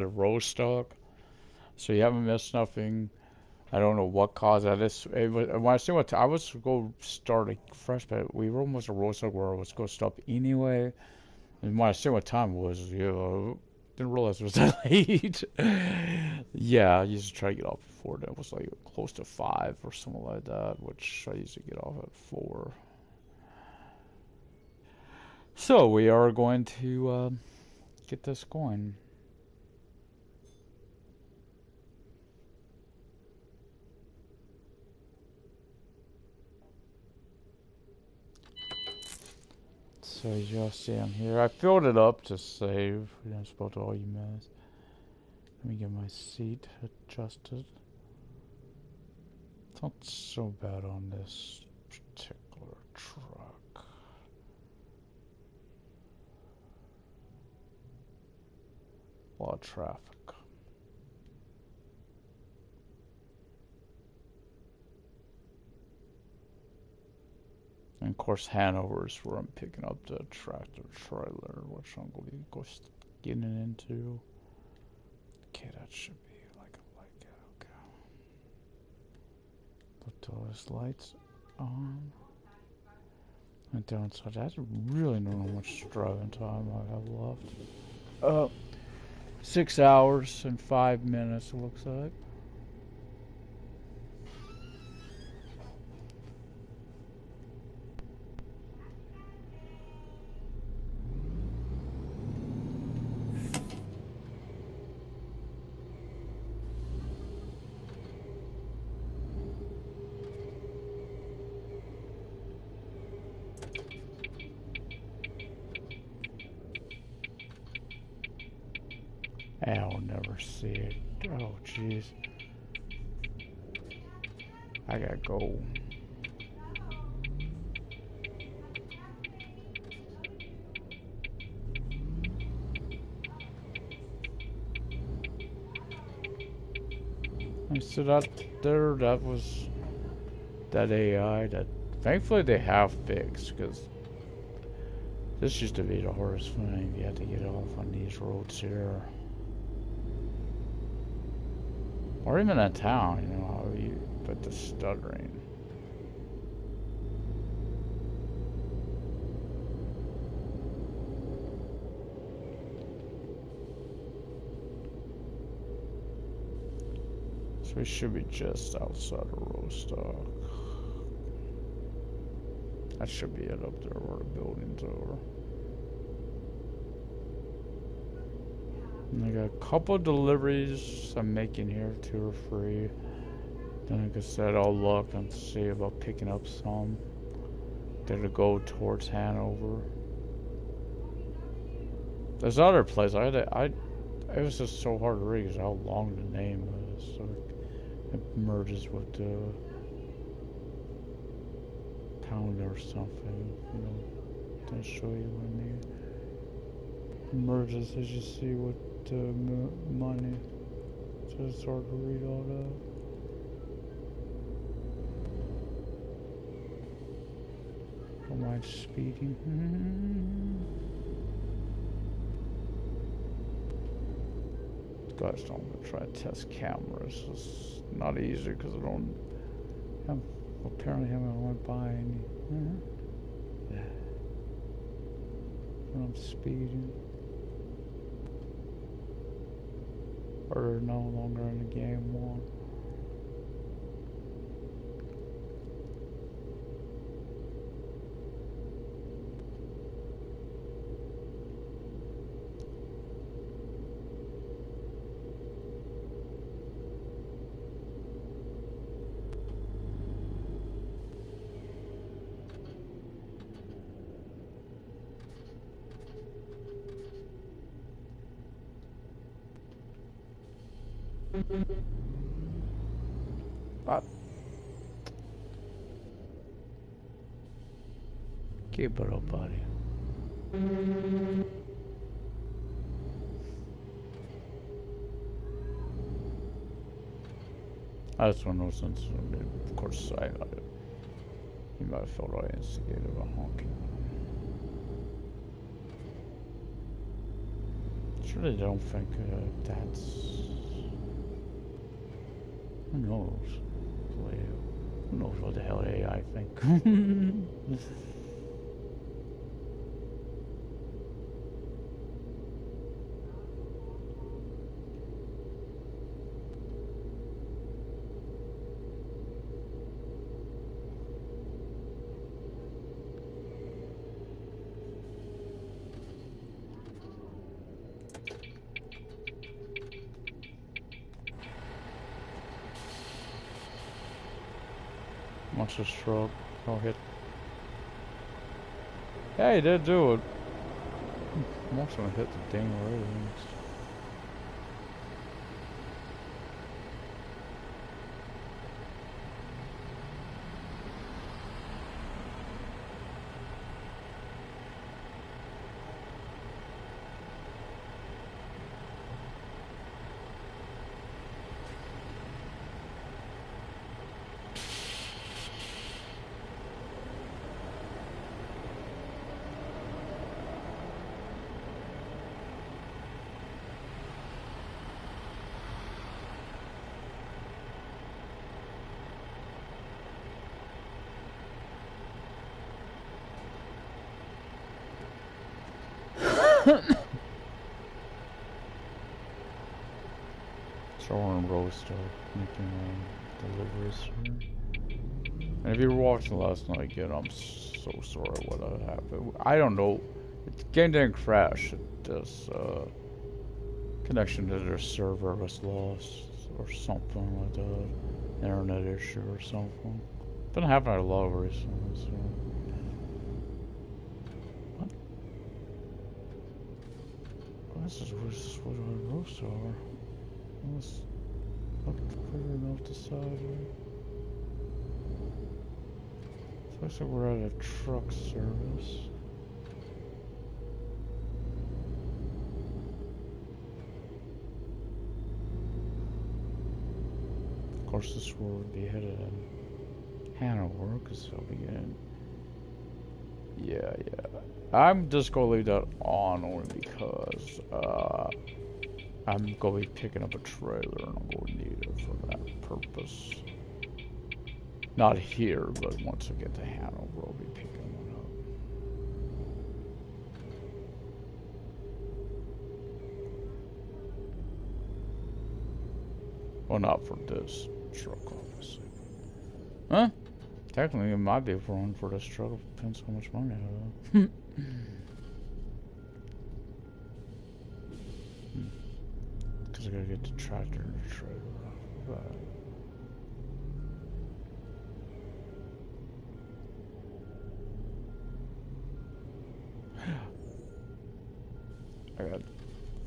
the Rostock, so you haven't missed nothing. I don't know what caused that. When I say what I was go start a fresh, but we were almost a Rostock where I was going to stop anyway. And when I say what time it was, didn't realize it was that late. Yeah, I used to try to get off before that. It was like close to 5 or something like that, which I used to get off at 4. So we are going to get this going. So you'll see I'm here. I filled it up to save. We didn't spoil all you mess. Let me get my seat adjusted. It's not so bad on this particular truck. A lot of traffic. And of course, Hanover is where I'm picking up the tractor trailer, which I'm going to go getting into. Okay, that should be like it. Okay. Put those lights on. Went down, so I really don't know how much driving time I have left. 6 hours and 5 minutes, it looks like. I'll never see it. Oh, jeez. I gotta go. And so that there, that was that AI that thankfully they have fixed, because this used to be the hardest thing. You had to get off on these roads here. Or even in town, you know, how you put the stuttering. So we should be just outside of Rostock. That should be it up there where the buildings are. And I got a couple of deliveries I'm making here, 2 or 3. Then like I said, I'll look and see about picking up some that'll go towards Hanover. There's other places it was just so hard to read because how long the name was. So it merges with the town or something. You know, I'll show you what I mean. It merges as you see with the money. So it's hard to read all that. Don't mind speeding. Guys, don't try to test cameras. It's not easy because I don't have, apparently haven't went by any. When I'm speeding. Or no longer in the game one. But keep it up, buddy. I just want to know since, of course, you might have felt I instigated a honking. really don't think that's... Who knows? Who knows what the hell AI think? Once a stroke, I'll hit. Yeah, he did do it. I'm also gonna hit the dang railings. So we're on Rostock, making deliveries here. And if you were watching last night again, I'm so sorry what happened. I don't know. The game didn't crash. This connection to their server was lost or something like that. Internet issue or something. Been happening a lot recently. So. What? This is what our roofs are. Let's look clear off the side. So looks like we're at a truck service. Of course, this is where we'd be headed in Hanover, because I'll be getting. Yeah. I'm just gonna leave that on only because I'm going to be picking up a trailer and I'm going to need it for that purpose. Not here, but once I get to Hanover, I'll be picking one up. Well, not for this truck, obviously. Huh? Technically, it might be for one for this truck. It depends how much money I have. Because I gotta get the tractor and the trailer. But I gotta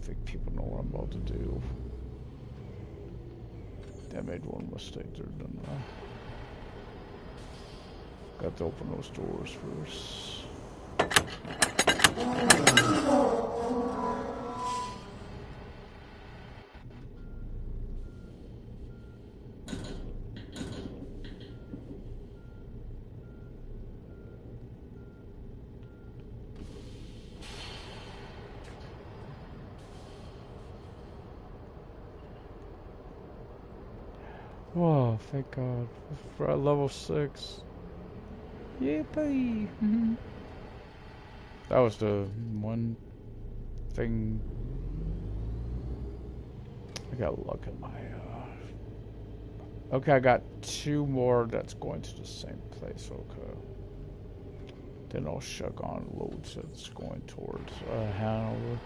think people know what I'm about to do. I made one mistake there, didn't I? Got to open those doors first. Whoa, thank God. We're at level 6. Yippee! That was the one thing. I got luck in my. Okay, I got 2 more that's going to the same place. Okay. Then I'll check on loads that's going towards Hanover.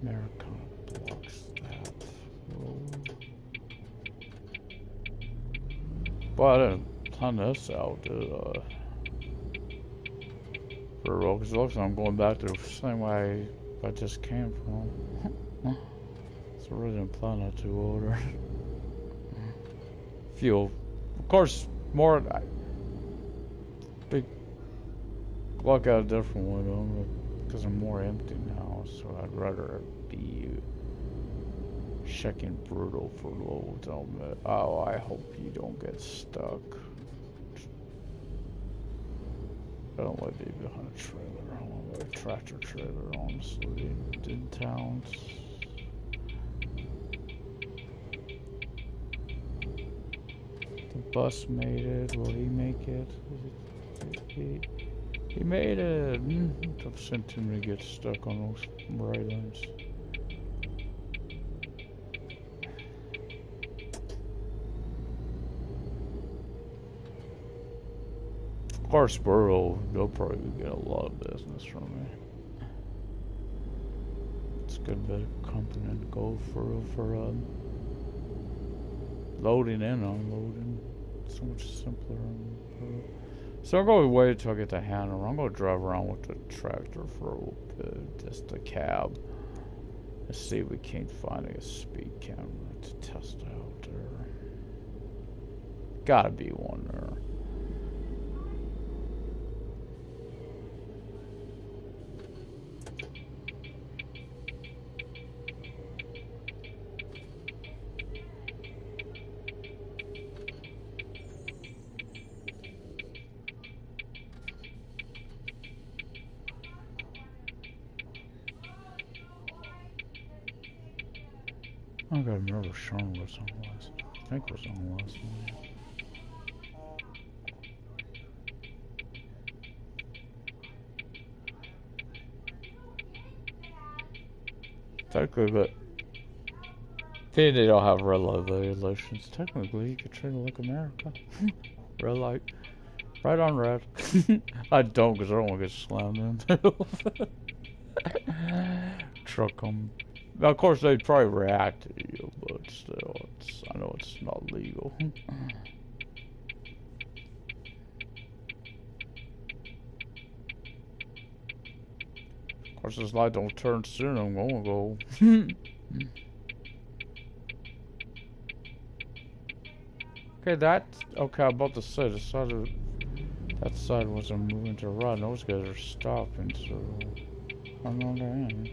Americana blocks that road. Well, I didn't plan this out, did I? For a road, because it looks like I'm going back to the same way I just came from. So I really didn't plan that too order. Fuel. Of course, More, big, look at a different one, because I'm more empty now, so I'd rather be checking brutal for loads on it. Oh, I hope you don't get stuck. I don't like being behind a trailer. I want a tractor trailer, honestly, in towns. The bus made it. Will he make it? He made it. I've seen too many get stuck on those right lanes. Of course, Burrow, they'll probably get a lot of business from me. It's a good bit of company and go for loading and unloading. It's so much simpler. So I'm going to wait until I get to Hanover. I'm going to drive around with the tractor for a little bit, just the cab, and see if we can't find a speed camera to test out there. Gotta be one there. I gotta remember Sean was on last. I think it was on the last one. Technically, but they don't have red light regulations. Technically, you could treat it like America. Red light, right on red. I don't, because I don't want to get slammed into. Truck them. Now, of course, they'd probably react to you, but still, I know it's not legal. Of course, this light don't turn soon. I'm gonna go. Okay, okay. I'm about to say that side wasn't moving to run. Those guys are stopping, so I'm on their end.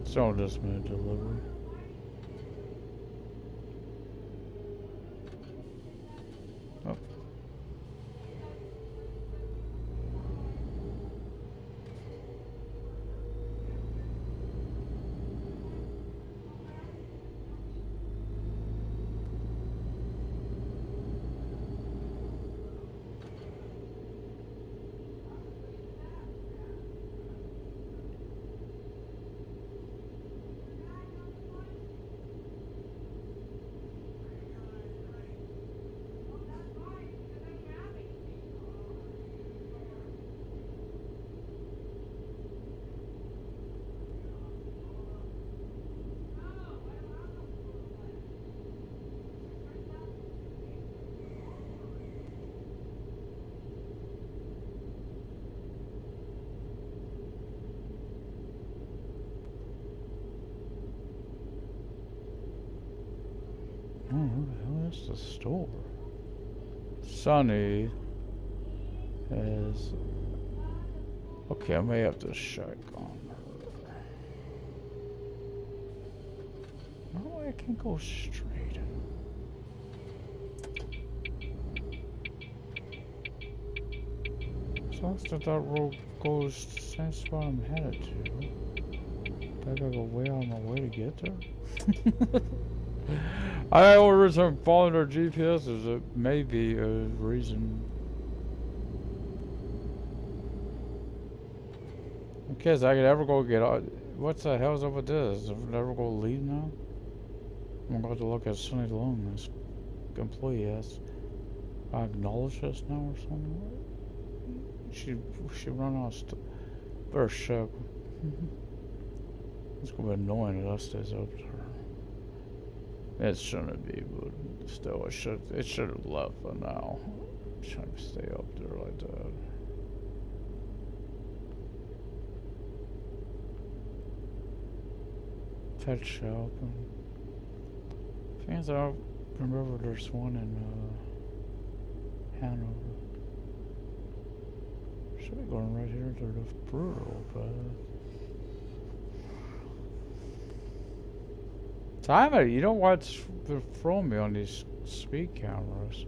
Someone just made a delivery. Oh. Oh, who the hell is the store? Sunny is... Okay, I may have to check on her. No, I can go straight. So that's that road goes to the same spot I'm headed to. But I gotta go way out of my way to get there. I always am following our GPSs. It may be a reason. Okay, so I could ever go get out. What the hell's up with this? If I ever go leave now? I'm going to look at Sunny Long. This employee has. I acknowledge this now or something. She run out of stuff. Better check. It's gonna be annoying if that stays up to her. It shouldn't be, but still, it should have left for now. I'm trying to stay up there like that. Pet shop. Fans, I remember there's one in Hanover. Should be going right here to the brutal, but. You know what's throwing me on these speed cameras?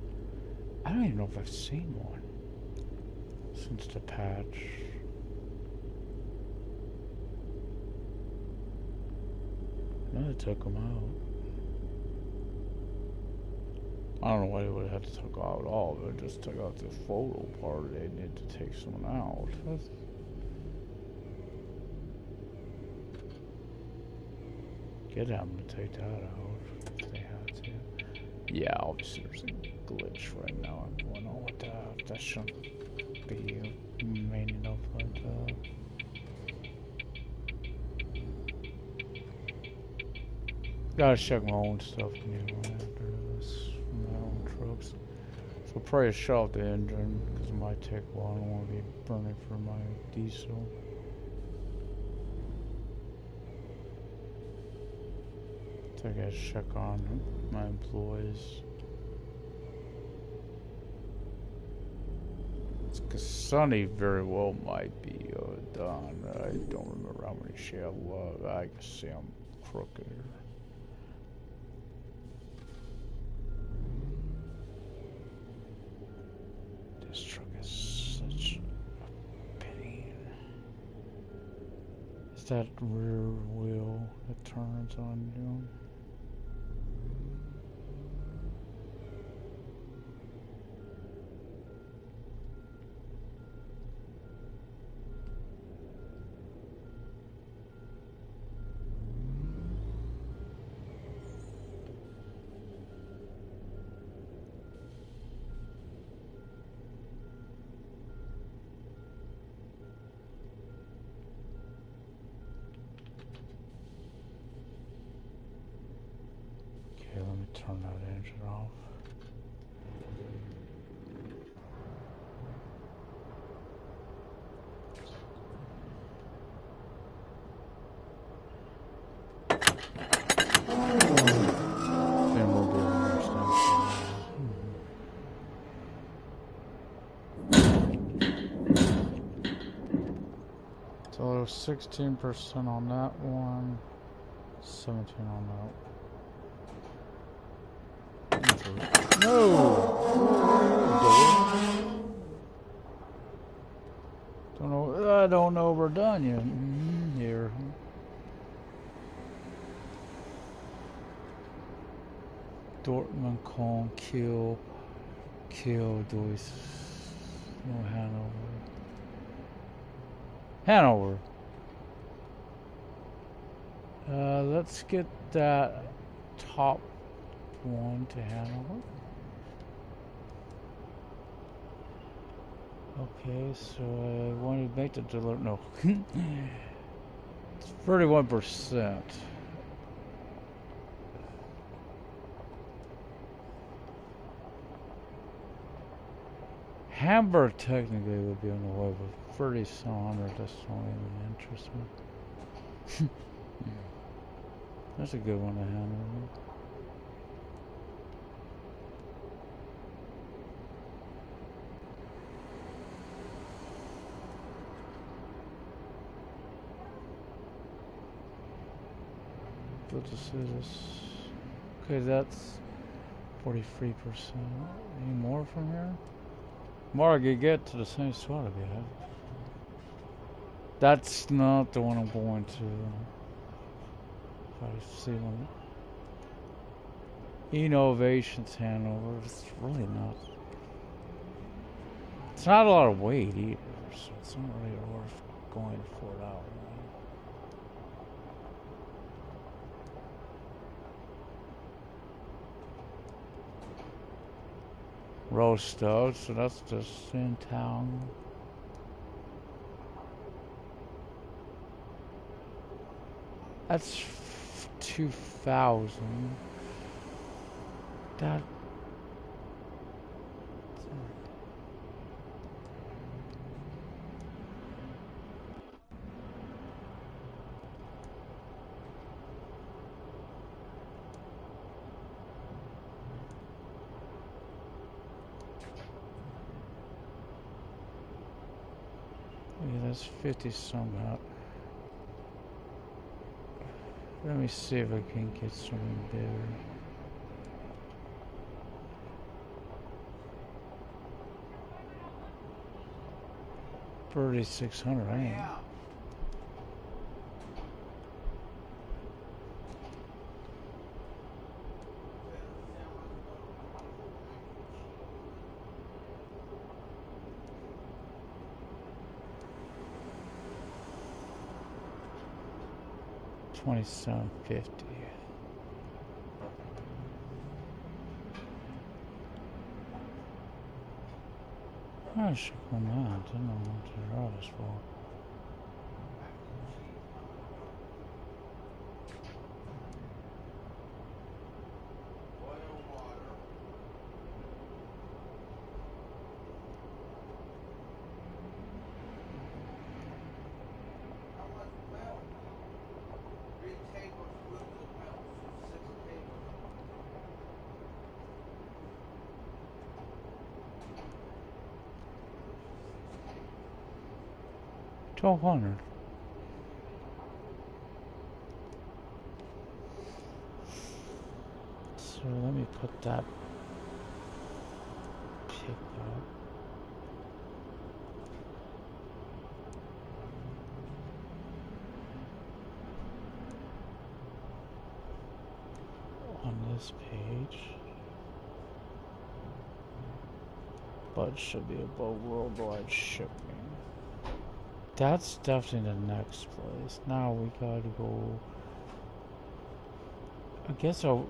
I don't even know if I've seen one since the patch. I know they took them out. I don't know why they would have to take out all of it. Just took out the photo part. They need to take someone out. Get them to take that out if they had to. Yeah, obviously there's a glitch right now. I'm going on with that. That shouldn't be remaining up like that. Gotta check my own stuff anyway after this. My own trucks. So probably shut off the engine because it might take a while. I don't want to be burning for my diesel. So I gotta check on my employees. Because Sunny very well might be done. I don't remember how many she had left. I can see I'm crooked here. This truck is such a pain. Is that rear wheel that turns on you? Okay, let me turn that engine off. Then we'll be So 16% on that one, 17 on that. No! I don't know we're done yet. Here. Dortmund, Kong, kill, Dois. No, Hanover. Let's get that top one to Hanover. Okay, so I want to make the delivery. No, it's 31%. Hamburg technically would be on the way, but 30 Saunders, that's not even interest me. That's a good one to handle. What this is? Okay, that's 43%. Any more from here? More I could get to the same spot again. That's not the one I'm going to. If I see one. Innovations Hanover. It's really not. It's not a lot of weight either, so it's not really worth going for it out. Rostock, so that's just in town. That's 2,000. That. Yeah, that's 50 somehow. Let me see if I can get something better. $3,600, ain't it? $2,750. I should come on. I don't know what to draw this for. $1,200. So let me put that pick up. On this page. But it should be above worldwide shipping. That's definitely the next place. Now we gotta go. I guess I'm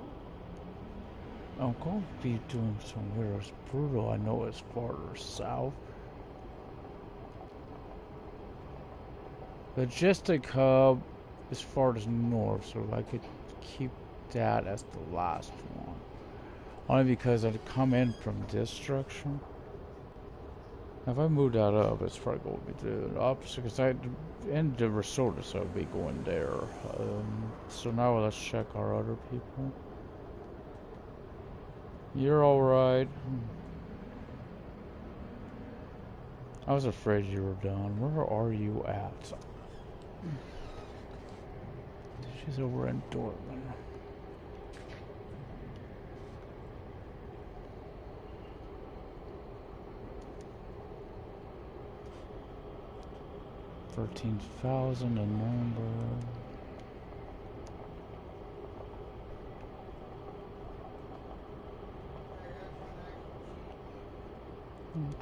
going to be doing somewhere as brutal. I know it's farther south. Logistic hub is farthest north, so I could keep that as the last one. Only because I'd come in from this structure. If I move that up, it's probably going to be the opposite, because I in the resort, so I'd be going there. So now let's check our other people. You're alright. I was afraid you were done. Where are you at? She's over in Dortmund. $13,000 a number.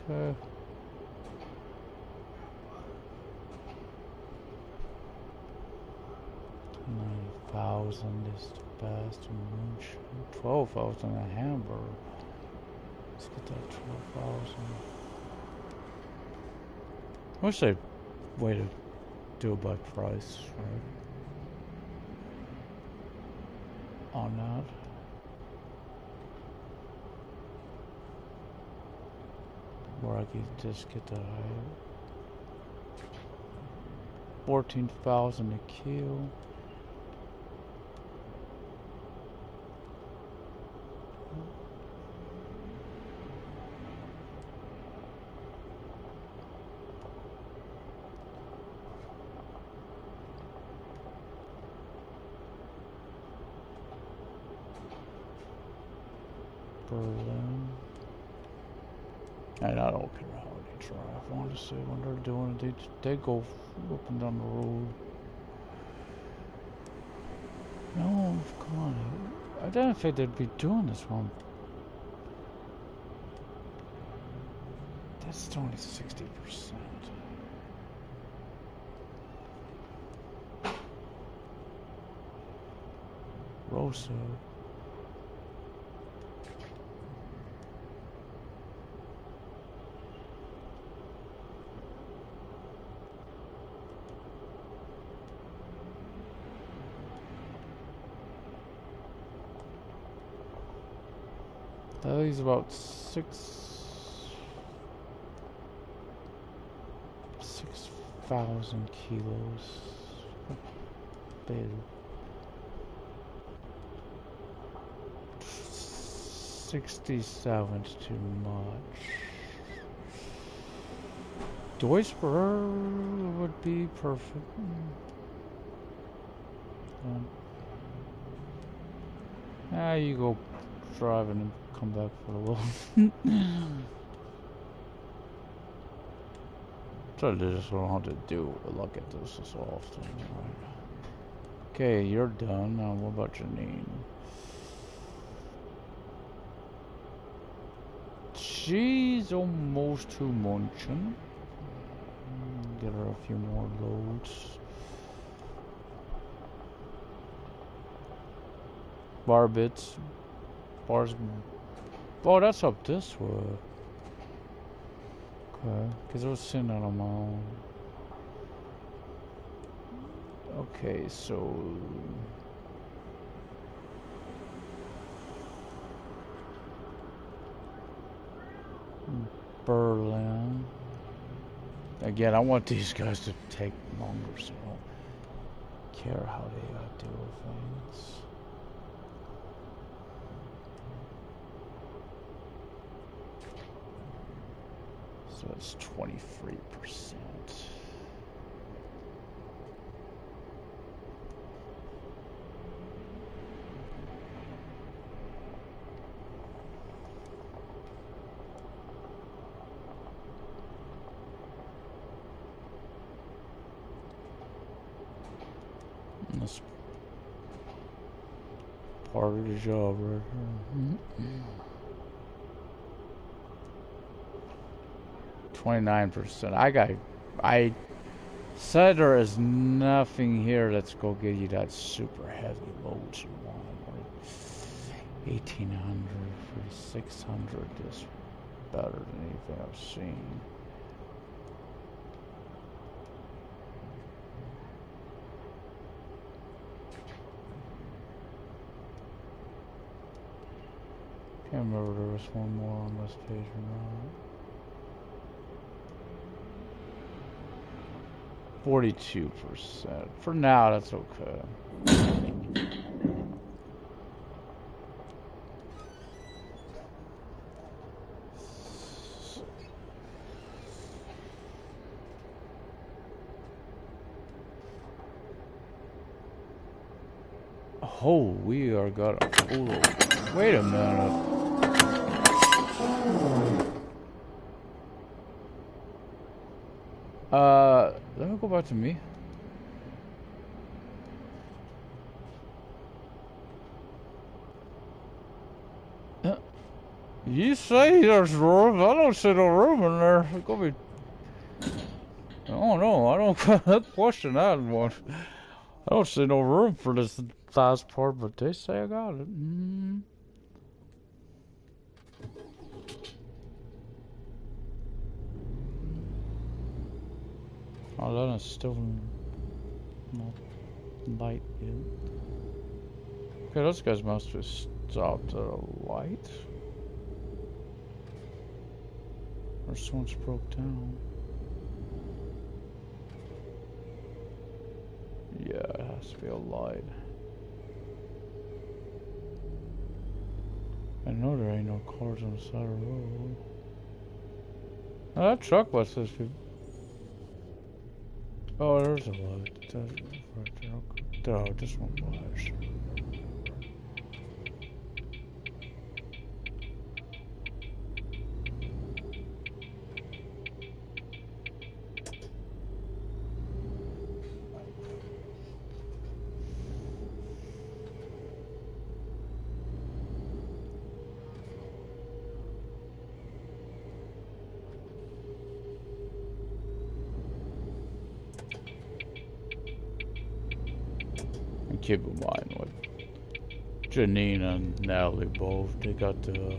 Okay. 9,000 is the best. 12,000 a hamburger. Let's get that 12,000. Wish they'd way to do it by price, right? On that. Where I could just get the 14,000 a kill. Berlin. And I don't care how they drive. Honestly, when they're doing it, they go up and down the road. No, come on. I didn't think they'd be doing this one. That's only 60%. Rosa. That is about 6,000 kilos. Big. 67's too much. Duisburg would be perfect. You go drive and come back for a little. So I just don't have to look at this so often. Right? Okay, you're done. Now what about Janine? She's almost to munching. Get her a few more loads. Bar bits. Bars. Oh, that's up this way. Okay, because it was sitting on a mound. Okay, so. Berlin. Again, I want these guys to take longer, so I don't care how they do things. So it's 23%. That's part of the job right here. 29%. I said there is nothing here that's gonna get you that super heavy loads you want. Like 1,800, 4,600 is better than anything I've seen. Can't remember there was one more on this page or not. 42%. For now, that's okay. Oh, we are got a full. Wait a minute. Let me go back to me. You say there's room. I don't see no room in there. It's gonna be. Oh no, I don't question that one. I don't see no room for this last part, but they say I got it. Oh, that is still not light yet. Okay, those guys must have stopped at a light. Or someone's broke down. Yeah, it has to be a light. I know there ain't no cars on the side of the road. Oh, that truck bus says people. Oh, there's a light. Oh, this one was. Keep in mind with Janine and Natalie both, they got the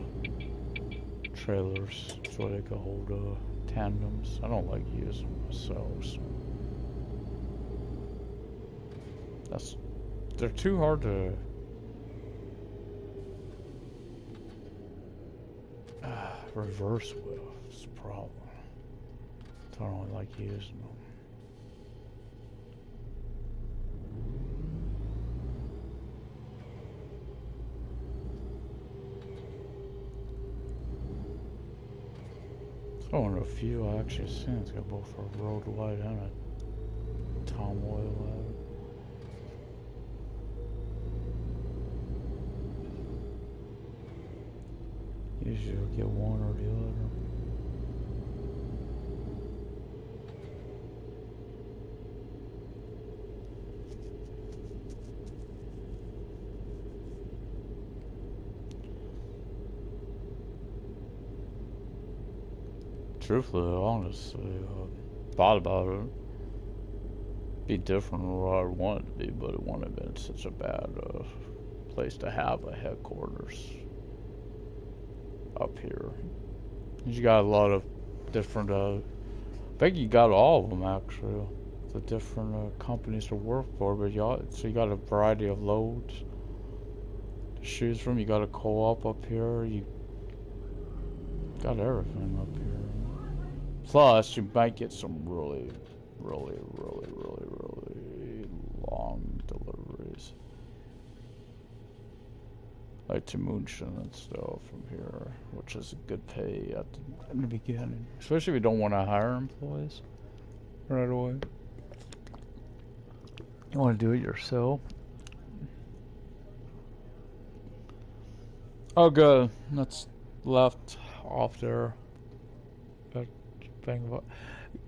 trailers so they can hold tandems. I don't like using them myself, so they're too hard to reverse wheel. It's a problem. I don't really like using them. It's one of the few I actually seen. It's got both a road light and a tom oil light. Usually you'll get one or the other. Truthfully, honestly, thought about it. Be different than what I wanted to be, but it wouldn't have been such a bad place to have a headquarters up here. You got a lot of different, I think you got all of them actually, the different companies to work for, but so you got a variety of loads to choose from. You got a co-op up here, you got everything up here. Plus, you might get some really long deliveries. Like to Moonshine and stuff from here, which is a good pay in the beginning. Especially if you don't want to hire employees right away. You want to do it yourself. Oh, good. That's left off there.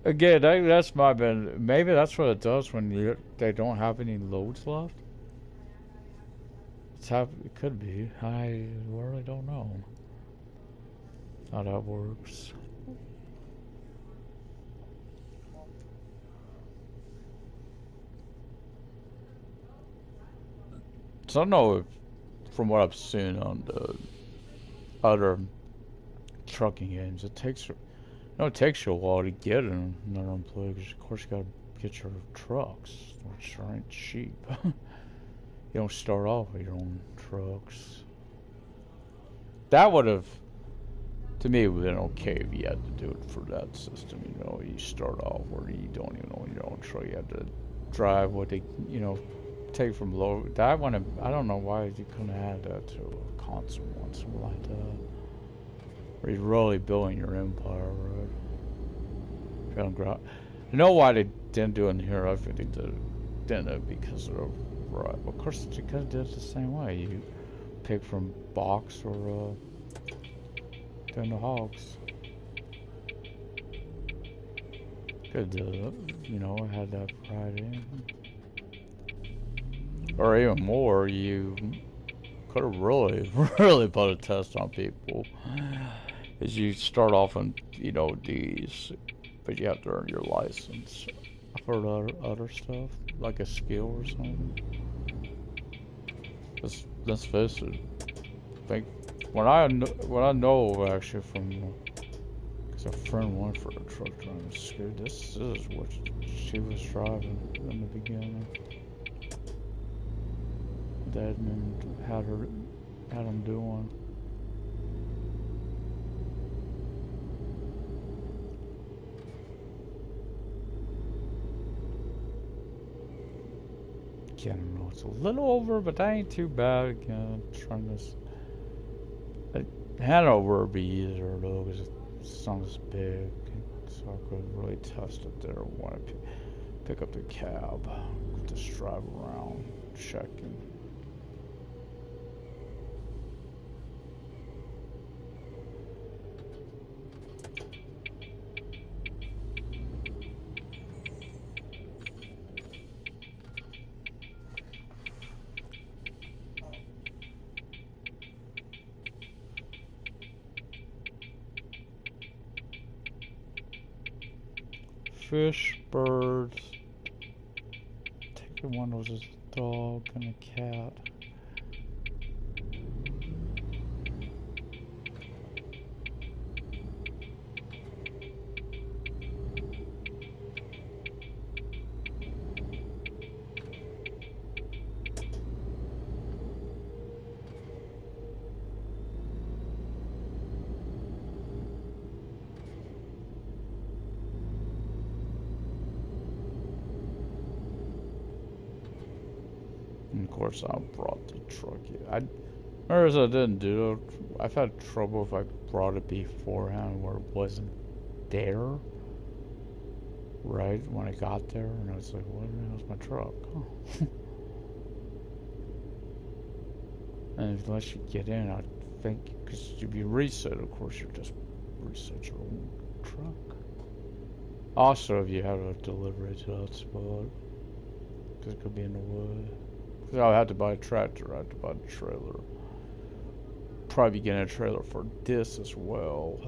Again, that's my bad. Maybe that's what it does when they don't have any loads left. It could be. I really don't know how that works. So I don't know if, from what I've seen on the other trucking games, it takes you a while to get another employee, because of course you gotta get your trucks, which aren't cheap. You don't start off with your own trucks. That would have, to me, would have been okay if you had to do it for that system. You know, you start off where you don't even own your own truck. You have to drive what they, take from low. That one, I don't know why you couldn't add that to a console one, something like that. Where you're really building your empire, right? I know why they didn't do it in here. I think they didn't because of right. Of course, you could have did it the same way. You pick from box or doing the hogs. Could do it. I had that variety. Or even more, you could have really put a test on people. Is you start off on, these, but you have to earn your license. I've heard other stuff, like a skill or something. Let's face it. I think what I know actually from, because a friend went for a truck driving school. This is what she was driving in the beginning. Dad had him doing. I don't know, it's a little over, but that ain't too bad. Again, trying this. Hanover would be easier though, because it's not as big, so I could really test it there. Want to pick up the cab, just drive around, checking. Fish, birds. I think the one was a dog and a cat. course, I brought the truck. Whereas I didn't do it. I've had trouble if I brought it beforehand where it wasn't there. Right when I got there, and I was like, "What the hell's my truck?" Huh. And unless you get in, I think, because if you reset, of course, you just reset your own truck. Also, if you have a delivery to that spot, because it could be in the way. Because I had to buy a tractor, I had to buy a trailer. Probably getting a trailer for this as well,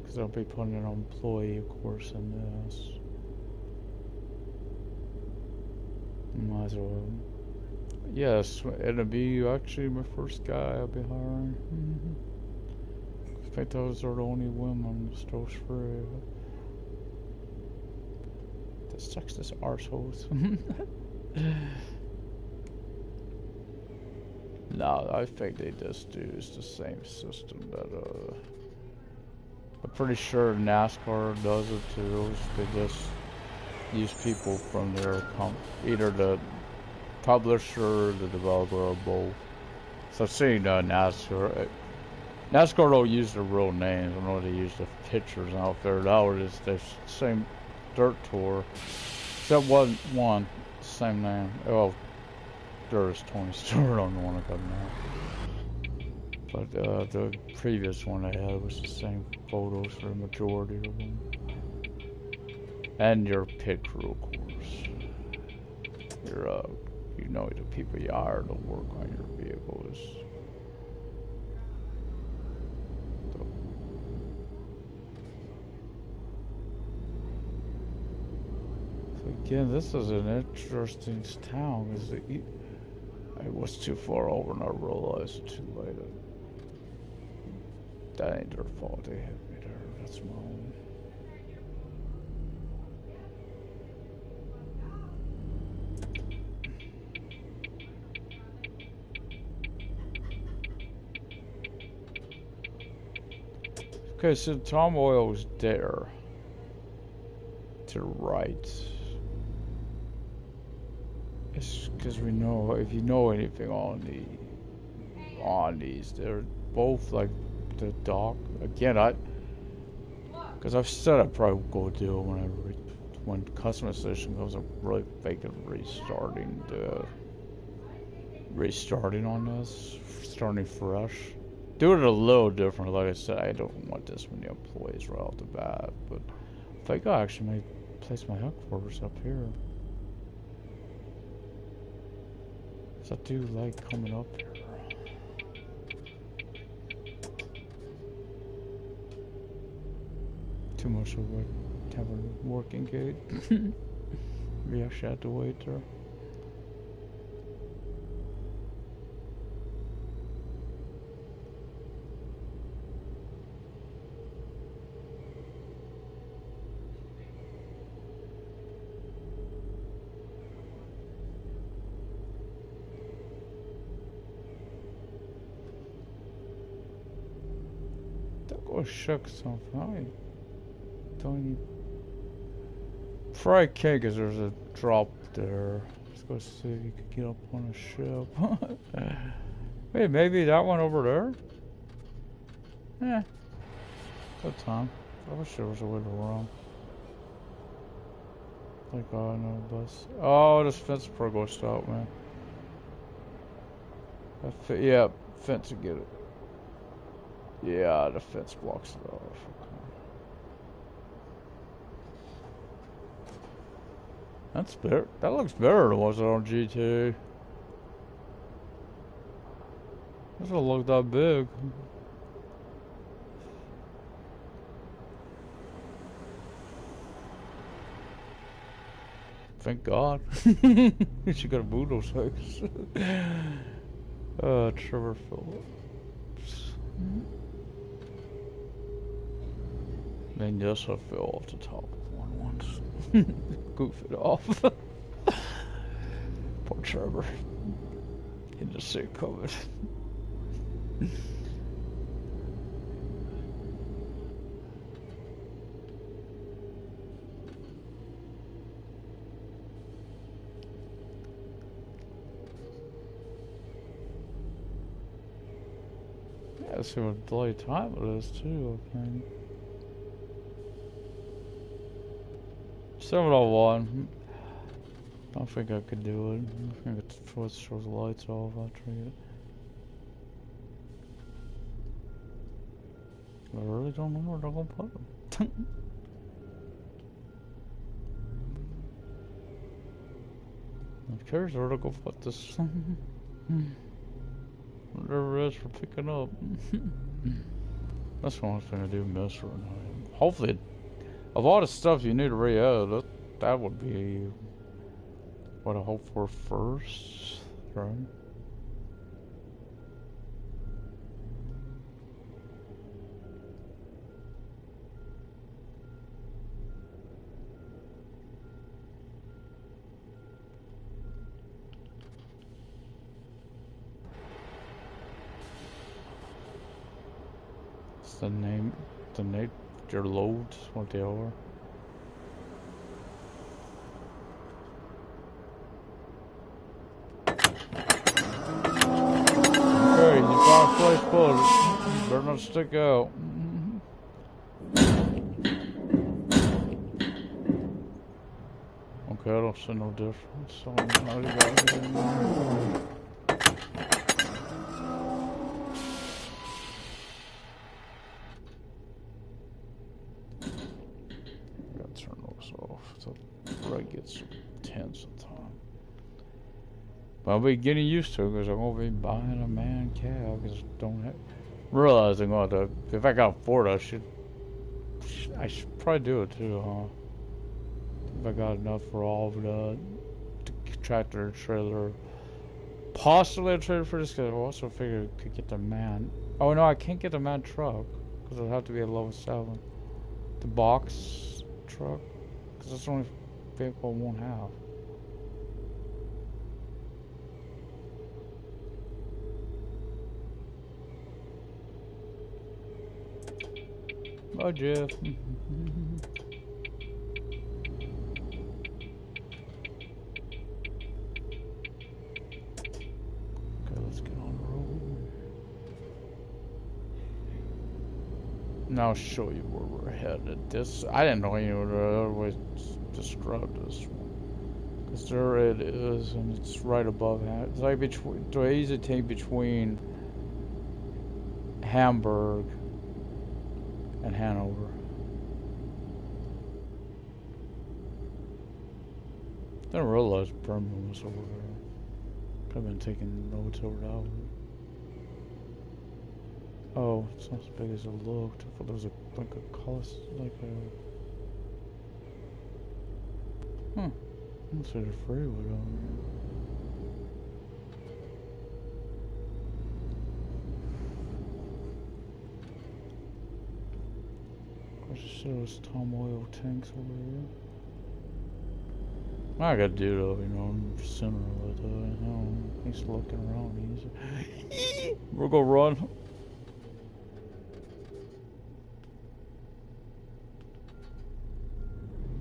because I'll be putting an employee, of course, in this. Might as well. Yes, it'll be actually my first guy I'll be hiring. I think those are the only women in stores free. The sexist arseholes. No, I think they just use the same system that I'm pretty sure NASCAR does it too. They just use people from their either the publisher, the developer, or both. So I've seen NASCAR. NASCAR don't use their real names. I know they use the pictures out there. That was the same dirt tour. Except one same name. Well, there's Tony Stewart on the one I got now. But the previous one I had was the same photos for the majority of them. And your pit crew, of course. Your you know the people you hire to work on your vehicles. So again, this is an interesting town because it was too far over and I realized it too late. That ain't their fault. They hit me there. That's my own. Okay, so Tom Oil is there. To the right. It's because we know, if you know anything on these, they're both like the dock. Again, because I've said I'd probably go do it when customization comes up, really thinking restarting on this, starting fresh. Do it a little different. Like I said, I don't want this many employees right off the bat, but I think I actually may place my headquarters up here. Because I do like coming up here. Too much of a have a working gate. We actually had to wait there. Go check something. I don't even. Probably can't because there's a drop there. Let's go see if you could get up on a ship. Wait, maybe that one over there? Good time. I wish there was a way to run. Thank God, no bus. Oh, this fence probably goes out, man. Yeah, fence to get it. Yeah, the fence blocks it off. That's better. That looks better than was it on GT. Doesn't look that big. Thank God. She got a boot those things. Trevor Phillips. Man, yes, I fell off the top of one once. Goof it off. Poor Trevor. He just see it coming. Let's see what bloody time it is too, I think. 7:01. I don't think I could do it. I think it's supposed to show the lights off after it. I really don't know where they're gonna put them. I'm curious where they're gonna put this. Whatever it is for picking up. That's one thing I do miss right now. Hopefully, of all the stuff you need to re-edit, that would be what I hope for first, right? It's the name, your loads, what they are. Okay, you found a place full. You better not stick out. Okay, I don't see no difference. So now you got it. Turn those off. The red gets tense at times. But I'll be getting used to it because I'm going to be buying a man cab because I don't have. Realizing what if I got Ford, I should probably do it too, huh? If I got enough for all of the tractor, trailer, possibly a trailer for this, because I also figured I could get the man. Oh no, I can't get the man truck because it'll have to be a level 7. The box truck, because that's the only vehicle I won't have. Oh, Jeff. Okay, let's get on the road. Now I'll show you where we're headed. This, I didn't know you would otherwise describe this one. Because there it is, and it's right above. It's like between, the easy take between Hamburg and Hanover. Didn't realize Birmingham was over there. I've been taking notes over that one. Oh, it's not as big as it looked. I thought there was like a cost, like a. Let's say the freeway down there. I just said those Tom oil tanks over here. I gotta do though, you know, I'm center of it, you know, he's looking around easy. We're gonna run.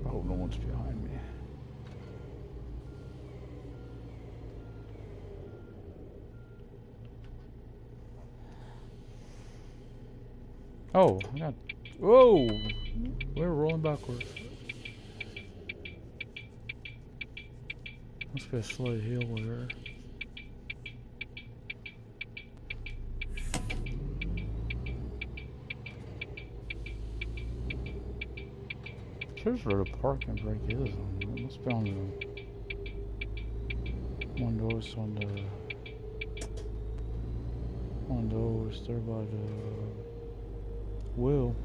I hope no one's behind me. Oh, I got. Whoa! We're rolling backwards. Must be a slight hill there. Here's where the parking brake is. It must be on the one of those on the there by the wheel.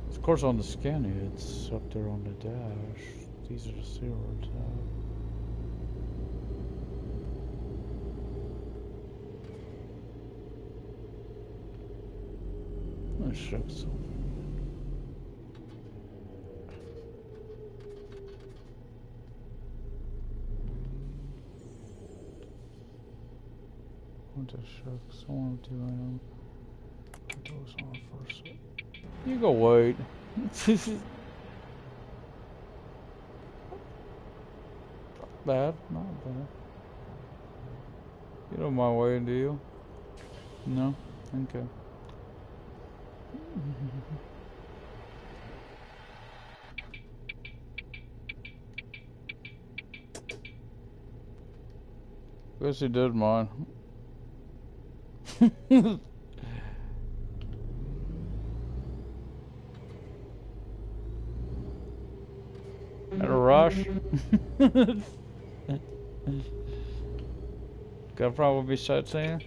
Of course, on the scanny, it's up there on the dash. These are the zeros. Let's check some. I want to check someone doing put those on first. You go wait. Not bad, not bad. You don't mind waiting, do you? No? Okay. Guess he did mine. In a rush. Gotta probably be sightseeing.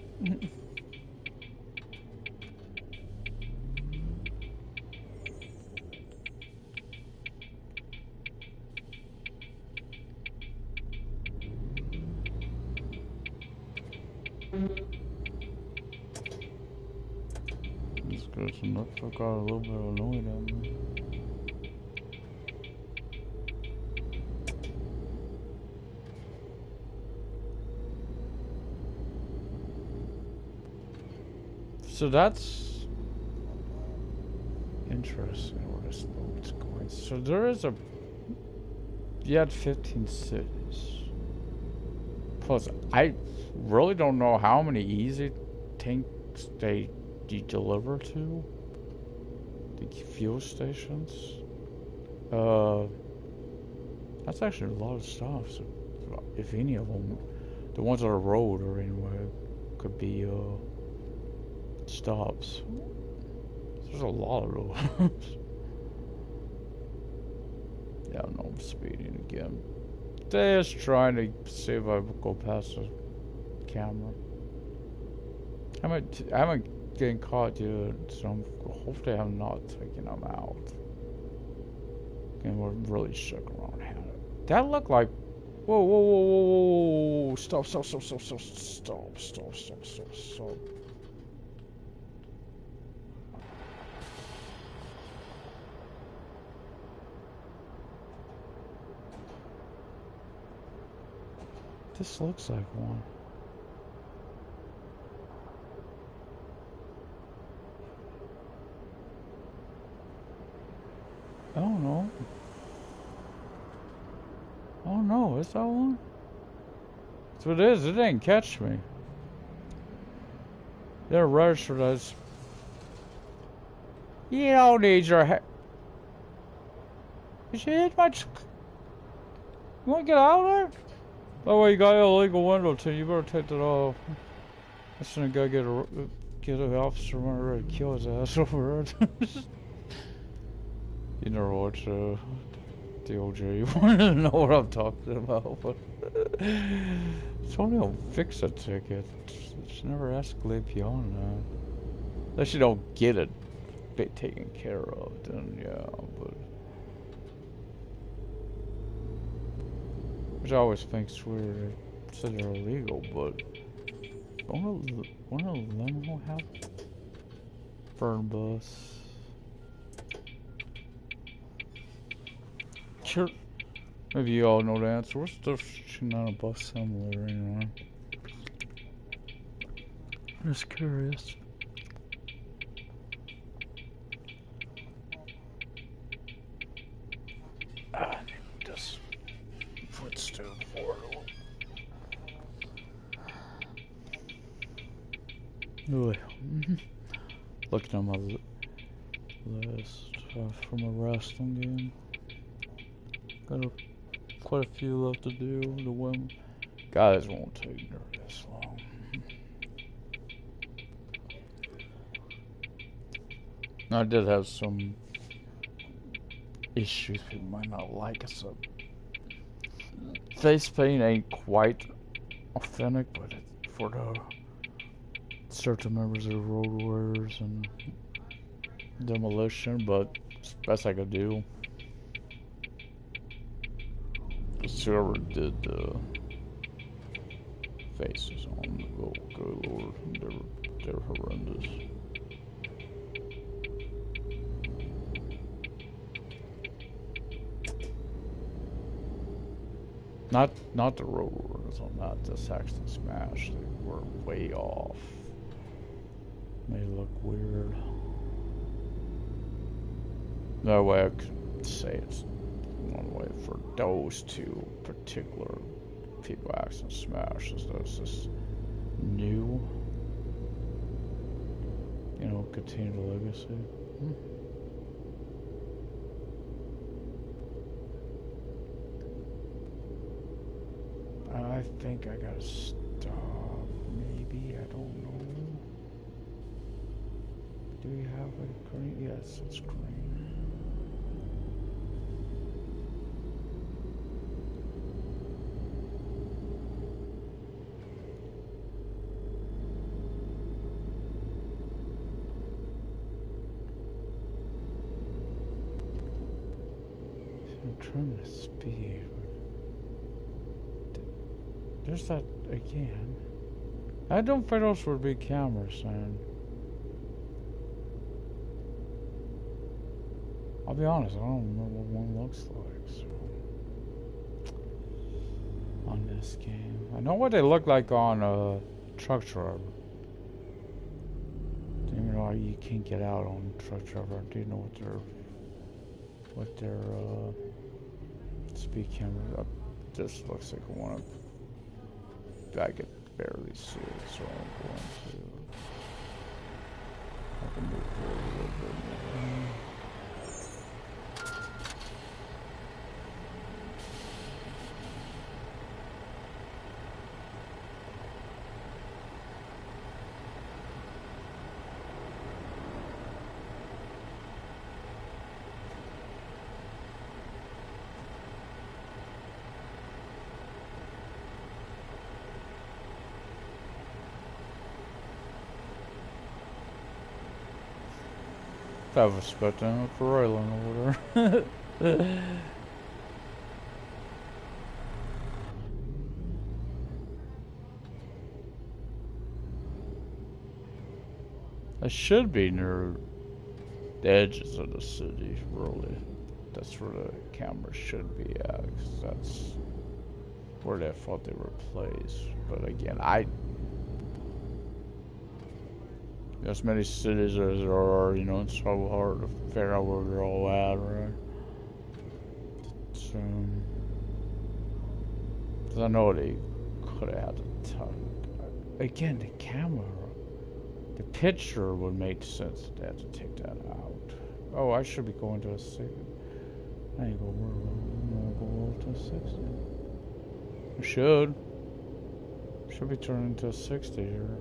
This guy's got a little bit annoyed at me. So that's interesting where this boat's going. So there is you had 15 cities. Plus, I really don't know how many easy tanks you deliver to. The fuel stations. That's actually a lot of stuff. So if any of them, the ones on the road or anywhere, could be stops. There's a lot of those. Yeah, I know I'm speeding again. They're just trying to see if I go past the camera. I haven't getting caught yet, so hopefully I'm not taking them out. And we're really shook around had it. That looked like whoa, whoa, whoa, whoa, whoa, whoa, stop. This looks like one. I don't know. Oh no, is that one? That's what it is. It didn't catch me. They're registered as. You don't need your head. Did you hit my? You want to get out of there? Oh, well, you got an illegal window too. You better take that off. I shouldn't go get an officer ready to kill his ass over it. You know what? The OJ. You want to know what I'm talking about, but it's only a fix a ticket. It's never escalate beyond that. Unless you don't get it taken care of, then yeah, but. Which I always think's weird. They said they're illegal, but won't a limo have burn bus? Sure. Maybe you all know the answer. What's the not a bus simulator anyway? I'm just curious. This footstool portal. Looking at my list from a wrestling game. Got quite a few left to do. The women guys won't take near this long. I did have some issues people might not like. So face paint ain't quite authentic, but it's for the certain members of the Road Warriors and Demolition, but it's the best I could do. Whoever did the faces on the go, good lord, they're horrendous. Not the Road Warriors on that, the Saxton Smash. They were way off. They look weird. No way I could say it's one way for those two particular people accent Smash is this new. You know, continue the legacy. I think I gotta stop. Maybe, I don't know. Do we have a green? Yes, it's green. I'm trying to speed. There's that again. I don't think those were big cameras, man. I'll be honest, I don't remember what one looks like, so. On this game. I know what they look like on Truck Driver. You know, you can't get out on Truck Driver. Do you know what their speed camera? This looks like one. I could barely see it, so I'm going to. I can move forward a little bit more. I was expecting a Corolla over there. I should be near the edges of the city, really. That's where the camera should be at, because that's where they thought they were placed. But again, as many cities as there are, you know, it's so hard to figure out where they're all at, right? So, because I know they could have had to again, the camera, the picture would make sense. They had to take that out. Oh, I should be going to a 60. I ain't gonna worry about it. I'm gonna go to a 60. I should. Should be turning to a 60 here.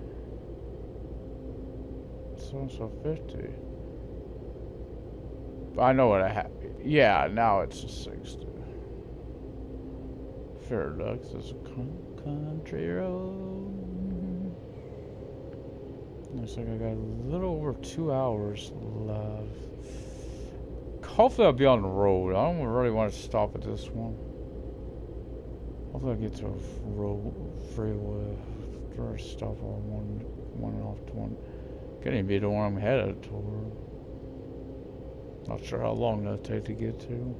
So 50. I know what I have. Yeah, now it's a 60. Fairducks is a country road. Looks like I got a little over 2 hours left. Hopefully I'll be on the road. I don't really want to stop at this one. Hopefully I'll get to a road freeway. Or stop on one off to one. Could even be the one I'm headed toward. Not sure how long that'll take to get to.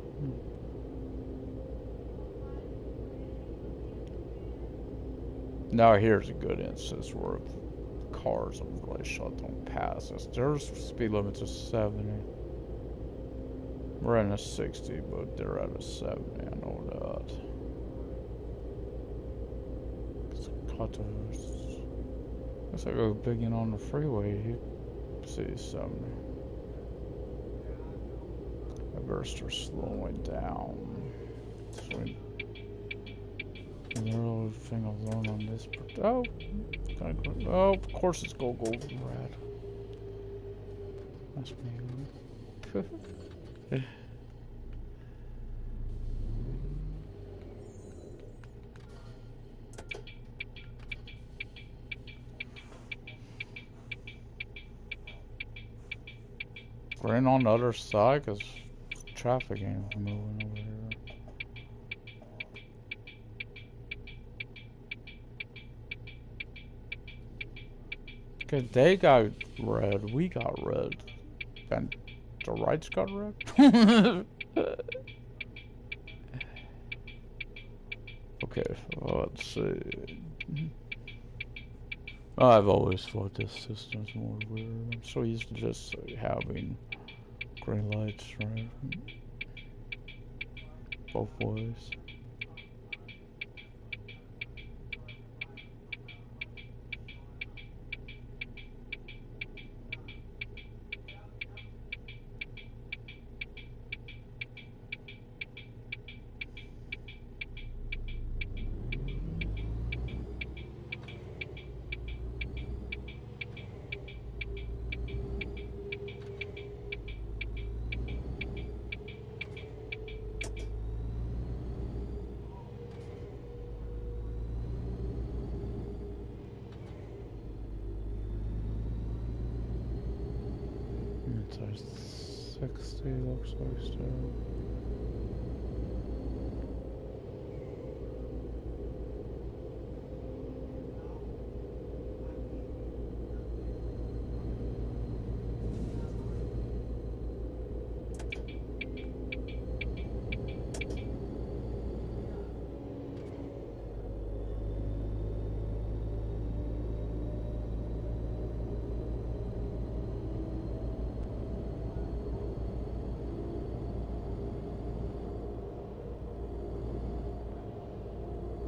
Now here's a good instance where cars are really shut don't pass us. Their speed limit is 70. We're in a 60, but they're at a 70. I know that. Looks like we're bigging on the freeway. You see 70. I better start slowing down. So the little thing I've learned on this. Oh, oh, of course it's gonna go red. That's me. We're in on the other side because traffic ain't moving over here. Okay, they got red, we got red, and the rights got red? Okay, let's see. I've always thought this system's more weird. I'm so used to just having green lights, right? Both ways. 60 looks like still.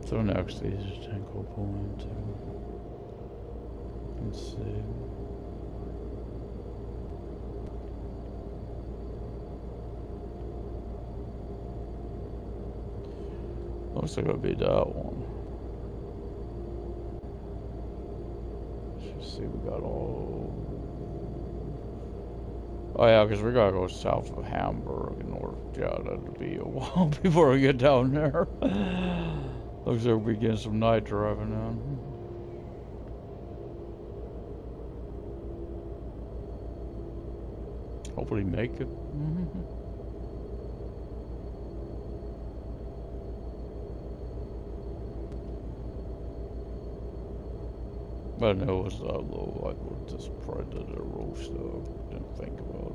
So next is tank will pull into. Let's see. Looks like it'll be that one. Let's see, we got all. Oh yeah, because we gotta go south of Hamburg in order. Yeah, that'll be a while before we get down there. Looks like we're getting some night driving in. Hopefully make it. I know it's that low. I would just probably did a roast up. Didn't think about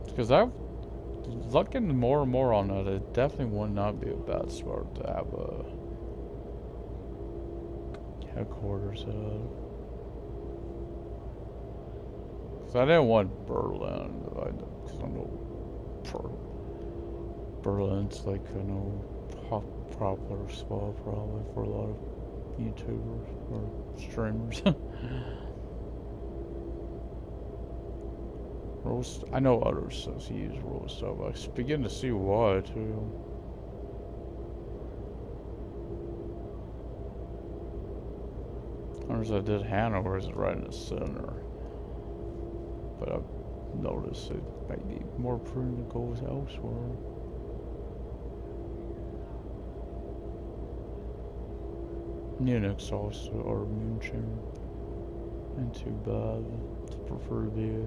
it. Because I've looking more and more on that, it definitely would not be a bad spot to have a headquarters at. Because I didn't want Berlin. Because I know Berlin's like, I know, popular spot probably for a lot of YouTubers or streamers. Roast. I know others use roast stuff. I begin to see why too. Others I did Hanover is right in the center, but I've noticed it might be more prudent to go elsewhere. Munich also, or München, ain't too bad. To prefer to be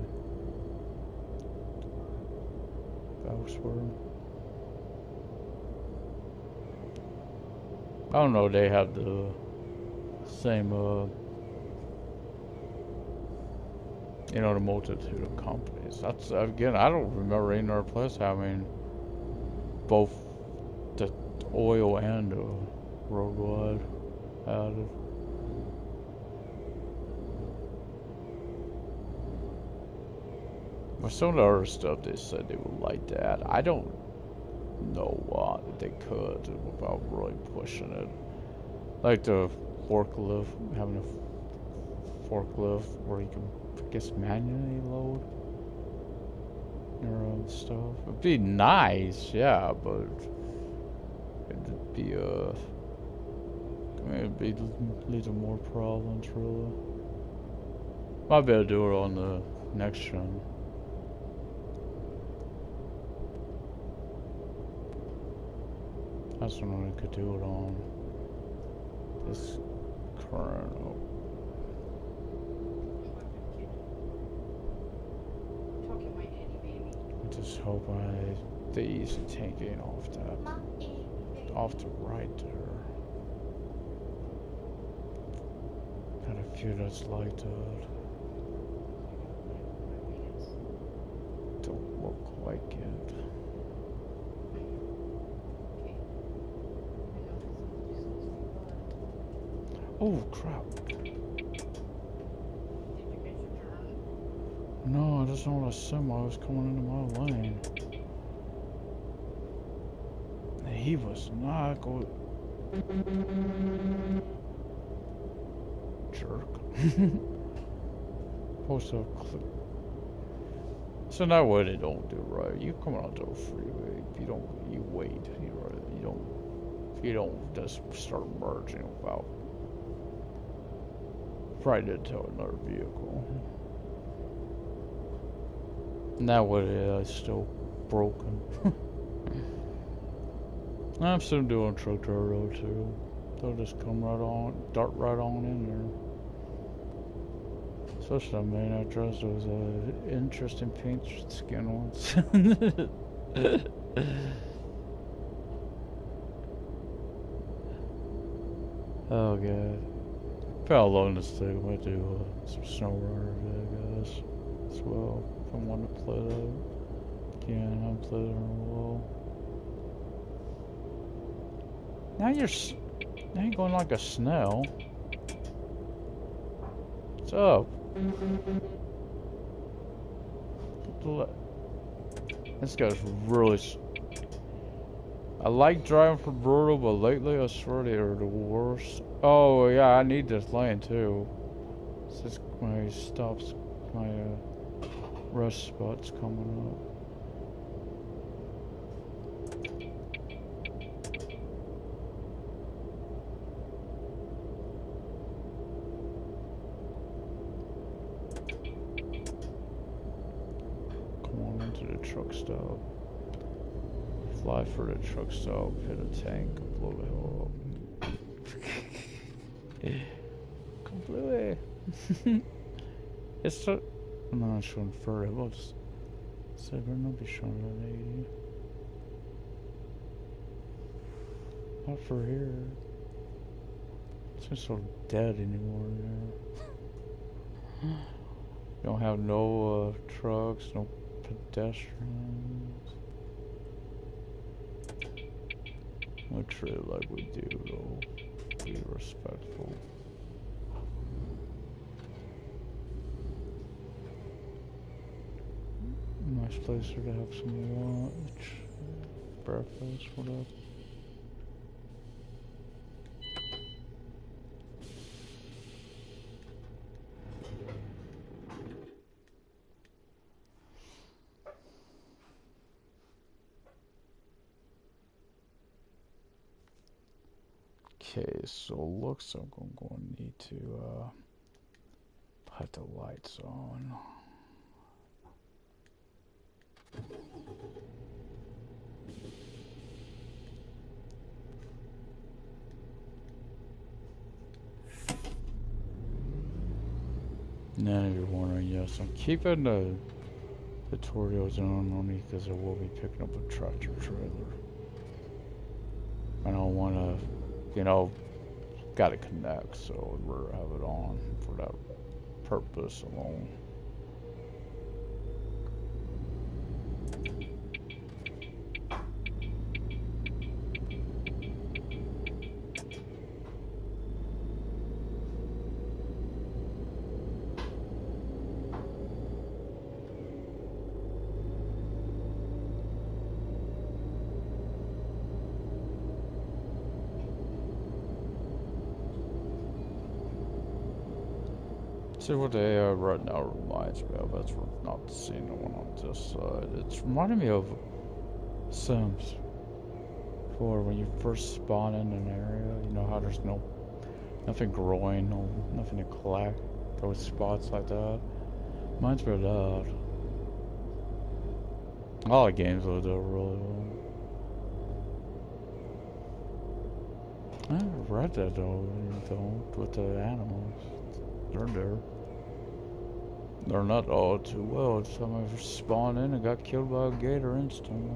elsewhere. I don't know, they have the same, you know, the multitude of companies. That's, again, I don't remember any other place having both the oil and the roadwide added. But some of the other stuff they said they would like to add, I don't know what they could without really pushing it. Like the forklift, having a forklift where you can, I guess, manually load your own stuff. It'd be nice, yeah, but it'd be I mean, it'd be lead to more problems, really. Might be able to do it on the next gen. That's when I could do it on this current. I just hope they ease the tanking off that, off the right there. Had a few that's like that. Don't look like it. Oh crap. No, I just know a semi was coming into my lane. He was not going. Jerk. Supposed to click. So now what they don't do, right? You come onto a freeway, you wait, you don't just start merging without. Probably did to another vehicle. Now what it is, still broken. I'm still doing truck turbo too. They'll just come right on, dart right on in there. Especially the main address, there was an interesting paint skin once. Oh god. Fell alone this thing. I might do some snow runner, I guess, as well. If I want to play that. Again, I haven't played it in a while. Now you're going like a snail. What's up? This guy's really. I like driving for brutal, but lately I swear they are the worst. Oh yeah, I need this lane too. This is my stops, my rest spots coming up. Come on into the truck stop. Fly for the truck stop, hit a tank, blow the hell up. Completely. It's so. I'm not showing 30. I'll just say better not be showing that 80. Not for here. It's just so dead anymore there. You don't have no trucks, no pedestrians. We treat it like we do, though. Be respectful. Nice place here to have some lunch, breakfast, whatever. Okay, so looks like I'm going to need to put the lights on. Now you're wondering, yes, I'm keeping the tutorials on only because I will be picking up a tractor trailer. I don't want to, you know, gotta connect, so I'd rather have it on for that purpose alone. See what the AI right now reminds me of. That's not seeing the one on this side. It's reminding me of Sims 4 when you first spawn in an area. You know how there's nothing growing, nothing to collect. Those spots like that. Reminds me of that. All the games will do really well. I never read that though, with the animals. They're there. They're not all too well. Some of them spawned in and got killed by a gator instantly.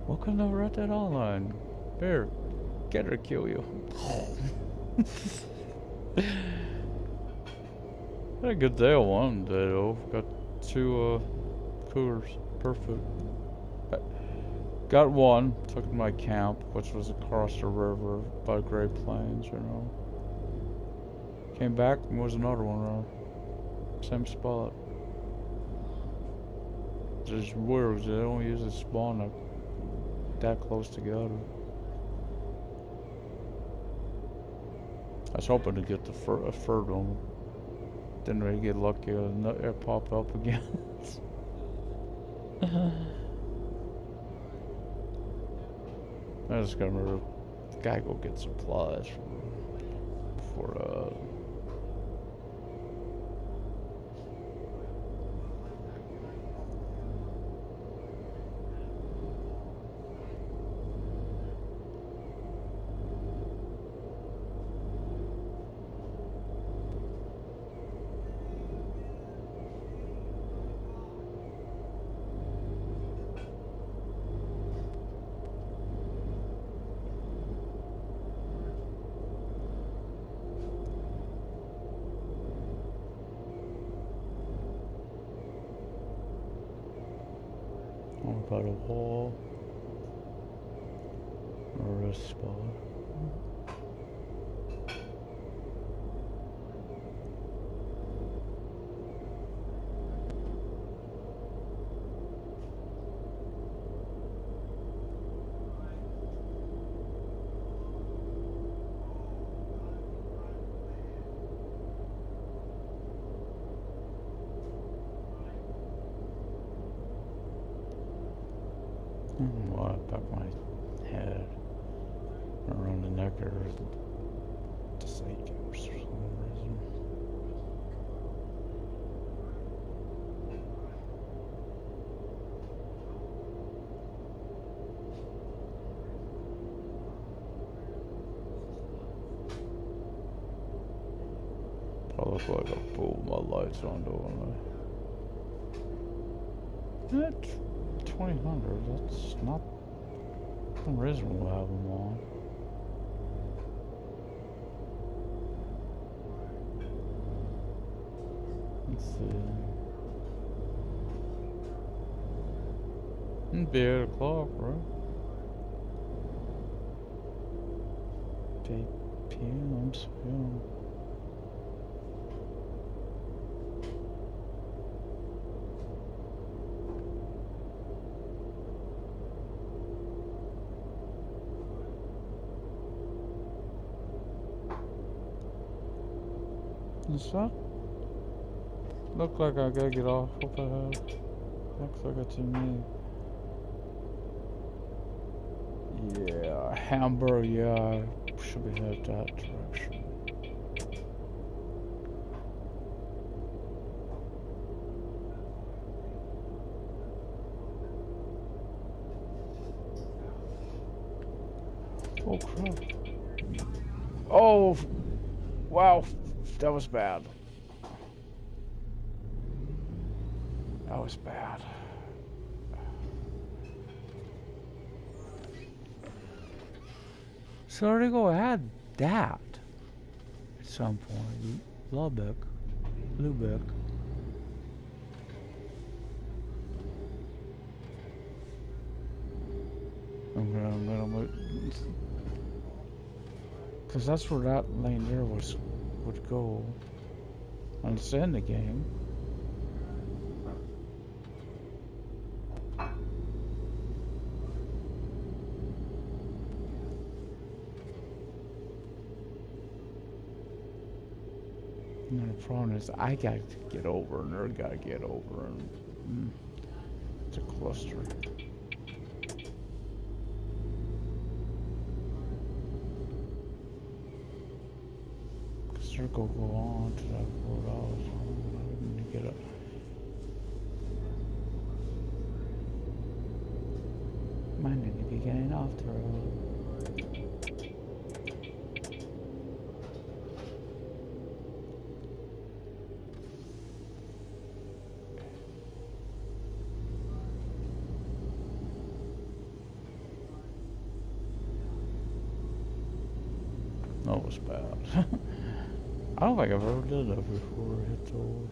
Why couldn't I read that online? Here, get her to kill you. Had a good day on one day though. Got 2 cougars. Perfect. Got one, took to my camp, which was across the river by Great Plains, you know. Came back and was another one around. Same spot. Just weird, they don't usually spawn that close together. I was hoping to get the third one. Didn't really get lucky, it popped up again. I just gotta go get supplies for Or by the wall. Or this spot. I don't know why I back my head around the neck or the side for some reason. I look like a fool. My lights on, don't I? That's 2000. That's not unreasonable to have them on. Let's see. It'd be 8 o'clock, right? 8 p.m. Yeah. Is that? Look like I gotta get off up ahead. Looks like it's me. Yeah, Hamburg, yeah, I should be headed that direction. Oh crap. Oh, wow, that was bad. That was bad. So they go add that at some point. Lubeck. I'm gonna because that's where that lane there would go. And it's in the game. And the problem is I got to get over and they're got to get over and it's a cluster. Because they're going to go on to that road I was on. I need to get up. Might need to be getting off the road. That was bad. I don't think I've ever did that before. Hit those.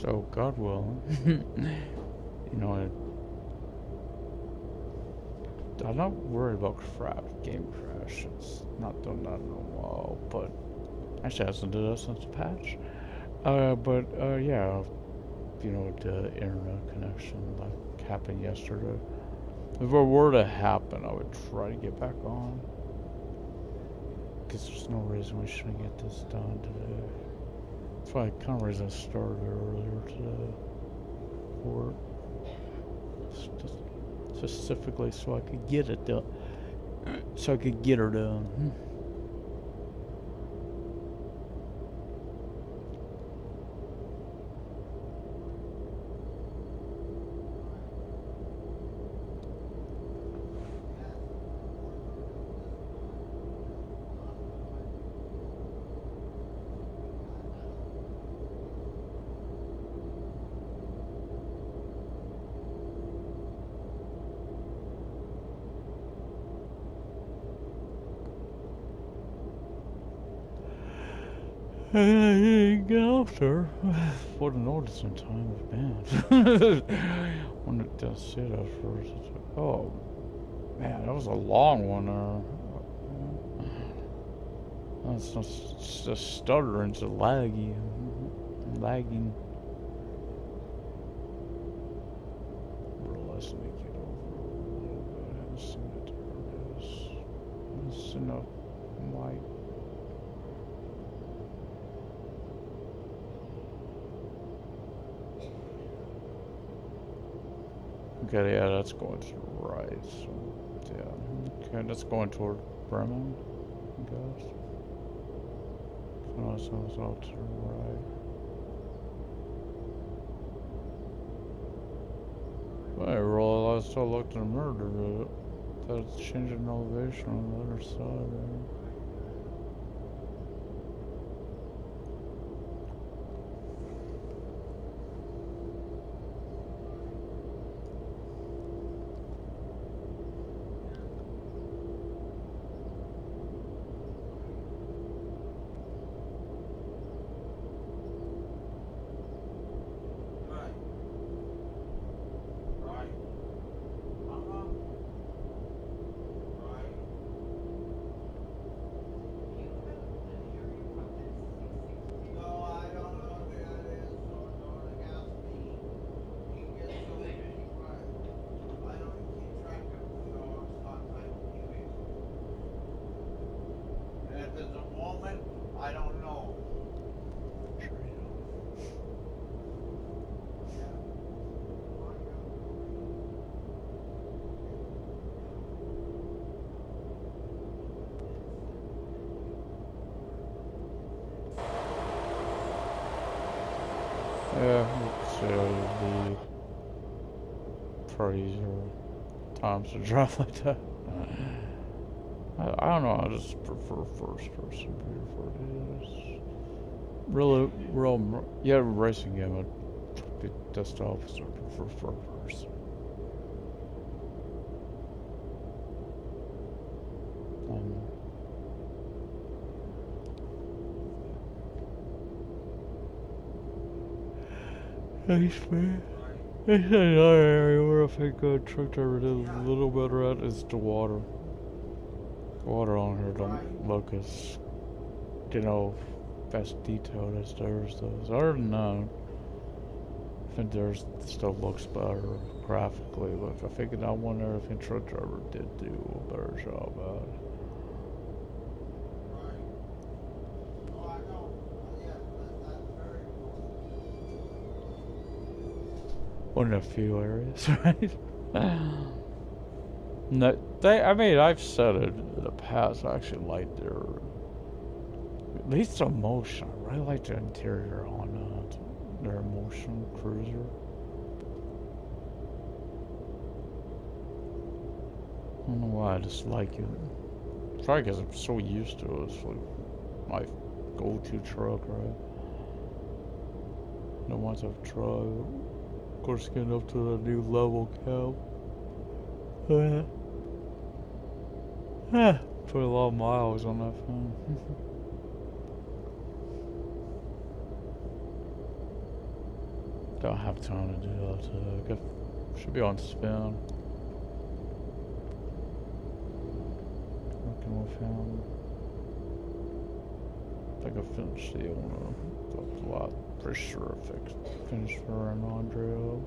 So God willing, you know, I'm not worried about game crash. It's not done that in a while, but actually hasn't done that since the patch. Yeah, you know, the internet connection like happened yesterday. If it were to happen, I would try to get back on. Because there's no reason we shouldn't get this done today. That's why I kind of reason I started earlier today. For specifically so I could get it done. So I could get her done. I didn't get off there. Wouldn't notice in time of band. When it does sit at first, it's like, oh man, that was a long one. That's just stuttering, it's lagging. Realize let me get over a little bit. I haven't seen it. There it is. It's enough light. Okay, yeah, that's going to the right. So, yeah. Okay, that's going toward Bremen, I guess. So it's all to the right. I realized I looked in the mirror that it's changing elevation on the other side there. Yeah, it's the pretty easier times to drive like that. I don't know, I just prefer first person view for it is. Yeah, racing game, I'd be desktop, so I prefer first. Nice, man. It's another area where I think truck driver did a little better at is the water. The water on here don't look as, you know, best detailed as theirs does. Other than that, I think theirs still looks better graphically. But I think in that one there, I think truck driver did do a better job at it. One in a few areas, right? No, I've said it in the past. I actually like at least the motion. I really like the interior on their motion cruiser. I don't know why, I just like it. Probably because I'm so used to it. It's like my go-to truck, right? No ones I've tried. Of course, getting up to the new level cap. Put a lot of miles on that phone. Don't have time to do that today. Should be on spin. Working with him. I think I finished the owner. That's a lot. Pretty sure I finished her and Andrea.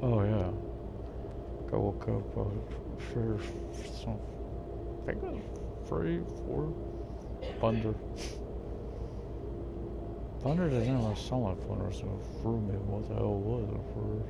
Oh yeah. I woke up, sure, some, I think it was 3, 4, Thunder. Thunder doesn't really sound like Thunder, so it threw me. What the hell was it for?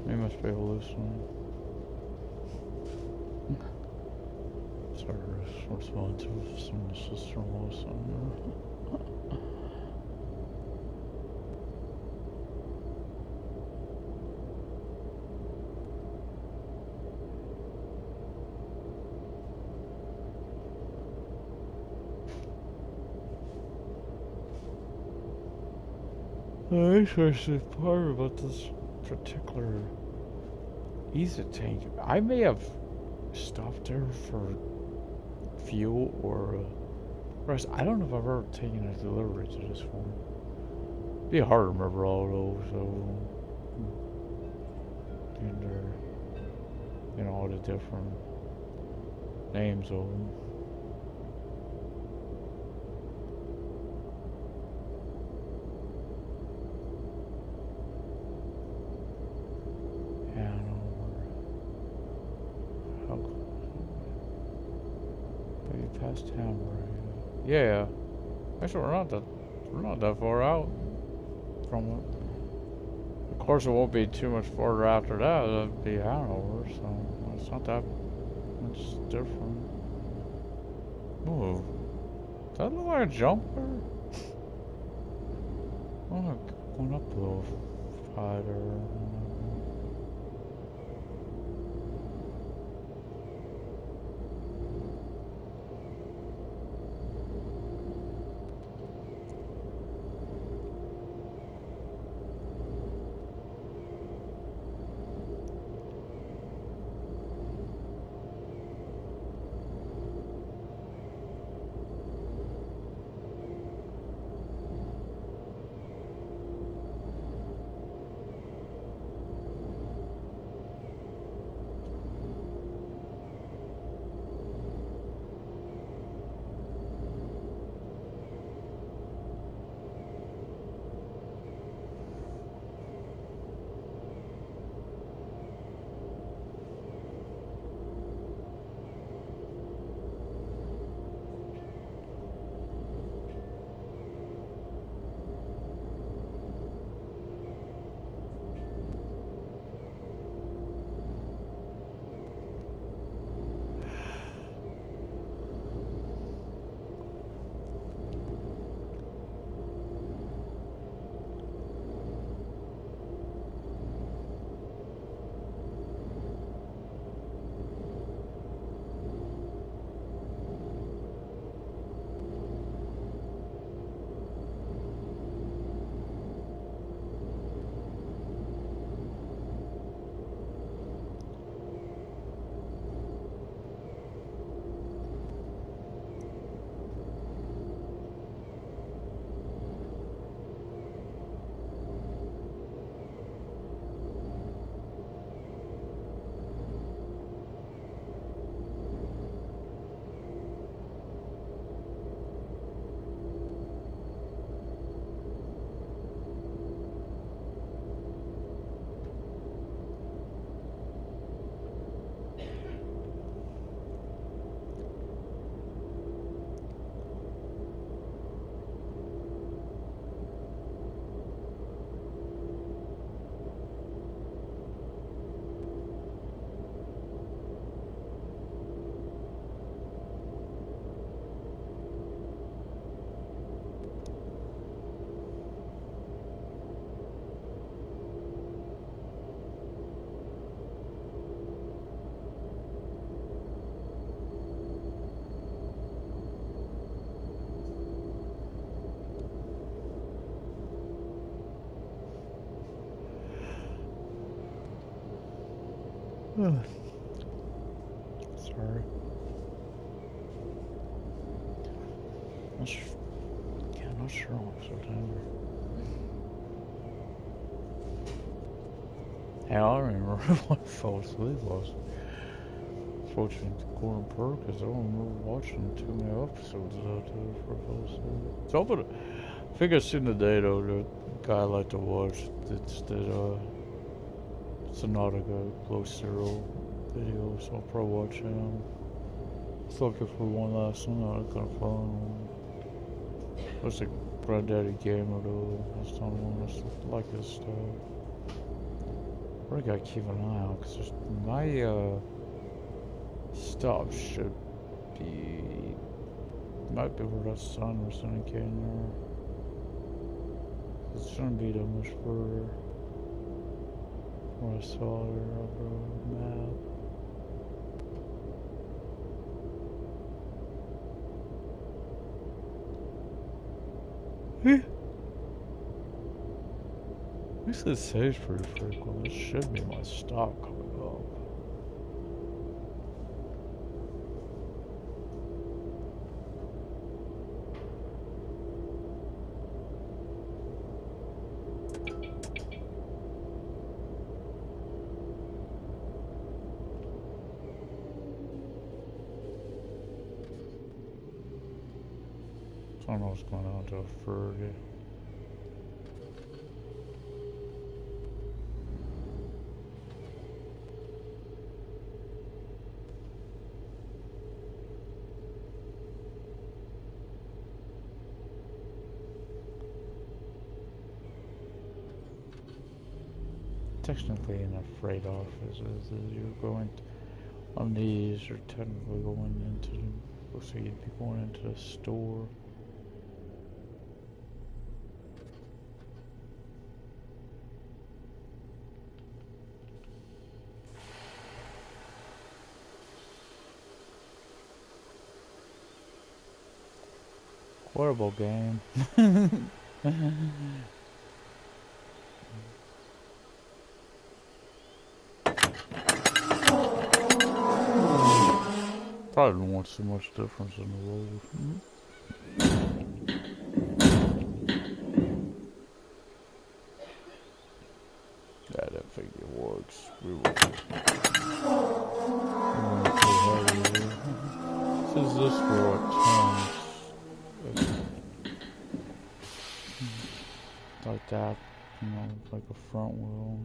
You must be hallucinating. Sorry, I responded to some sister-in-law somewhere. The interesting part about this particular Easy Tank, I may have stopped there for fuel or rest. I don't know if I've ever taken a delivery to this one. It'd be hard to remember all those, so and you know, all the different names of them. Past Hanover. Yeah. Actually, we're not that far out from it. Of course, it won't be too much farther after that. It'll be Hanover, so it's not that much different. Ooh, does that look like a jumper? Oh, going up a little higher. Sorry. Yeah, not sure on September. Hell, I don't even remember what I fell asleep was. Watching Gordon Perk because I don't remember watching too many episodes out there before I fell asleep. So, but I think I've seen the day though, the guy I like to watch. It's that, it's another guy, Close Zero video, so I'll probably watch him. I was looking for one last night, I couldn't find one. Looks like Granddaddy Gamer though, that's not one that's like his stuff. I gotta keep an eye out, because my, stuff should be, might be where that sun or something came there. It shouldn't be that much further from what I saw there on the map. At least it saves pretty frequent. It should be my stop coming up. I don't know what's going on to a 30. Technically in a freight office is you're going on these, you're technically going into the, looks like you'd be going into the store. Horrible game. Probably won't see much difference in the road. Yeah, I don't think it works. We were This is this for what turns like that, you know, like a front wheel.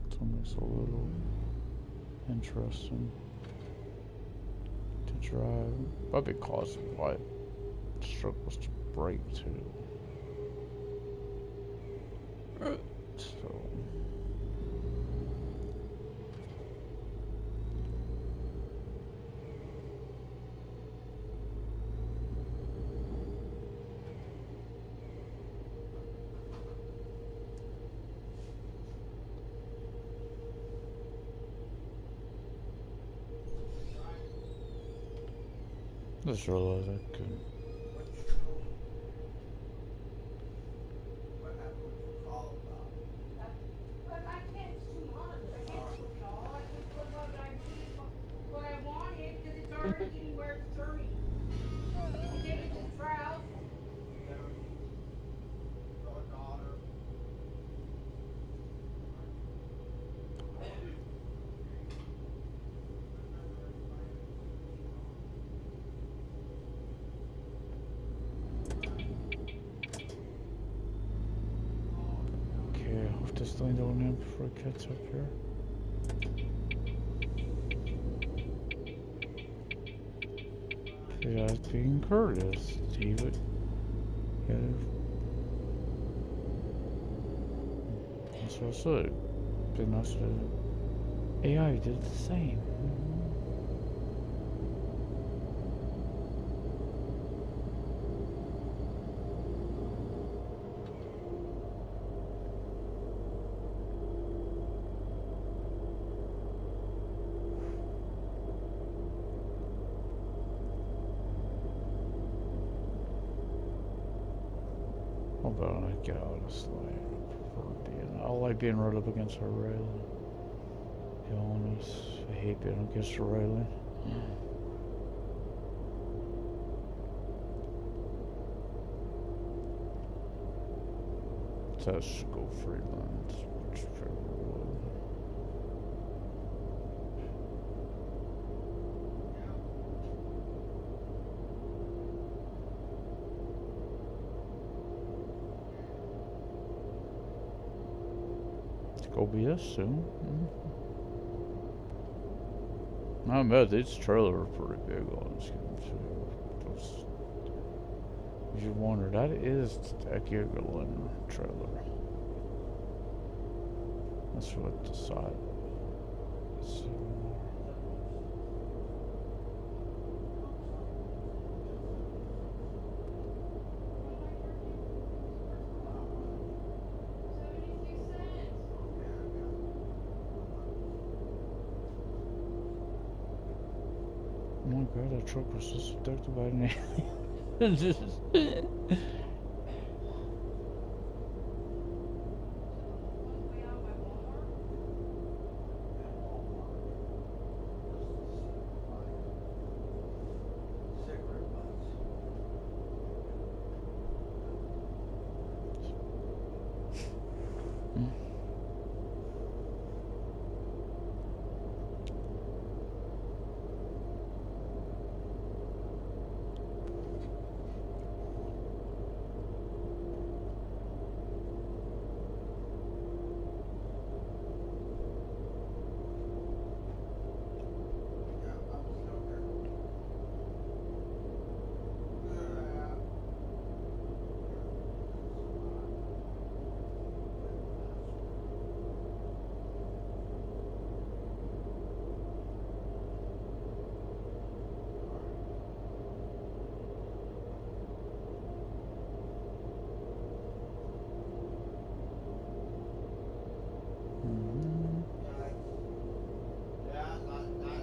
So it makes it a little interesting to drive, but because of why it struggles to brake too. So just realized I could. This thing don't end before it gets up here. Yeah, it's being courteous. He would. Yeah. That's what I said. But that's what AI did the same. But I get out of this lane. I like being right up against her rail. be honest. I hate being against the railing. Let's go Freeland. Whichever one. Let's go be us soon. I bet these trailers are pretty big on this game too. If you wonder, that is a Gigalin trailer. That's what the side. So, oh my god, that truck was just abducted by an alien.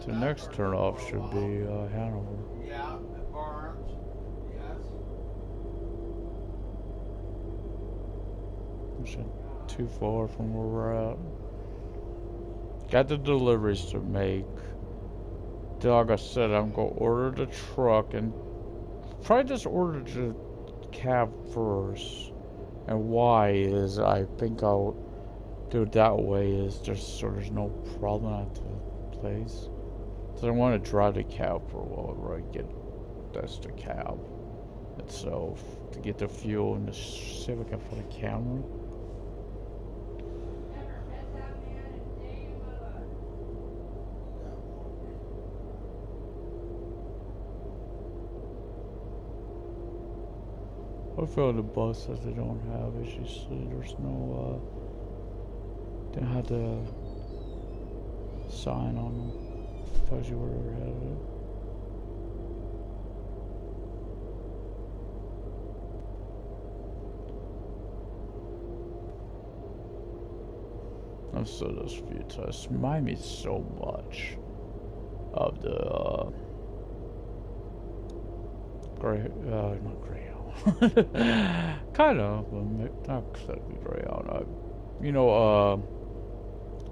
The next turnoff should be Hanover. Yeah, the farms. Yes. Which is too far from where we're at. Got the deliveries to make. Like I said, I'm gonna order the truck and probably just order the cab first. And why is I think I'll do it that way is just so there's no problem at the place. So I want to drive the cab for a while where I get that's the cab itself to get the fuel and to see if I can find a camera. I feel the bus that they don't have, as you see, there's no, they don't have the sign on them. Tells you where they're headed. I've said this a few times. Remind me so much of the not Greyhound. Kind of, but not exactly Greyhound. You know,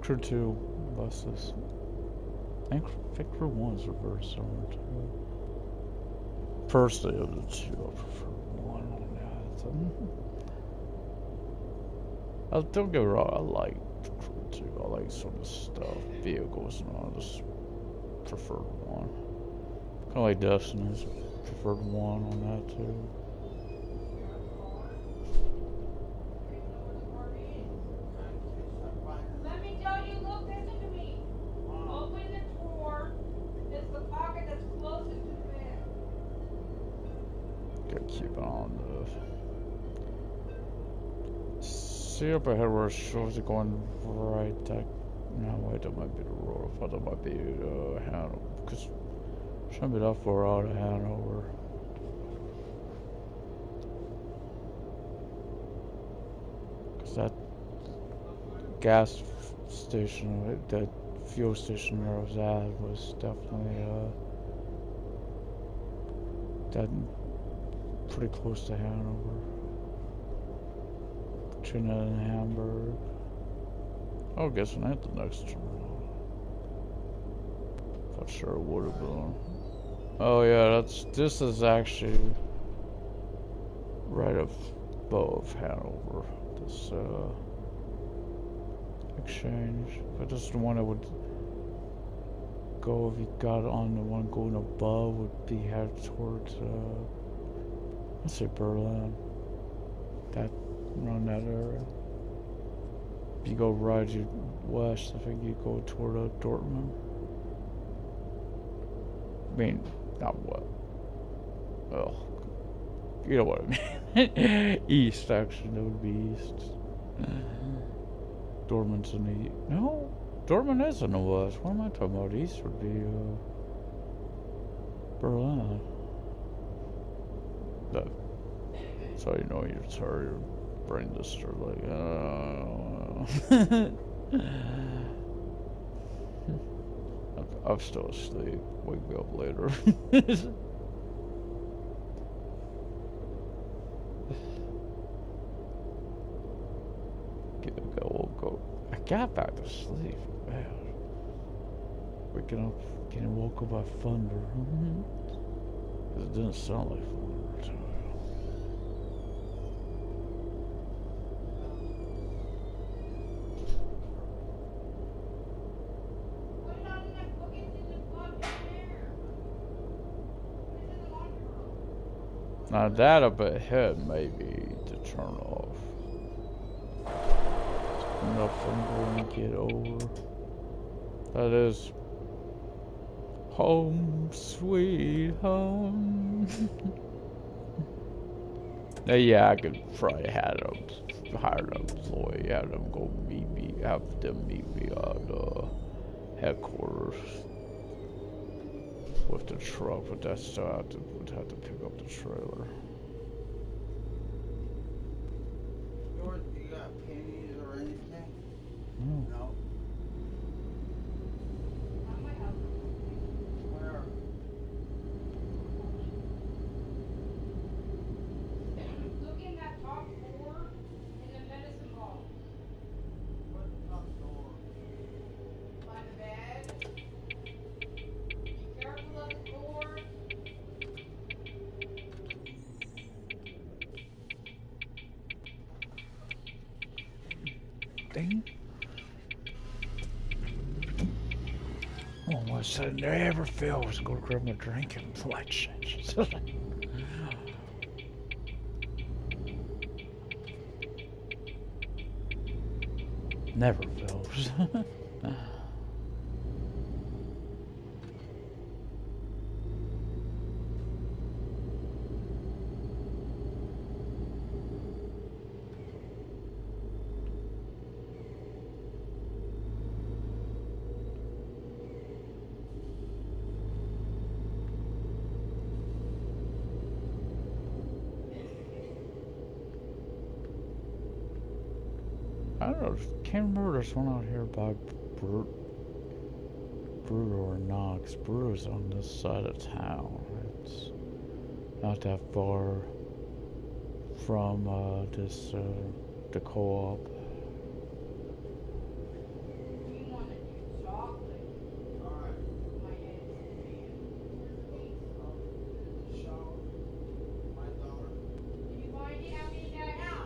Crew 2 buses. I think Crew 1 is reverse similar too. Personally, of the two, I prefer 1 on that. Don't get me wrong, I like Crew 2. I like some of the stuff, vehicles and all. I just prefer 1. Kind of like Destiny's, preferred 1 on that too. Let me tell you, look, listen to me. Open the drawer. It's the pocket that's closest to the bed. Gotta keep it on the. See up ahead where it shows it going right. No, wait, that might be the road. I thought that might be Hanover. Because it shouldn't be that far out of Hanover. Because that gas station, that fuel station where I was at was definitely that pretty close to Hanover. Trinidad and Hamburg. Oh, guess not the next terminal. sure it would have been. Oh yeah, this is actually right above Hanover. This exchange, but this is the one that would go if you got on the one going above would be headed towards let's say Berlin. That around that area. If you go right you west, I think you go toward Dortmund. I mean, not what. Oh, you know what I mean. East, actually, that would be east. Dortmund's in the no. Dortmund is in the west. What am I talking about? East would be Berlin. That, so you know you're sorry, your brain just started like I'm still asleep. Wake me up later. I got back to sleep. Man. Waking up, getting woke up by thunder. Because it didn't sound like thunder. Now that up ahead maybe to turn off. Nothing going to get over. That is home, sweet home. Now, yeah, I could probably hire an employee, have them go meet me, have them meet me at headquarters with the truck, but that's still would have to pick up the trailer. George, you got pennies or anything? No. No. Where? Look in that top drawer in the medicine ball. What top door? By the bed. Be careful of the door. Ding. Oh, my son never fails to go grab my drink and the light changes. Never fails. I don't know, can't remember there's one out here by Brewer or Knox. Brewer's on this side of town. It's not that far from the co-op. We want to do chocolate. Alright. My head is spinning. The shower. My daughter. Did you find it? How many did I have?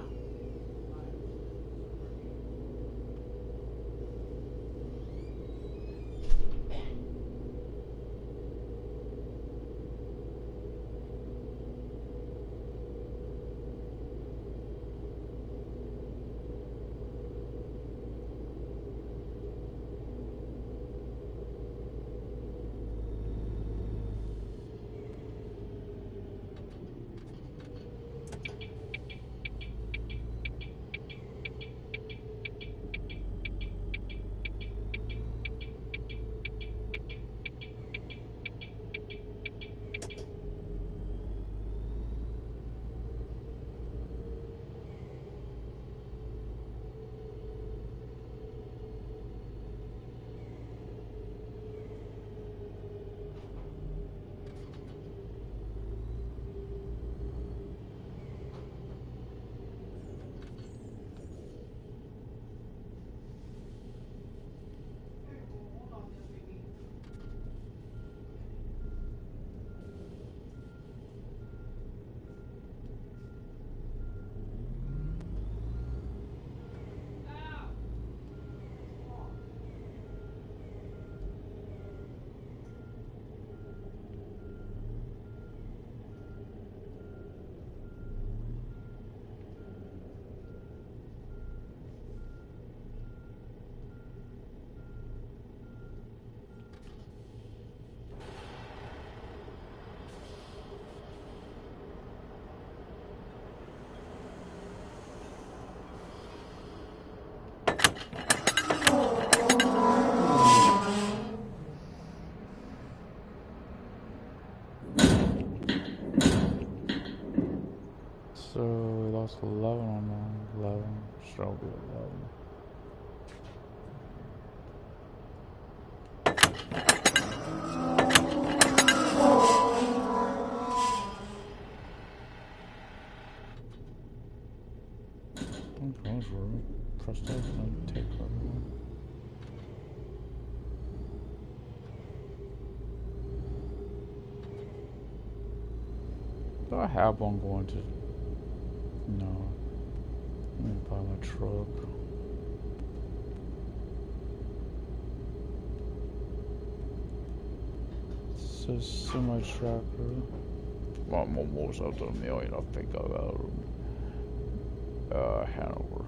Press that and take everyone. Do I have one going to? No. I'm gonna buy my truck. It's a semi-tractor. Well, I'm almost up to a million. I think I got Hanover.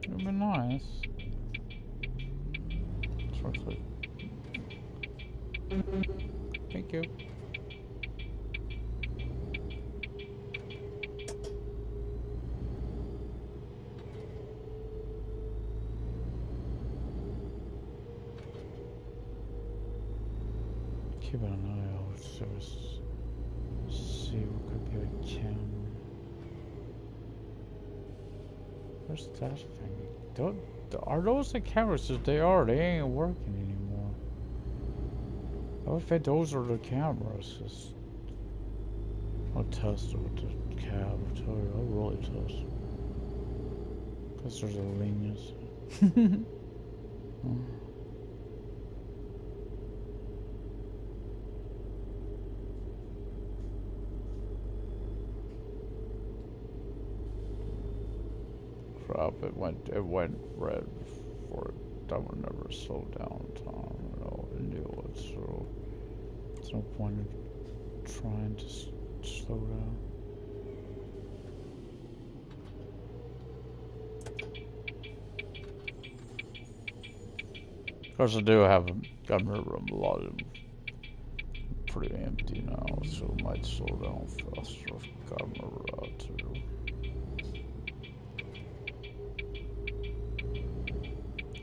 It'd be nice. Thank you. Keep an eye out, so see what could be a camera. Where's that thing? Are those the cameras? They are. They ain't working anymore. I would think those are the cameras. I'll test it with the cab. I'll tell you, I'll really test it. Because there's a lenience. Crap, it went red before that would never slow down time. You know, I knew it, so there's no point in trying to slow down. Of course, I do have a gun room, a lot of them pretty empty now, so it might slow down faster if gun out too.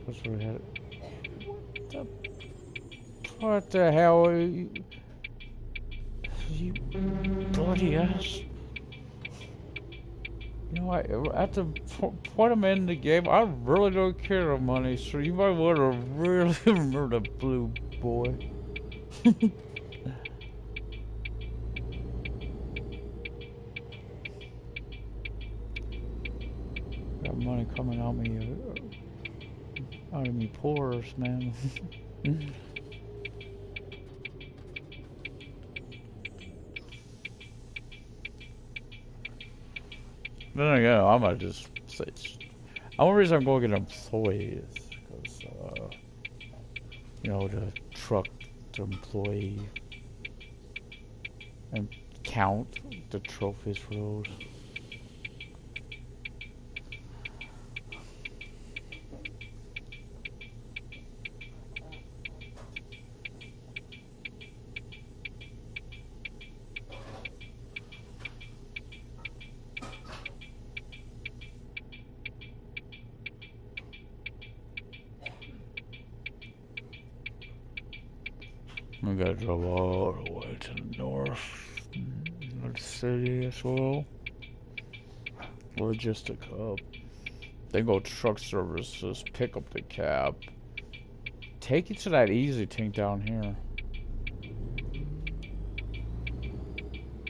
That's where we had it. What the hell? You bloody ass. You know what? At the point I'm in the game, I really don't care about money, so you might want to really remember the blue boy. Got money coming out of me pores, man. Then again, I might just say, the only reason I'm going to get employees because, you know, the truck to employee and count the trophies for those. We gotta drive all the way to the north of the city as well. Logistic hub. Then go truck services, pick up the cab. Take it to that easy tank down here.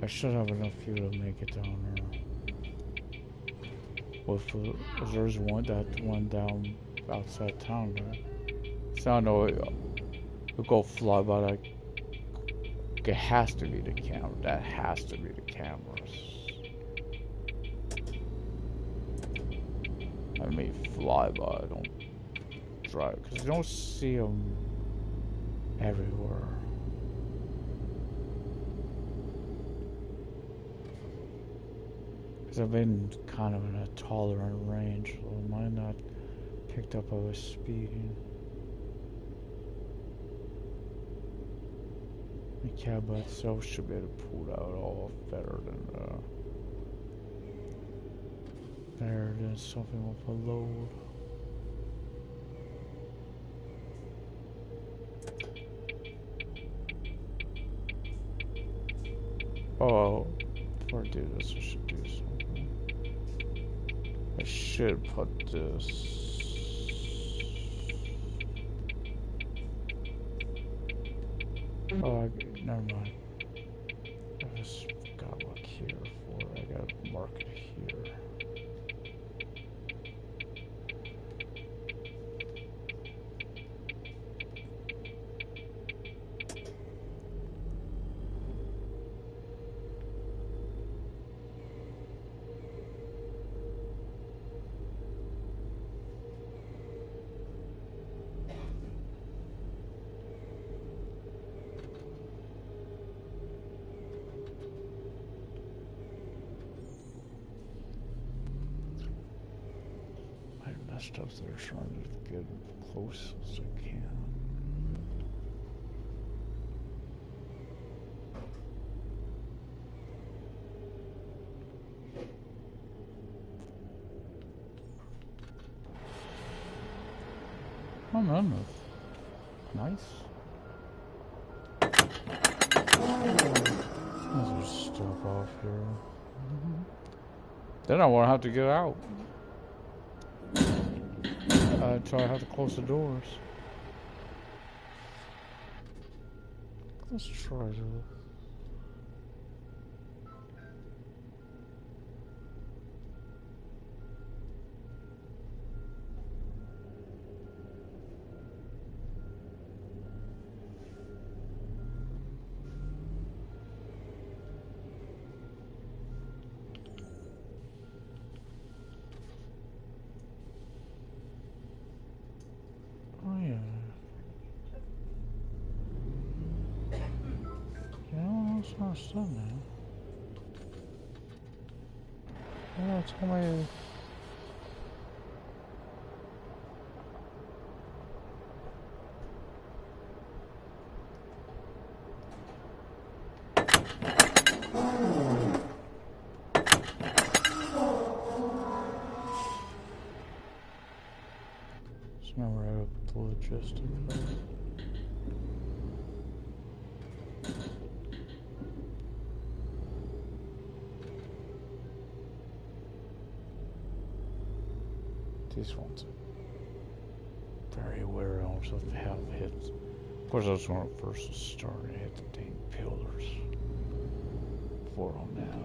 I should have enough fuel to make it down there. Well, there's one down outside town, right? So I know we'll go fly by that. It has to be the camera. That has to be the cameras. I may fly by, don't drive, because you don't see them everywhere. Because I've been kind of in a tolerant range, so I might not picked up I was speeding. Yeah, but itself should be able to pull that off better than something with a load. Oh, before I do this, I should do something. I should put this. Oh, never mind. I just gotta look here for it. I gotta mark it here. I messed up there trying to get close as I can. Oh, man, nice. There's stuff off here. Then I won't have to get out. Until I have to close the doors. Let's try this. Oh yeah. Yeah, it's not done now. Yeah, it's only. It's not right up with the logistics. These ones are very aware of how it hits. Of course, that's when it first started. It hit the dang pillars. For them now.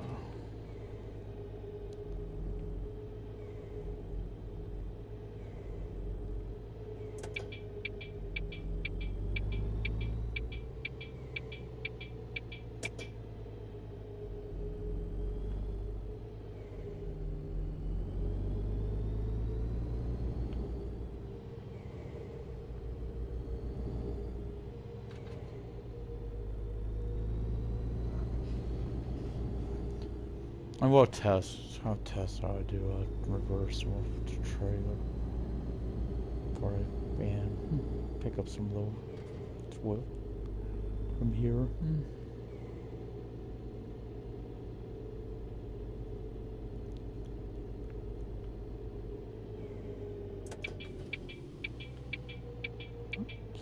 I will test. I'll test how I do a reverse with the trailer. Before I pick up some low wood from here.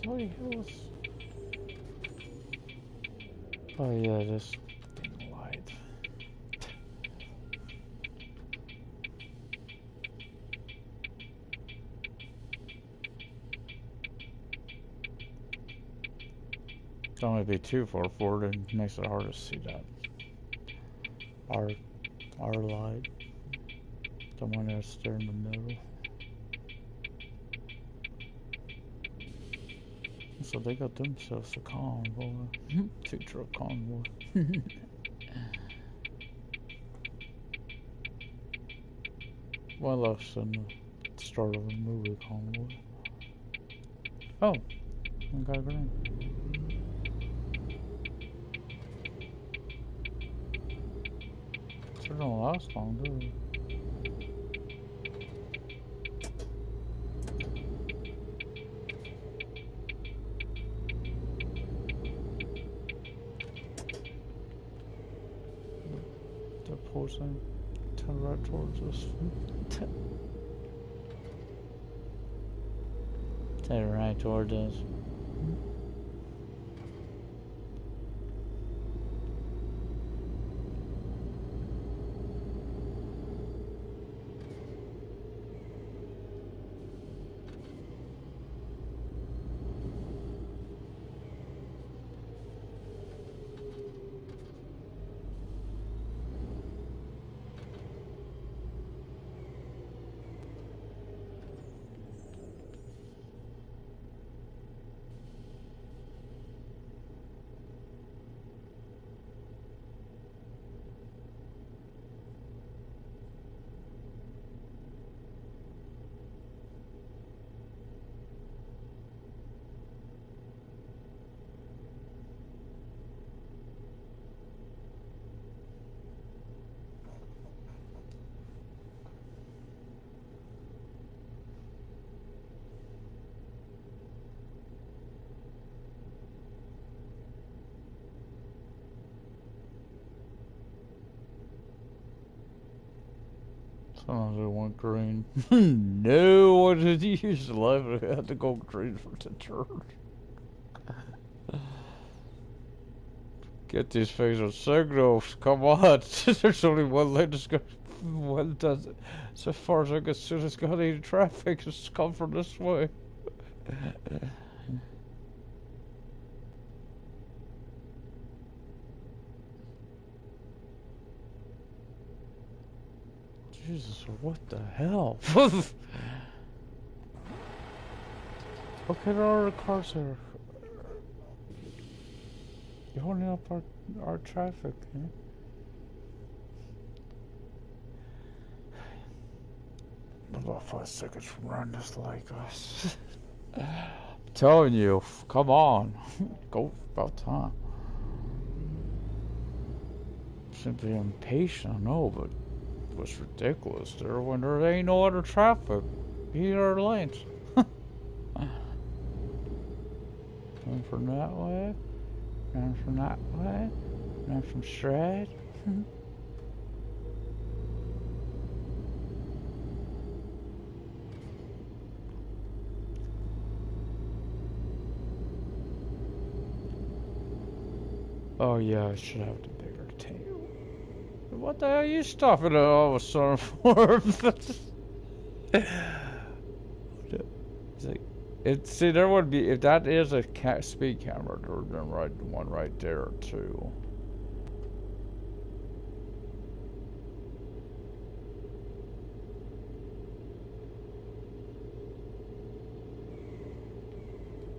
Bloody hills. Oh yeah, this thing light. Don't want to be too far forward. It makes it hard to see that. Our light. The one that's there in the middle. So they got themselves a convoy. 2-truck convoy. Well, less than the start of a movie convoy. Oh, I got a green. Sure don't last long, do they? opposing. Turn right towards us. Turn right towards us. Sometimes I want green. No, what did you use to live? I had to go green for the church. Get these phaser signals. Come on. There's only one lane that's got well done. So far as I can see, there's got any traffic. Just come from this way. Jesus, what the hell? Okay, there are cars here. You're holding up our traffic, eh? About 5 seconds from running this like us. I'm telling you, come on. Go about time. Simply impatient, I know, but it was ridiculous there when there ain't no other traffic. Either lanes. Going from that way. Going from that way. Going from straight. Oh yeah, I should have the bigger tail. What the hell are you stopping at all of a sudden for? See, there would be, if that is a speed camera, there would be one right there too.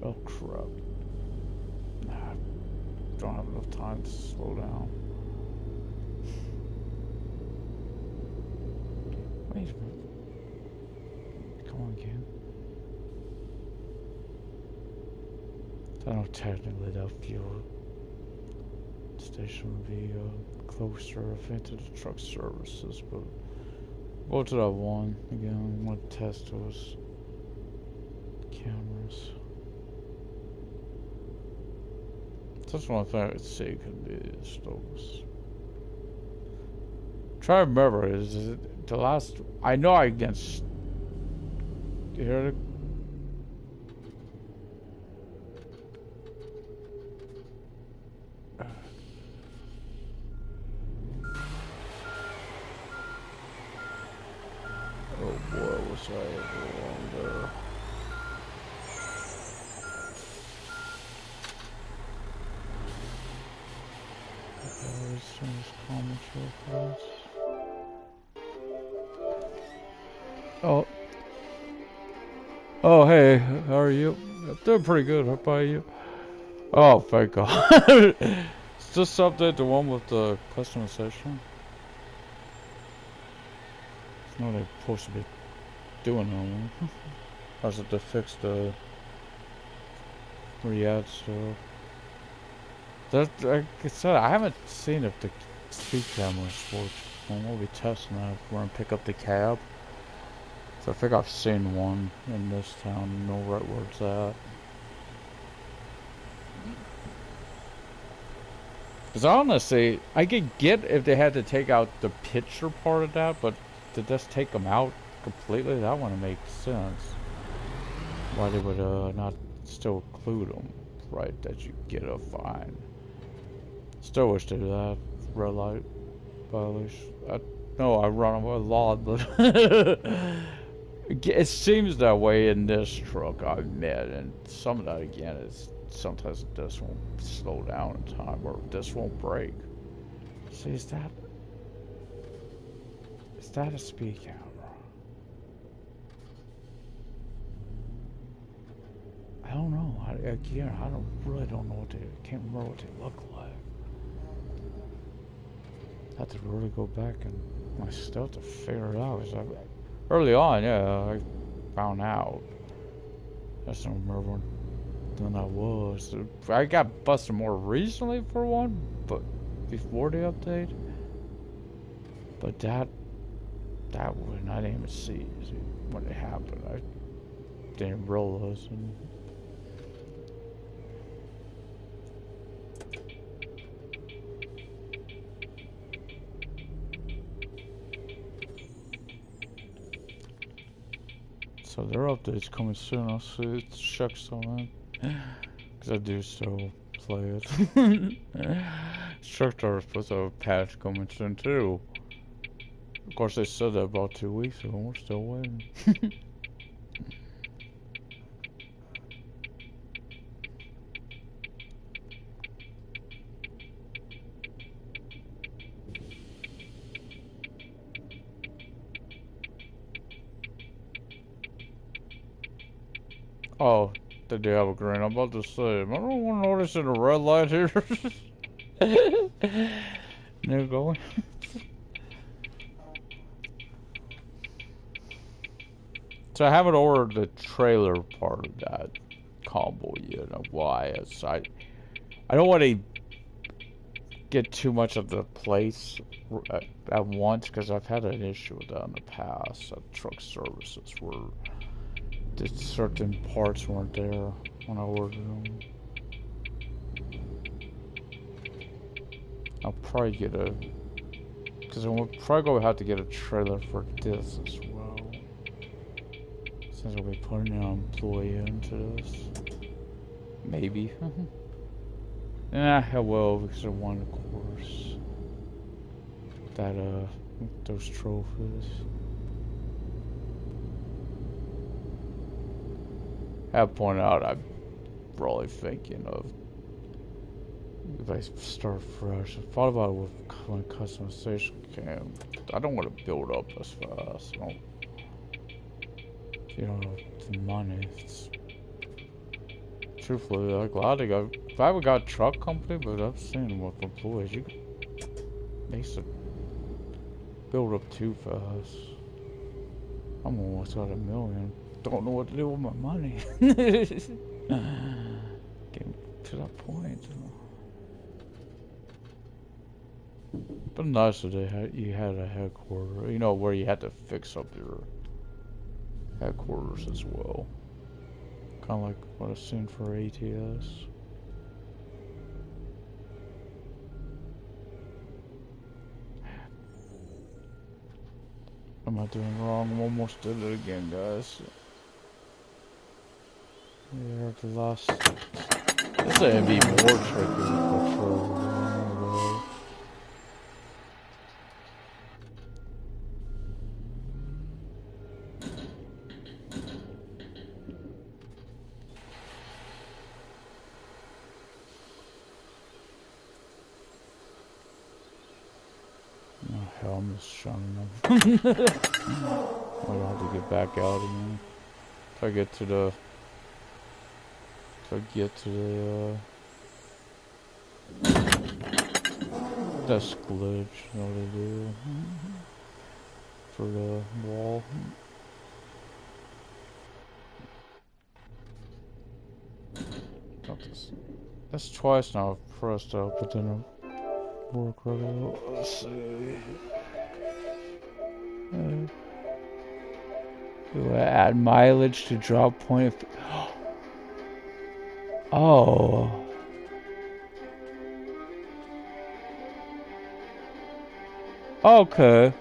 Oh crap. Nah, don't have enough time to slow down. Wait a minute. Come on, again. I know technically that fuel station would be closer if into the truck services, but go to that one again. I want to test those cameras. That's one thing I'd say could be is those. Try to remember, is it the last? I know I against here. Oh boy, was I ever wrong there. Oh. Oh, hey, how are you? I'm doing pretty good. How about you? Oh, thank God. Is this update the one with the customization? It's not like supposed to be doing that one. Or is it to fix the re-add stuff? That, like I said, I haven't seen if the speed cameras work. We'll be testing that if we're gonna pick up the cab. So I think I've seen one in this town. Know right where it's at. Because honestly, I could get if they had to take out the picture part of that, but to just take them out completely, that wouldn't make sense. Why they would not still include them, right? That you get a fine. Still wish they did that. Red light violation. No, I run a lot, but it seems that way in this truck I met, and some of that again is sometimes this won't slow down in time, or this won't break. See, is that a speed camera? I don't know. Again, I really don't know can't remember what they look like. I have to really go back and my stuff to figure it out. Early on, yeah, I found out. I just don't remember when I was. I got busted more recently for one, but before the update. But that one I didn't even see when it happened. I didn't realize. So their update's coming soon. I'll see. Check some in. Because I do still play it. Structure was supposed to have a patch coming soon too. Of course, they said that about 2 weeks ago. We're still waiting. Oh, they do have a green. I'm about to say, I don't want to notice in a red light here. They're going. So I haven't ordered the trailer part of that combo yet. Why? I don't want to get too much of the place at once because I've had an issue with that in the past at truck services where certain parts weren't there when I ordered them. I'll probably get because I'm probably gonna have to get a trailer for this as well. Since I'll be putting an employee into this. Maybe. I will because I won, of course. That, those trophies. I have pointed out I'm probably thinking of if I start fresh. I thought about it when customization came. I don't want to build up as fast. You know, the money. Truthfully, I'm glad if I haven't got a truck company, but I've seen with employees, they should build up too fast. I'm almost at 1 million. Don't know what to do with my money. Getting to that point. But nice that you had a headquarters, you know, where you had to fix up your headquarters as well. Kind of like what I've seen for ATS. Am I doing wrong? I'm almost did it again, guys. Yeah, the last. This is gonna be more tricky with patrol. Oh hell, I'm just shunning them. I'll have to get back out again. If I get to the. That's glitch, you know what they do. For the wall. That's twice now I've pressed out, but then it'll work right out. Let's see. Do I add mileage to drop point? Oh. Okay.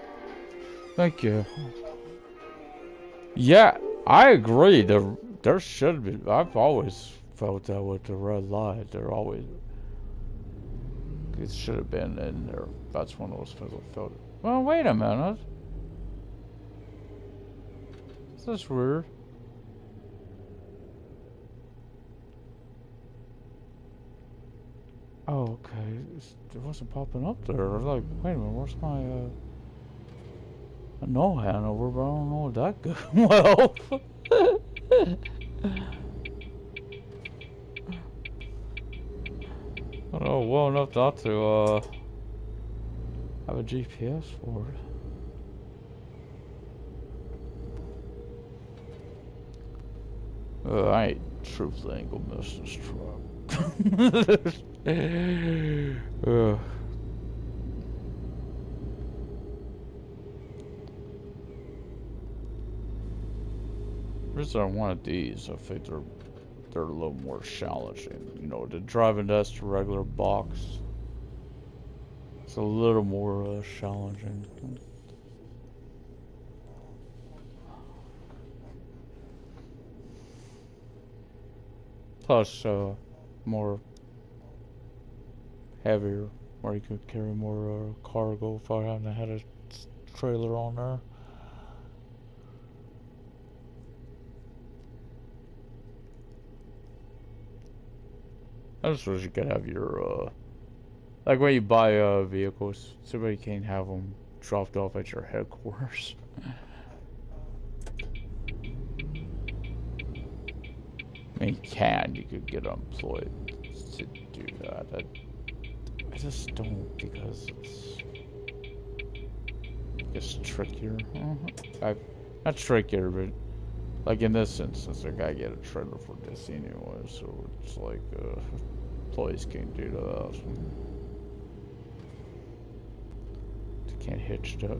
Thank you. Yeah, I agree. There should be. I've always felt that with the red light. There always it should have been in there. That's one of those things I felt. Well, wait a minute. This is weird. Oh, okay. It wasn't popping up there. I was like, wait a minute, where's my, I know Hanover, but I don't know that good. Well, I don't know well enough not to, have a GPS for it. I ain't truthfully ain't gonna miss this truck. First on one of these, I think they're a little more challenging. You know, the driving that's the regular box. It's a little more challenging. Plus, more heavier, where you could carry more cargo if I hadn't had a trailer on there. I just wish you could have your, like when you buy vehicles, somebody can't have them dropped off at your headquarters. I mean, you could get employed to do that. I just don't because it's trickier. Not trickier, but like in this instance, I gotta get a trailer for this anyway, so it's like employees can't do that. They can't hitch up.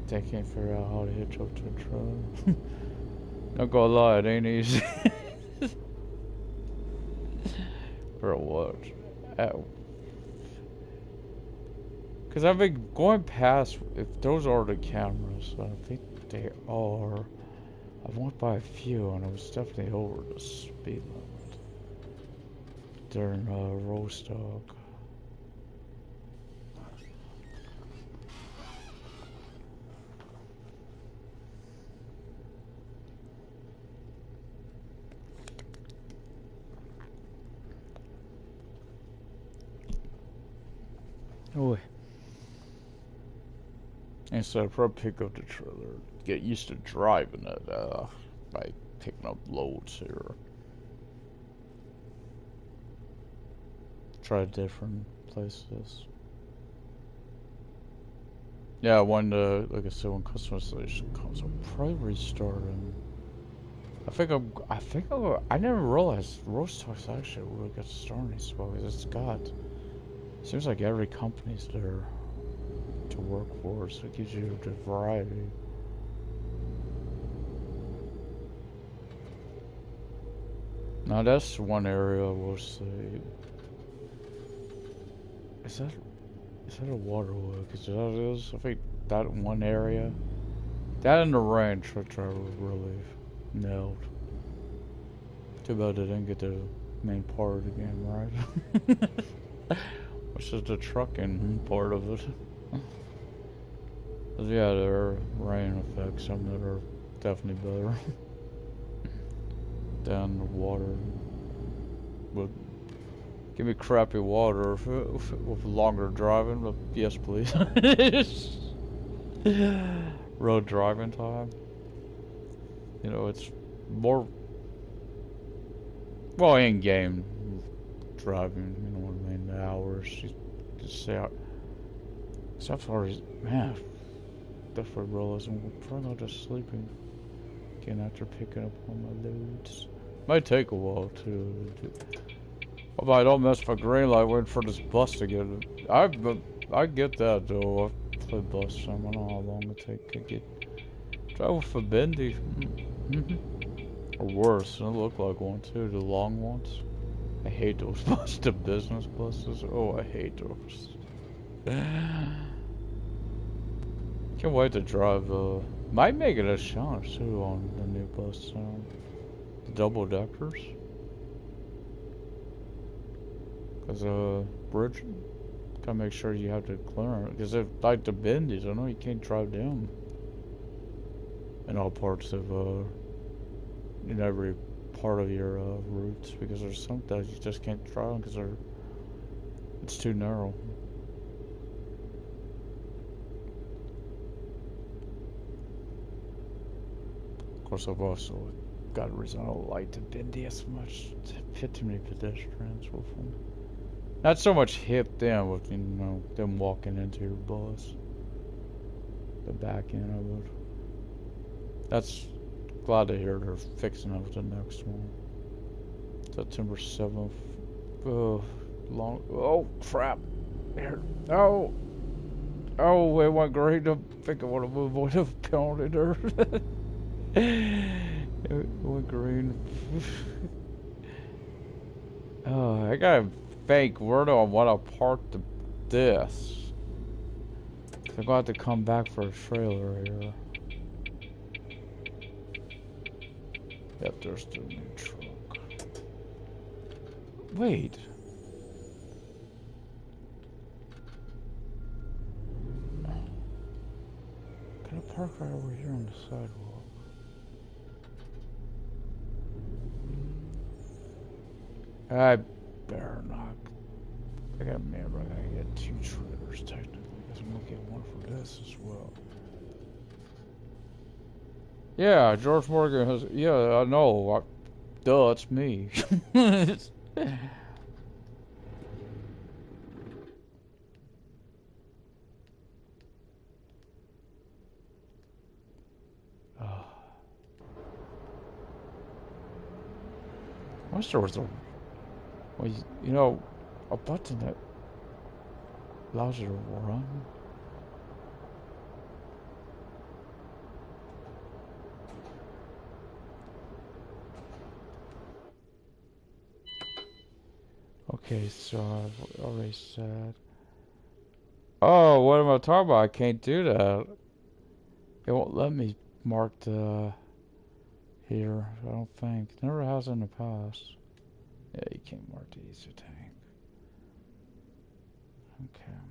They can't figure out how to hitch up to a trailer. Not gonna lie, it ain't easy. For what? Because I've been going past, if those are the cameras, I think they are. I went by a few and I was definitely over the speed limit. During Rostock. Oh, and so I probably pick up the trailer, get used to driving it by picking up loads here. Try different places. Yeah, when like I said, when customization comes, I'll probably restart them. I never realized Rostock's actually a really good starting spot because it's got, seems like every company's there to work for, so it gives you the variety. Now that's one area I will say. Is that a waterway? Because that is, I think that one area, that and the ranch, which I really nailed. Too bad they didn't get the main part of the game right. Which is the trucking part of it. But yeah, there are rain effects, some that are definitely better than the water. But give me crappy water with longer driving, but yes please. Road driving time. You know, it's more, well, in-game driving, you know what I mean, the hours, you just say out. So I've already, man, definitely realizing we're probably not just sleeping again after picking up all my loads. Might take a while too. But I don't mess with a green light waiting for this bus to get it. I get that though. I've played bus some. I don't know how long it take to get. Drive with a bendy. Or worse, it look like one too, the long ones. I hate those buses, the business buses. Oh, I hate those. Can't wait to drive. Might make it a challenge too on the new bus. The double deckers. Cause bridge. Gotta make sure you have the clearance. Cause if like the bendies, I know you can't drive them in all parts of in every part of your routes, because there's some that you just can't drive them because it's too narrow. Of course, I've also got a reason I don't like the bendy as much. Hit too many pedestrians with them. Not so much hit them with, you know, them walking into your bus. The back end of it. That's glad to hear they're fixing it with the next one. September 7th. Long. Oh, crap. Here. Oh. Oh, it went great. I think I would have avoided a penalty there. It went green. Oh, I gotta think, where do I want to park this? I'm gonna have to come back for a trailer here. Yep, there's the new truck. Wait. Can I park right over here on the sidewalk? I better not. I gotta remember I gotta get 2 trailers technically, because I'm gonna get one for this as well. Yeah, George Morgan has. Yeah, I know. Duh, it's me. I wish there was a, well, you know, a button that allows you to run. Okay, so I've already said. Oh, what am I talking about? I can't do that. It won't let me mark the here, I don't think. Never has in the past. Yeah, you can't mark the easy tank. Okay.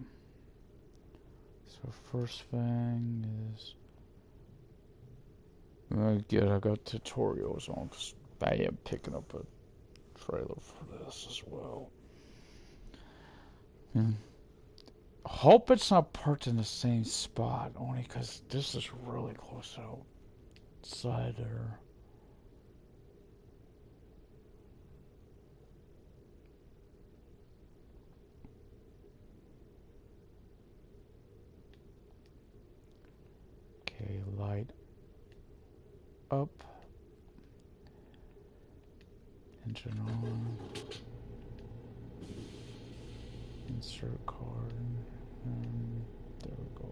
So first thing is, I got tutorials on, because I am picking up a trailer for this as well. Hope it's not parked in the same spot, only because this is really close outside there. Okay, light up. Engine on. Insert card. There we go.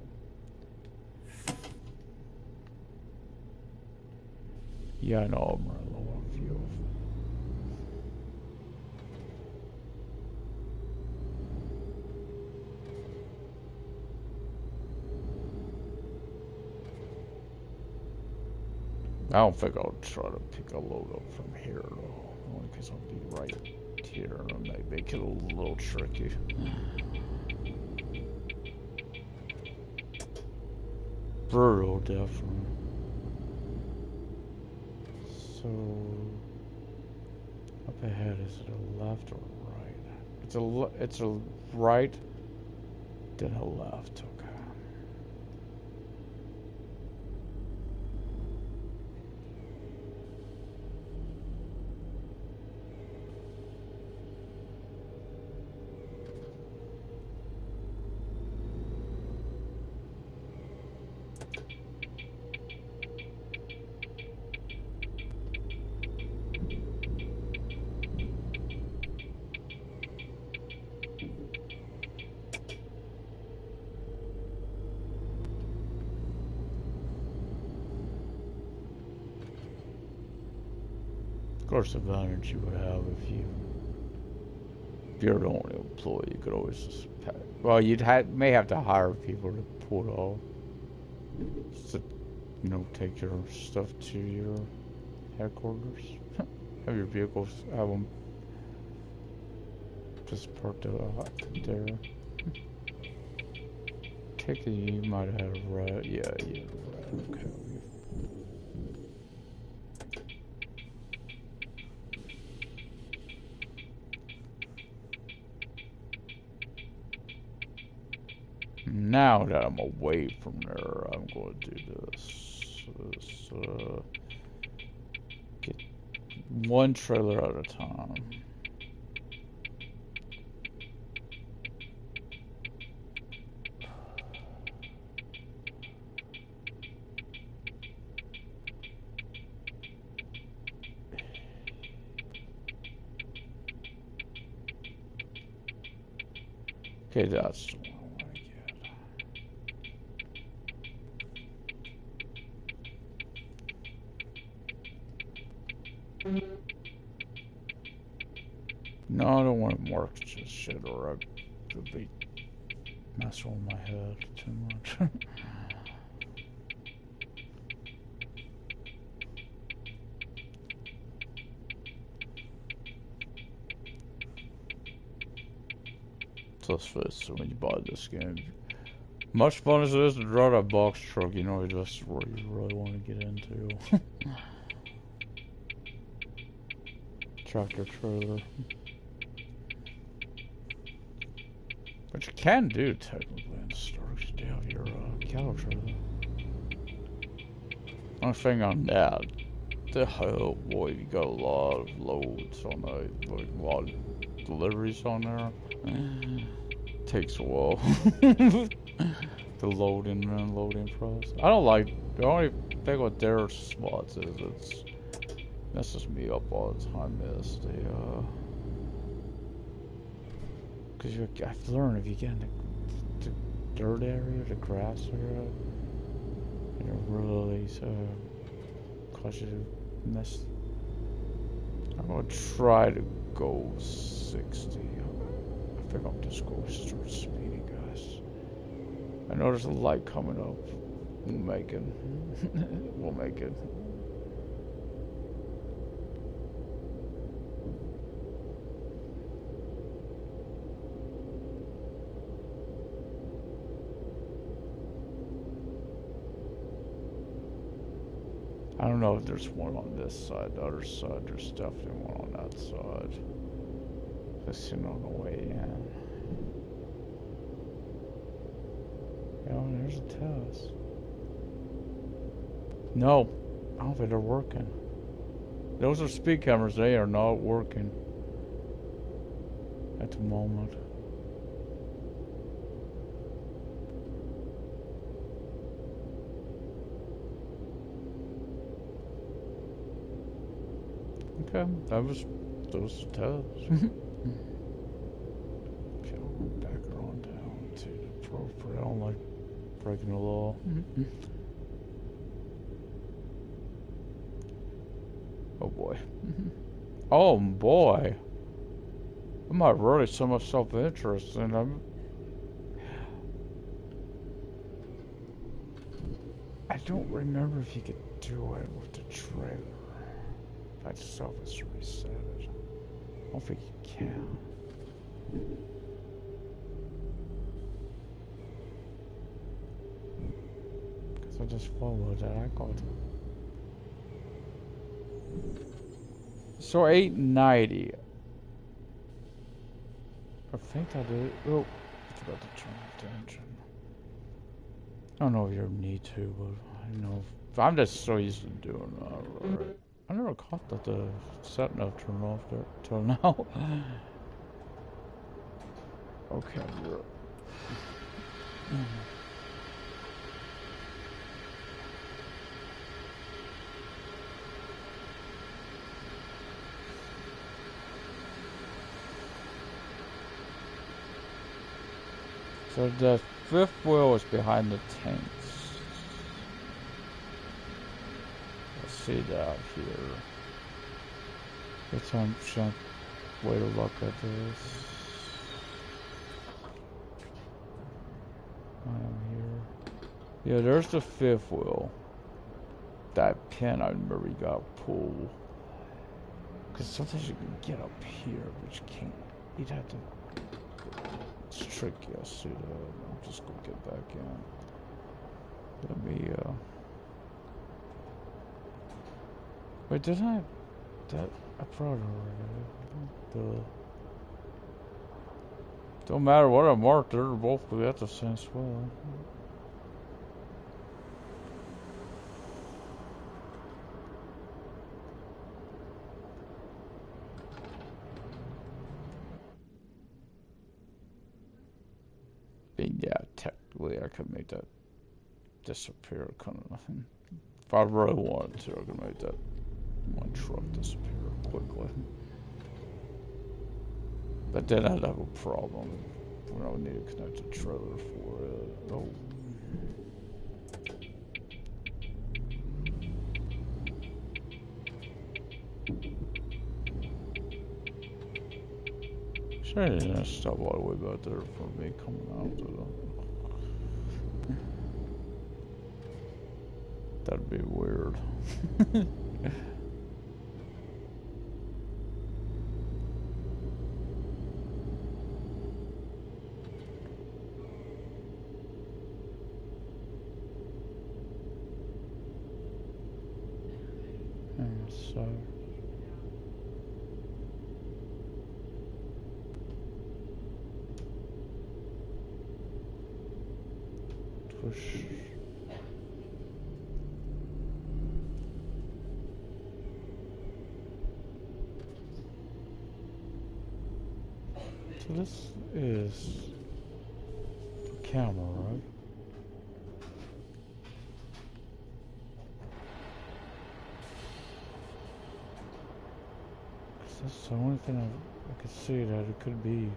Yeah, I know I'm running low on fuel. I don't think I'll try to pick a load up from here though, only because I'll be right here and I might make it a little tricky. Brutal, definitely. So, up ahead, is it a left or a right? It's a right, then a left. Okay. Of course, advantage you would have if you're the only employee, you could always just well, may have to hire people to pull it off. to, you know, take your stuff to your headquarters. Have your vehicles, have them just parked there. Take it, you might have red. Yeah, red. Okay. Now that I'm away from there, I'm going to do this. Get one trailer at a time. Okay, that's the one I want to get. No, I don't want to mark this shit or I'd be messing with my head too much. So let's face it, when you buy this game, much fun as it is to drive that box truck, you know, that's where you really want to get into. Tractor trailer. Which you can do technically in the stores. You do have your cattle trailer. Only thing on that, oh boy, you got a lot of loads on there, like a lot of deliveries on there. Takes a while. The loading and unloading process. I don't like, the only thing with their spots is it's messes me up all the time is because I've learned if you get in the dirt area, the grass area, and it really cause you to mess. I'm gonna try to go 60. I think I'm just going to start speeding, guys. I know there's a light coming up. We'll make it. We'll make it. I don't know if there's one on this side. The other side, there's definitely one on that side. Just sitting on the way in. Oh, there's a test. No, I don't think they're working. Those are speed cameras. They are not working at the moment. Okay, those tests. Okay, I'll go back on down to the appropriate. I don't like breaking the law. Oh boy. Oh boy. I might really show myself interest in them. I don't remember if you could do it with the trailer. That stuff is reset. I don't think you can. Because I just followed that. I got it. So 890. I think I did. Oh, I forgot to turn off the engine. I don't know if you need to, but I know. I'm just so used to doing that. Right? I never caught that the set nav turned off there till now. Okay, you're up. So the fifth wheel is behind the tanks. Let's see that here. Let's some way to look at this. I am here. Yeah, there's the fifth wheel. That pin I remember you got pulled. Because sometimes you can get up here, but you can't. You'd have to. It's tricky, I see that. I'm just gonna get back in. Let me, Wait, did I. That. I brought it already. Don't matter what I marked, they're both at the same spot. Yeah, technically I could make that disappear kind of. If I really wanted to, I could make that one truck disappear quickly. But then I'd have a problem. We don't need a connected trailer for it. Oh. Sure, you didn't stop all the way back there for me coming out. That'd be weird. And so. Push. So this is the camera, right? That's the only thing I could see that it could be.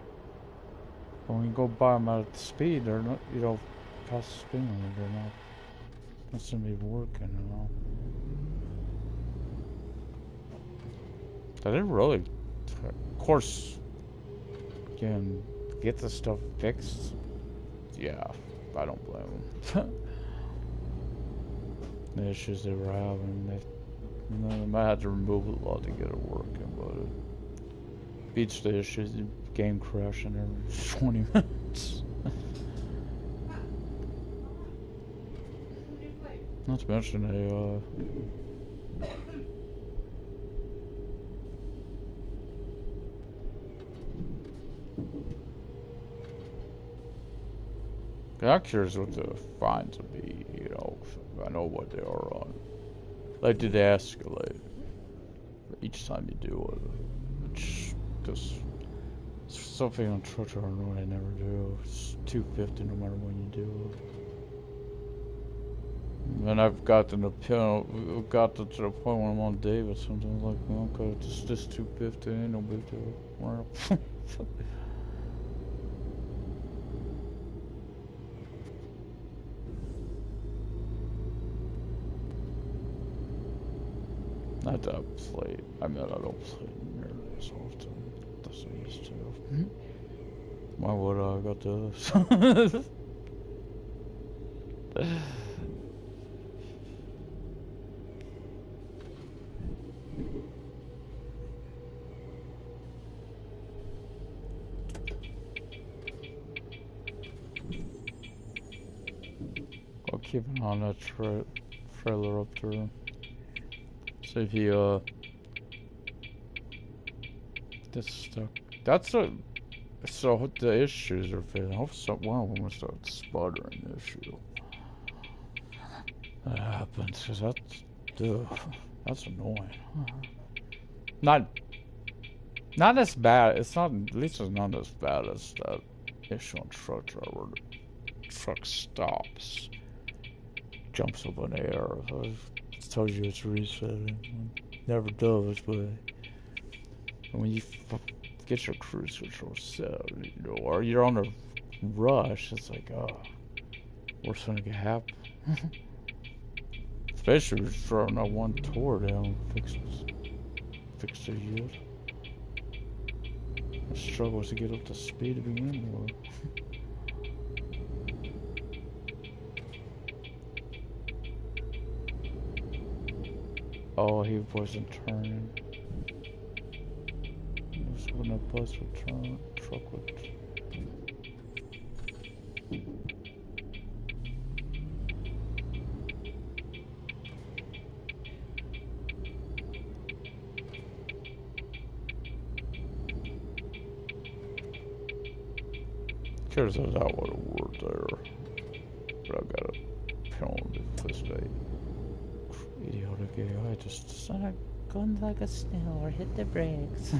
When you go by them at the speed, they're not, you know, past the speed limit, they're not gonna be working at all. I didn't really, of course, can get this stuff fixed. Yeah, I don't blame them. The issues they were having, they might have to remove a lot to get it working, but it beats the issues. The game crashing every 20 minutes. Not to mention I'm curious what the fines would be, you know. I know what they are on. Like, do they escalate each time you do it? Which, because something on truck I know I never do. It's $250 no matter when you do it. And I've gotten to the point when I'm on David. Sometimes like, okay, just $250, ain't no big deal. Well, not that plate. I mean, I don't play nearly as often as I used to. Why would I got this? I'll keep an eye on that trailer up there. See if he gets stuck. That's a. So the issues are fixed. I hope one of them was a sputtering issue. That happens because that's annoying. Not as bad. It's not. At least it's not as bad as that issue on truck driver where the truck stops, jumps up in the air. So it tells you it's resetting. Never does, but when you get your cruise control set, you know, or you're on a rush, it's like, oh, worst thing that could happen. Especially if you're throwing that one tour down, fix the yield. I struggle to get up to speed to begin with. Oh, he wasn't turning. It was when a bus would turn, truck would. Sure says I would have worked there, but I got a penalty for this day. Idiotic AI just decided going like a snail or hit the brakes.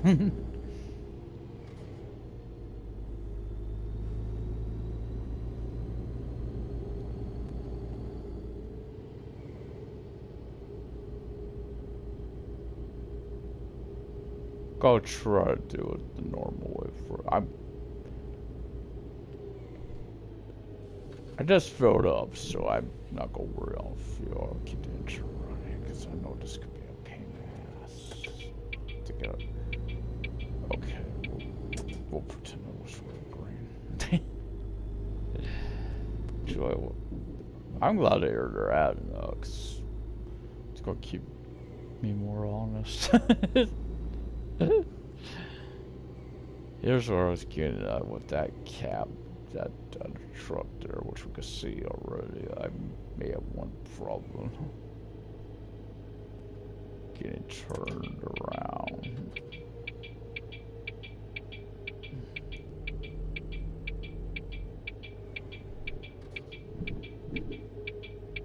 Go try to do it the normal way for I just filled up, so I'm not gonna worry on fuel. I'll keep the engine running because I know this could be a pain in the ass to get it. Okay, we'll pretend it was red green. I'm glad they're adding because it's gonna keep me more honest. Here's where I was getting at with that cab, that truck there, which we can see already. I may have one problem. Getting turned around.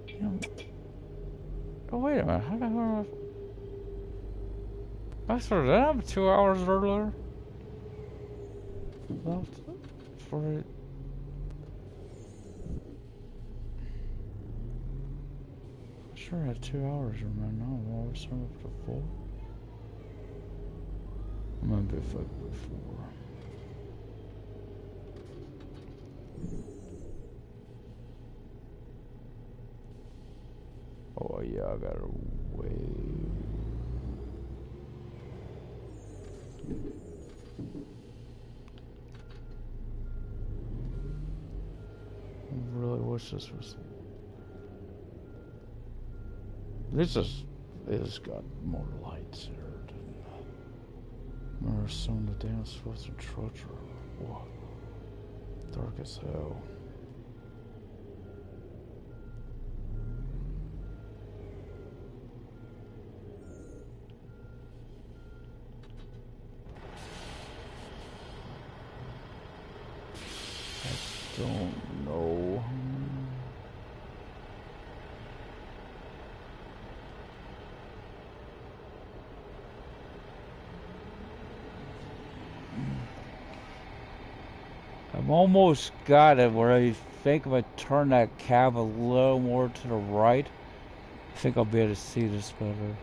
You know, oh wait a minute, how the hell? I started that 2 hours earlier. Left for it. Sure, I had 2 hours remember now. I was starting up to 4. I'm gonna be fucked before. Oh yeah, I gotta wait. I really wish this was. This is got more lights here. Remember some of the damn spots and trucks are what? Dark as hell. I don't know. I've almost got it where I think if I turn that cab a little more to the right, I think I'll be able to see this better.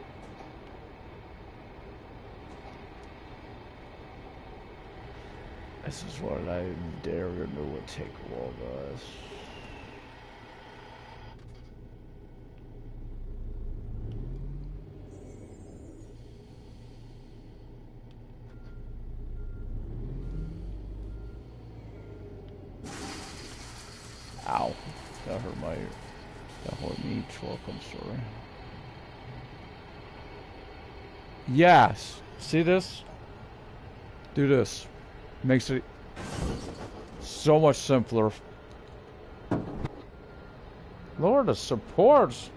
This is what I never knew would take a while, guys. Ow. That hurt me truck, I'm sorry. Yes. See this? Do this. Makes it so much simpler. Lower the supports.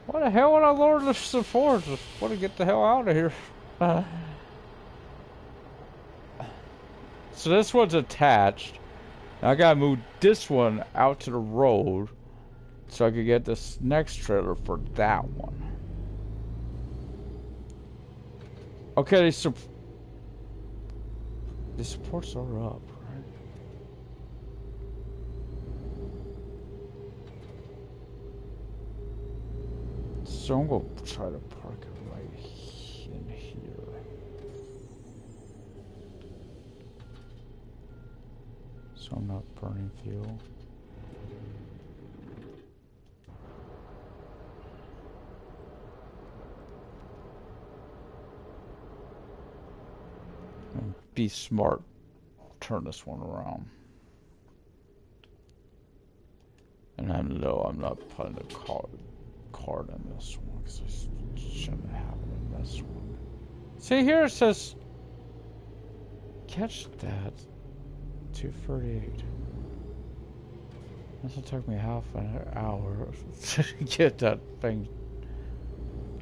Why the hell would I lower the supports? I want to get the hell out of here. So this one's attached. Now I gotta move this one out to the road so I can get this next trailer for that one. Okay, the supports are up, right? So I'm gonna try to park it right in here. So I'm not burning fuel. And be smart. Turn this one around. And I know I'm not putting the card in this one because I shouldn't have it in this one. See here it says catch that 238. This will take me half an hour to get that thing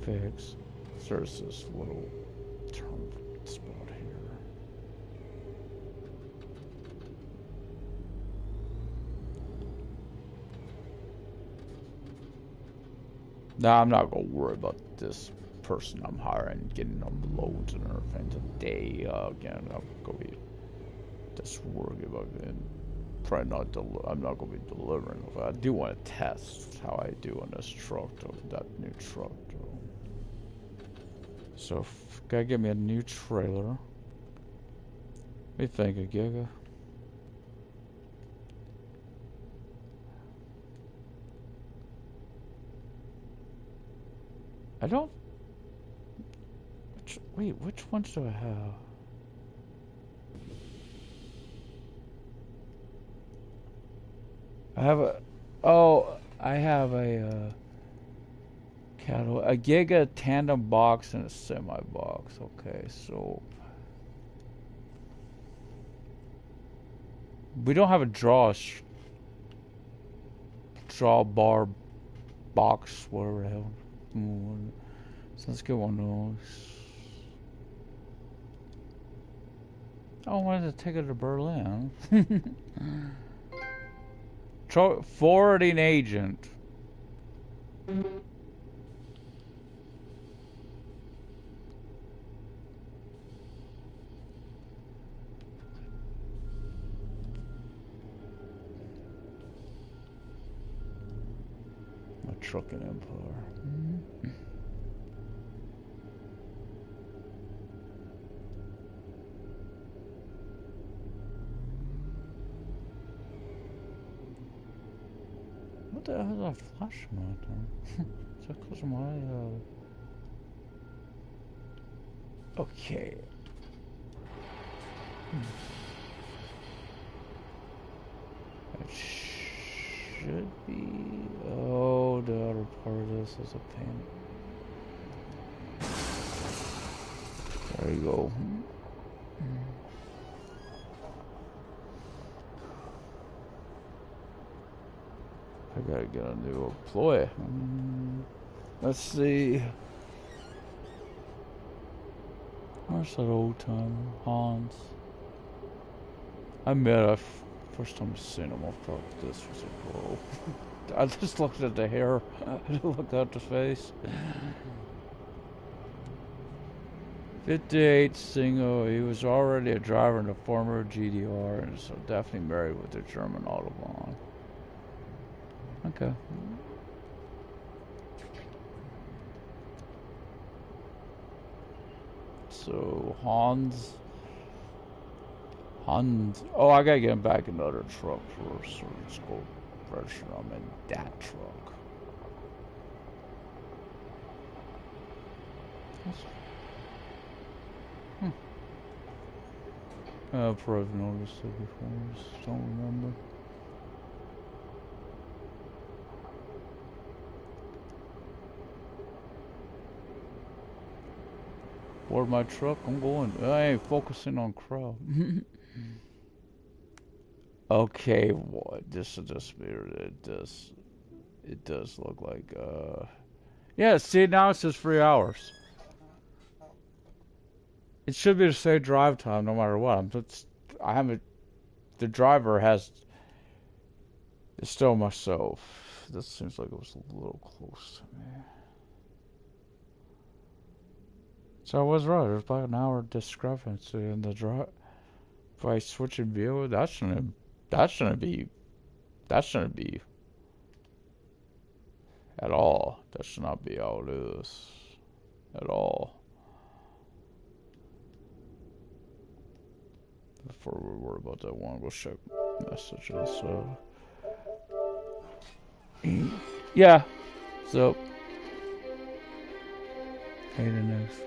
fixed. So there's this little turn spot here. Now I'm not gonna worry about this person I'm hiring getting them loads and everything today. Again, I'm gonna be just worried about it. Probably not. I'm not gonna be delivering. I do want to test how I do on this truck, though. That new truck, though. So, gotta get me a new trailer. What do you think, a Giga? I don't. Wait, which ones do I have? I have a. Oh, I have a cattle, a Giga tandem box and a semi box. Okay, so we don't have a draw bar box, whatever the hell. So let's get one of those. I wanted to take it to Berlin. Forwarding agent. My trucking empire. What the hell is that flashing out there? Is that because of my, Okay. It should be... Oh, the other part of this is a pain. There you go. I gotta get a new employee. Let's see. Where's that old time Hans? I met first time I seen him. I thought this was a girl. I just looked at the hair. I didn't look at the face. 58, single. He was already a driver in the former GDR, and so definitely married with a German Autobahn. Okay. So Hans. Oh, I gotta get him back another truck first. So let's go register him in that truck. I've probably noticed it before. I just don't remember. Board my truck, I'm going. I ain't focusing on crowd. Okay, what? This is just weird. It does look like, yeah, see, now it says 3 hours. It should be the same drive time no matter what. I haven't, the driver has, it's still myself. This seems like it was a little close to me. So I was right. There's about an hour discrepancy in the drive. If I switch in view, that shouldn't be at all. That should not be how it is at all. Before we worry about that one, we'll check messages. Yeah. So. Hey, the next.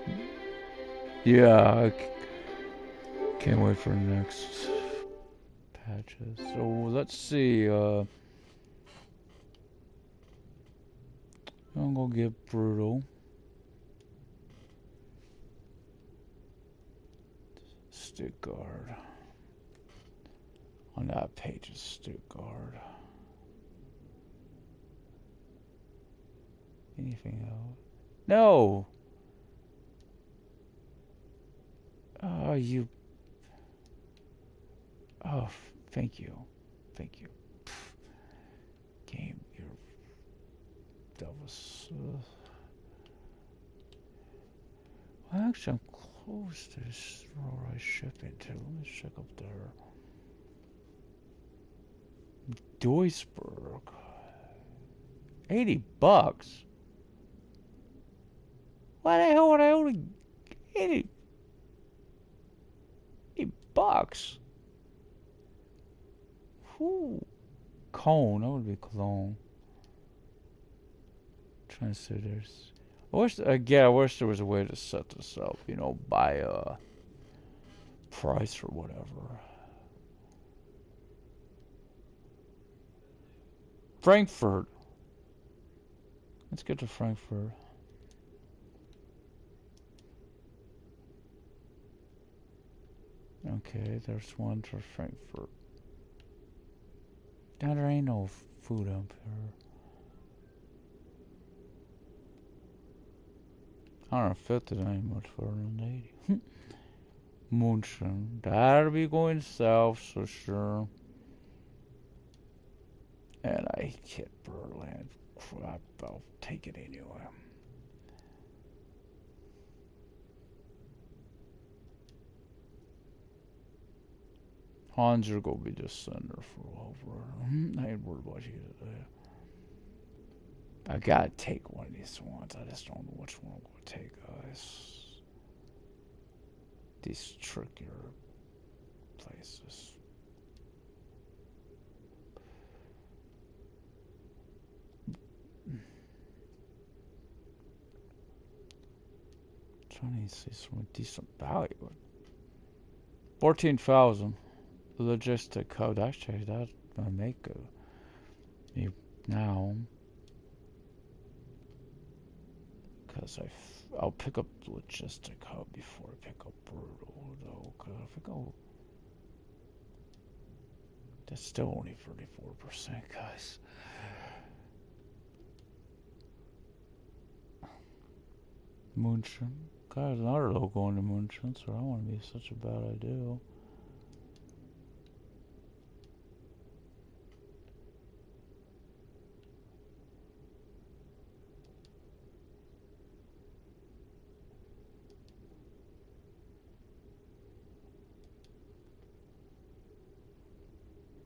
Yeah, I can't wait for the next patches. So let's see. I'm gonna get brutal. Stuttgart. On that page is Stuttgart. Anything else? No! Oh, you. Oh, thank you. Thank you. Game, you're. That was. Well, actually, I'm close to this road I ship into. Let me check up there. Duisburg. $80. Why the hell would I only 80 $80? Whew. Cone, that would be Cologne. Trying to see there's. I wish there was a way to set this up, you know, by price or whatever. Frankfurt. Let's get to Frankfurt. Okay, there's one for Frankfurt. Now there ain't no food up here. I don't know, 50 ain't much further than 80. Munchen. That'll be going south, so sure. And I hit Berlin. Crap, I'll take it anyway. Hans, you're gonna be the center for over. I ain't worried about you today. I gotta take one of these ones. I just don't know which one I'm gonna take, guys. These trickier places. Trying to see some decent value. 14,000. Logistic code. Actually, that might make a now. Because I'll pick up logistic hub before I pick up brutal though. Cause I think that's still only 34%, guys. Munchen. Guys, another low going to Munchen, so I don't want to be such a bad idea.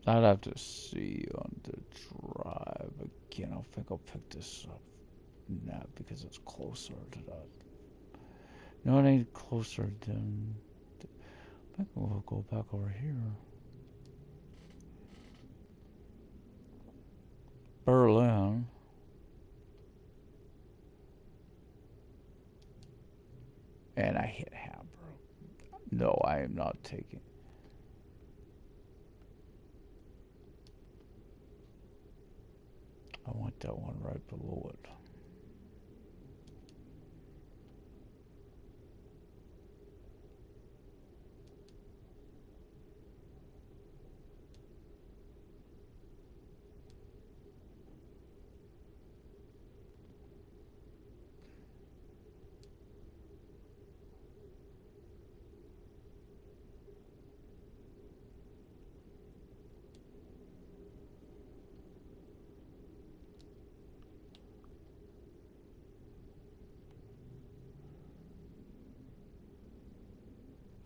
I'd have to see on the drive again. I think I'll pick this up now because it's closer to that. No, it ain't closer than. I think we'll go back over here. Berlin. And I hit Hamburg. No, I am not taking. I want that one right below it.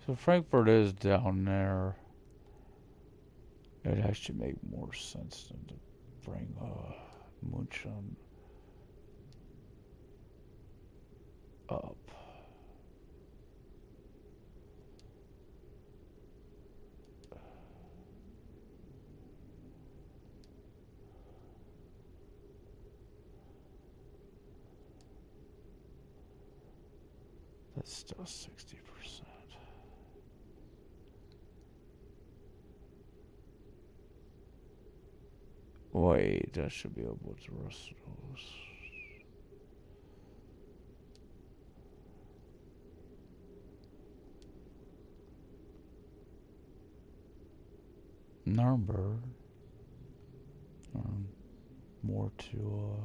So Frankfurt is down there. It'd actually make more sense than to bring Munchen up. That's still 60%. Wait, that should be able to rest those. Number. More to,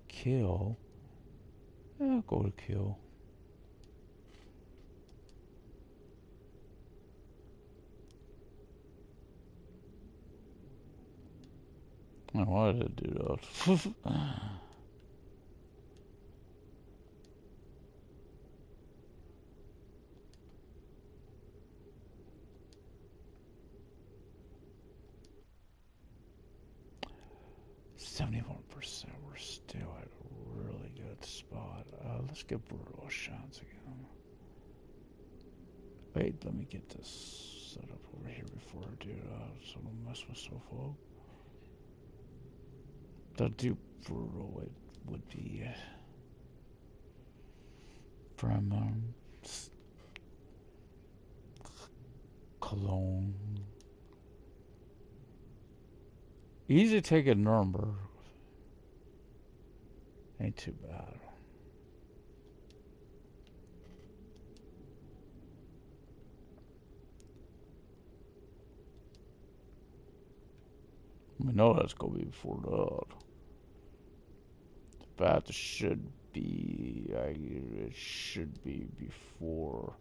kill. Yeah, I'll go to kill. I wanted to do that. 71%. We're still at a really good spot. Let's get brutal shots again. Wait, let me get this set up over here before I do that, so I don't mess myself up. The do brutal it would be from Cologne. Easy to take a Nuremberg. Ain't too bad. We know that's gonna be before that. That should be. It should be before.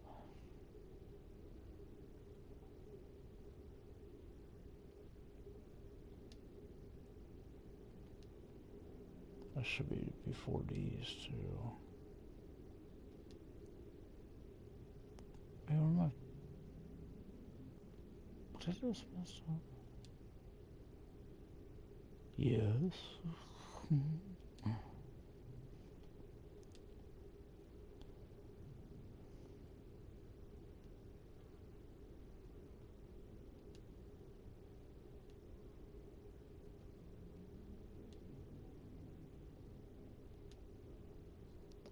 That should be before these two. Hey, where am I? Did this mess up? Yes.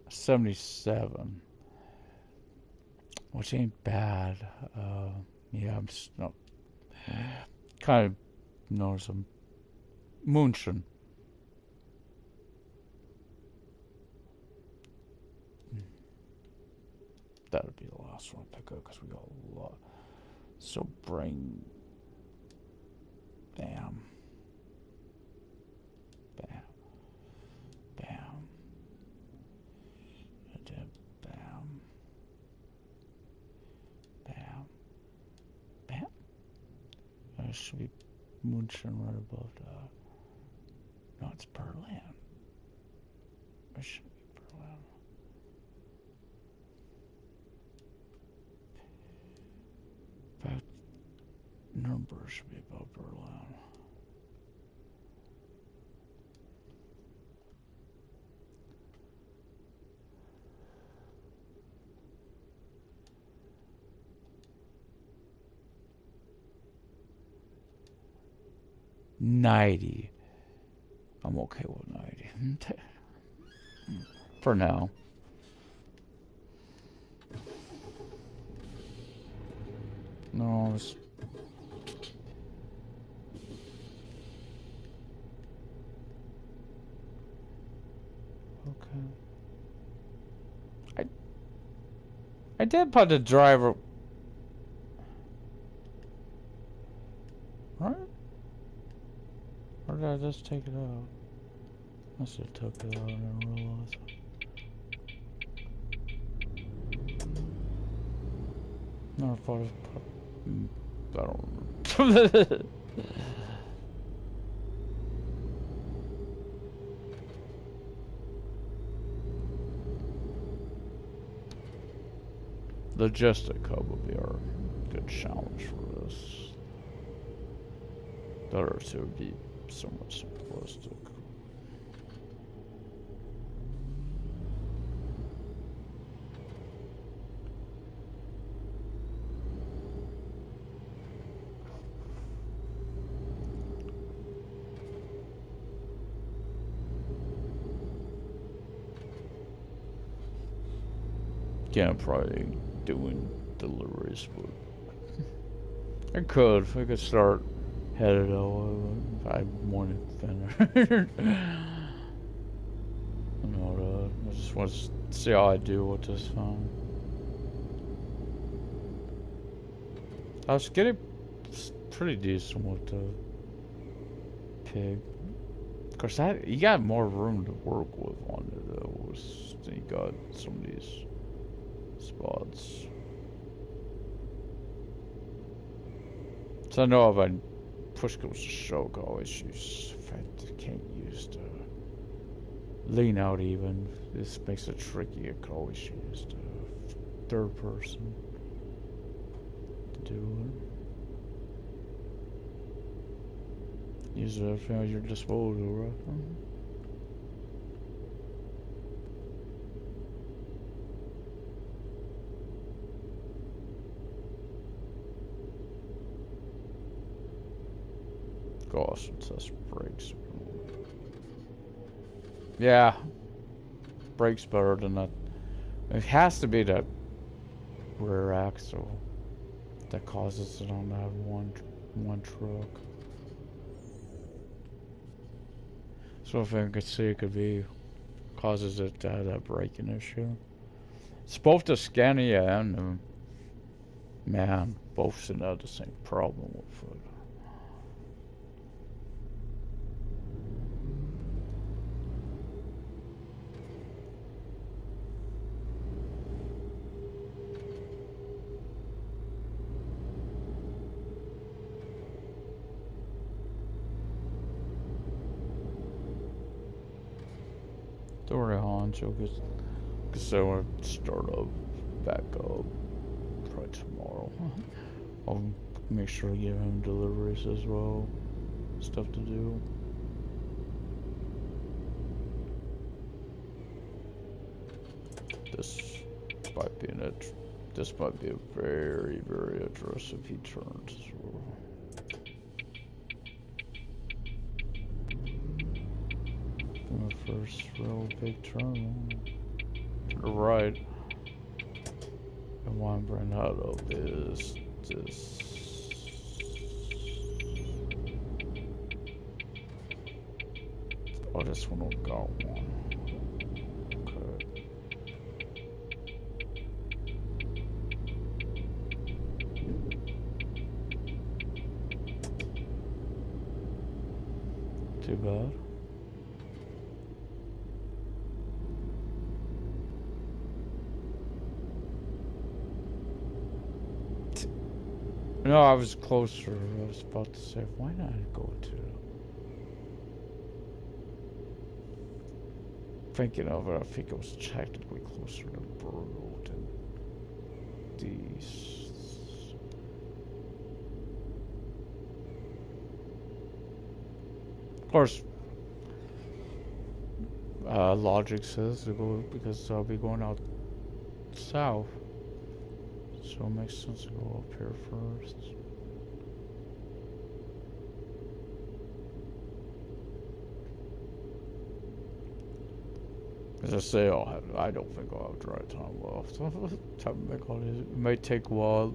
77, which ain't bad. Yeah, I'm just not kind of know some Munchen. That'll be the last one I pick up because we got a lot. So bring. Bam. Bam. Bam. And then bam. Bam. Bam. There should be Munchen right above that. No, it's Berlin. It should be Berlin. About Nuremberg should be above Berlin. $90. I'm okay with 90. For now. No, it's... Okay. I did put the driver... Right? Or did I just take it out? Must have took it out and didn't realize. Never thought of... I don't remember. Logistic hub would be our good challenge for this. The other two would be somewhat simplistic. Yeah, I'm probably doing deliveries, but I could start headed out if I wanted to finish. You know, Just want to see how I do with this phone. I was getting pretty decent with the pig. Of course, you got more room to work with on it. Then you got some of these spots. So I know if I push comes to shove, I always use. If I can't use the lean out even, this makes it tricky. I could always use the third person to do it. Use everything at your disposal, right? Gosh, it says brakes. Yeah, brakes better than that. It has to be that rear axle that causes it on that one truck. So if I could see, it could be causes it to have that braking issue. It's both the Scania and the man both seem to have the same problem with it. Don't worry, Honcho, because I want to start up, back up, probably tomorrow. I'll make sure to give him deliveries as well, stuff to do. This might be this might be a very, very aggressive he turns as well. My first real big turn to the right. And what I'm bringing out of is this. Oh, this one will go one. Okay. Too bad. No, I was closer. I was about to say, why not go to? Thinking of it, I think it was technically closer to Burgo than these. Of course, logic says to go because I'll be going out south. So it makes sense to go up here first. As I say, I don't think I'll have dry time left. Time to make all these. It may take a while.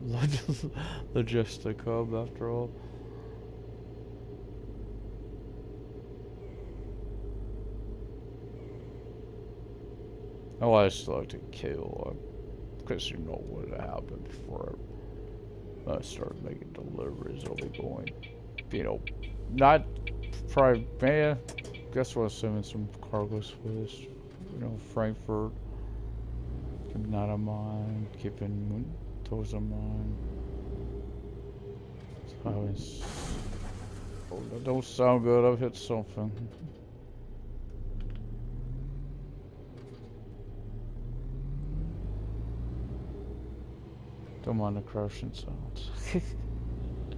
Logistic hub after all. Oh, I just like to kill. Because you know what would happen before I start making deliveries. I'll be going, you know, not probably, man, guess what, sending some cargoes for this, you know, Frankfurt, keeping that in mind, keeping those in mind. Oh, that don't sound good, I've hit something. Don't mind the crushing sounds.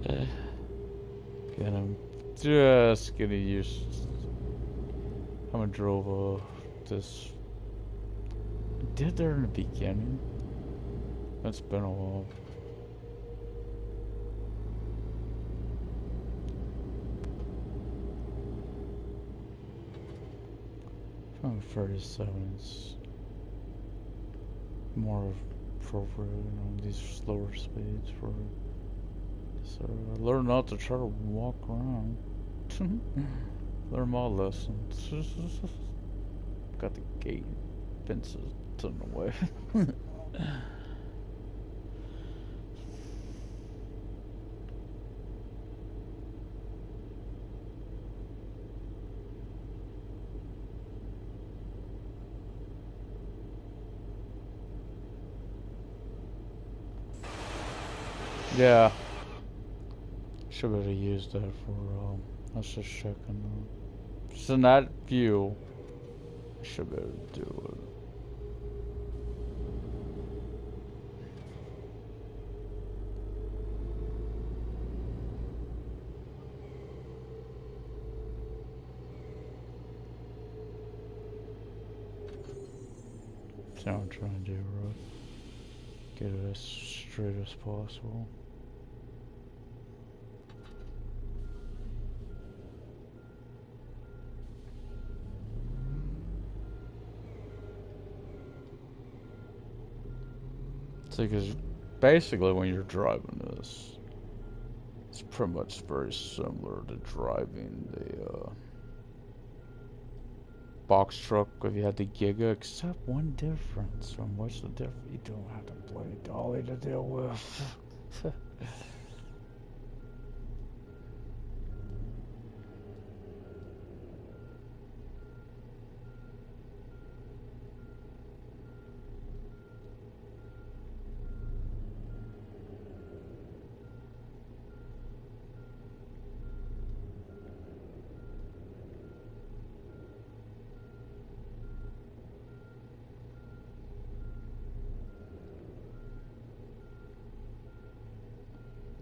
Get him. Just getting used. I haven't drove this. I did there in the beginning. That's been a while. From 37 is more appropriate, you know, these slower speeds for. So I learned not to try to walk around. Learn my lessons. Got the gate. Ben's in the way. Yeah. Should be able to use that for, let's just check on just in that view. Should be able to do it. That's what I'm trying to do, right? Get it as straight as possible. See, because basically when you're driving this, it's pretty much very similar to driving the box truck if you had the Giga, except one difference. And what's the difference? You don't have to bloody dolly to deal with.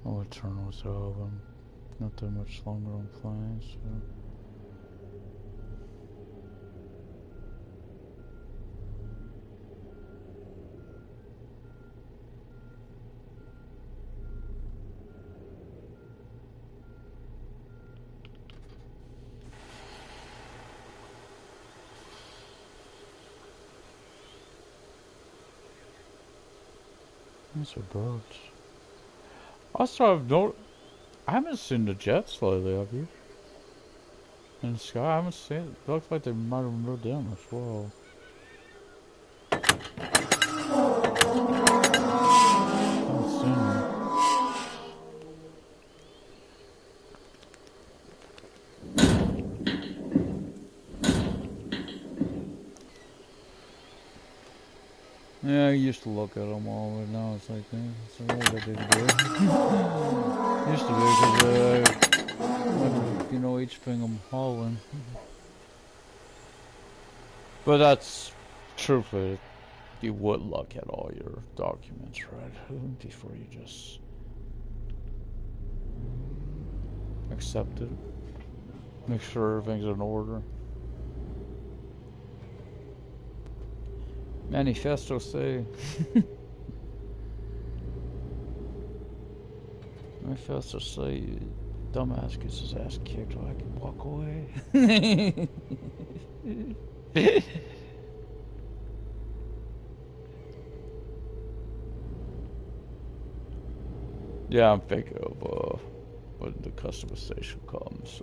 I'll turn those off. I'm not that much longer on playing, so. These are birds. Also, I haven't seen the jets lately, have you? In the sky, I haven't seen it. It looks like they might have moved them as well. I haven't seen them. Yeah, I used to look at them all, but now it's like, it's a little bit good. Used to be because, you know, each thing I'm hauling. But that's, truthfully, you would look at all your documents, right? Before you just accept it. Make sure everything's in order. Manifesto say. Manifesto say you dumbass gets his ass kicked or I can walk away. Yeah, I'm thinking of when the customization comes.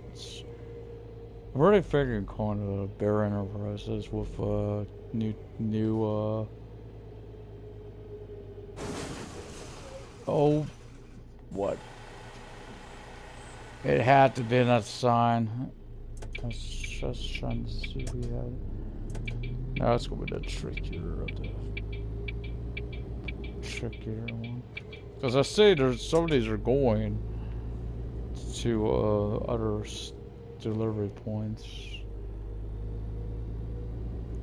I'm already figuring calling it Bear Enterprises with new oh, what? It had to be that sign. I was just trying to see if we had it. No, it's gonna be the trickier one. Because I see there's some of these are going to other delivery points.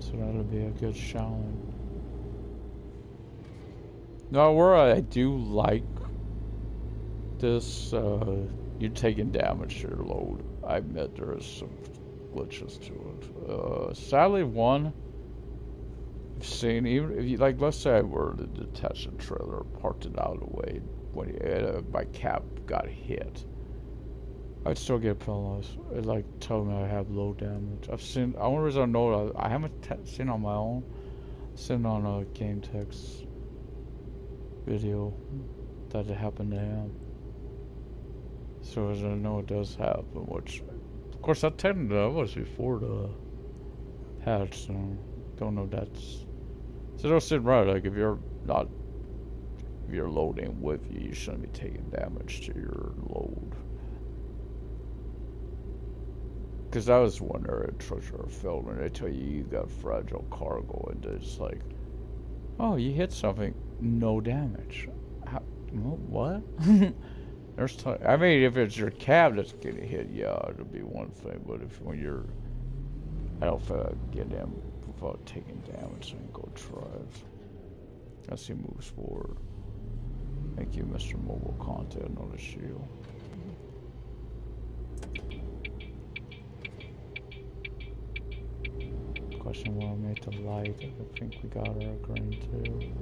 So that'll be a good challenge. Now, where I do like this, you're taking damage to your load. I admit there is some glitches to it. Sadly, one I've seen, even if you, like, let's say I were to detach a trailer, parked it out of the way, when my cab got hit, I'd still get penalized. It like tell me I have low damage. I've seen. The only reason I know I haven't seen on my own. I've seen on a Game Text video that it happened to him. So as I know it does happen, which of course that was before the patch, so don't know if that's So don't sit right. Like if you're not, if you're loading with you, you shouldn't be taking damage to your load. Because that was one area treasure failed when they tell you you got fragile cargo, and it's like, oh, you hit something, no damage. How, what? There's I mean, if it's your cab that's getting hit, yeah, it'll be one thing. But if when you're, I don't feel like getting in without taking damage, so I can go try it. As he moves forward. Thank you, Mr. Mobile Content on the shield. Question where I made the light. I think we got our green too.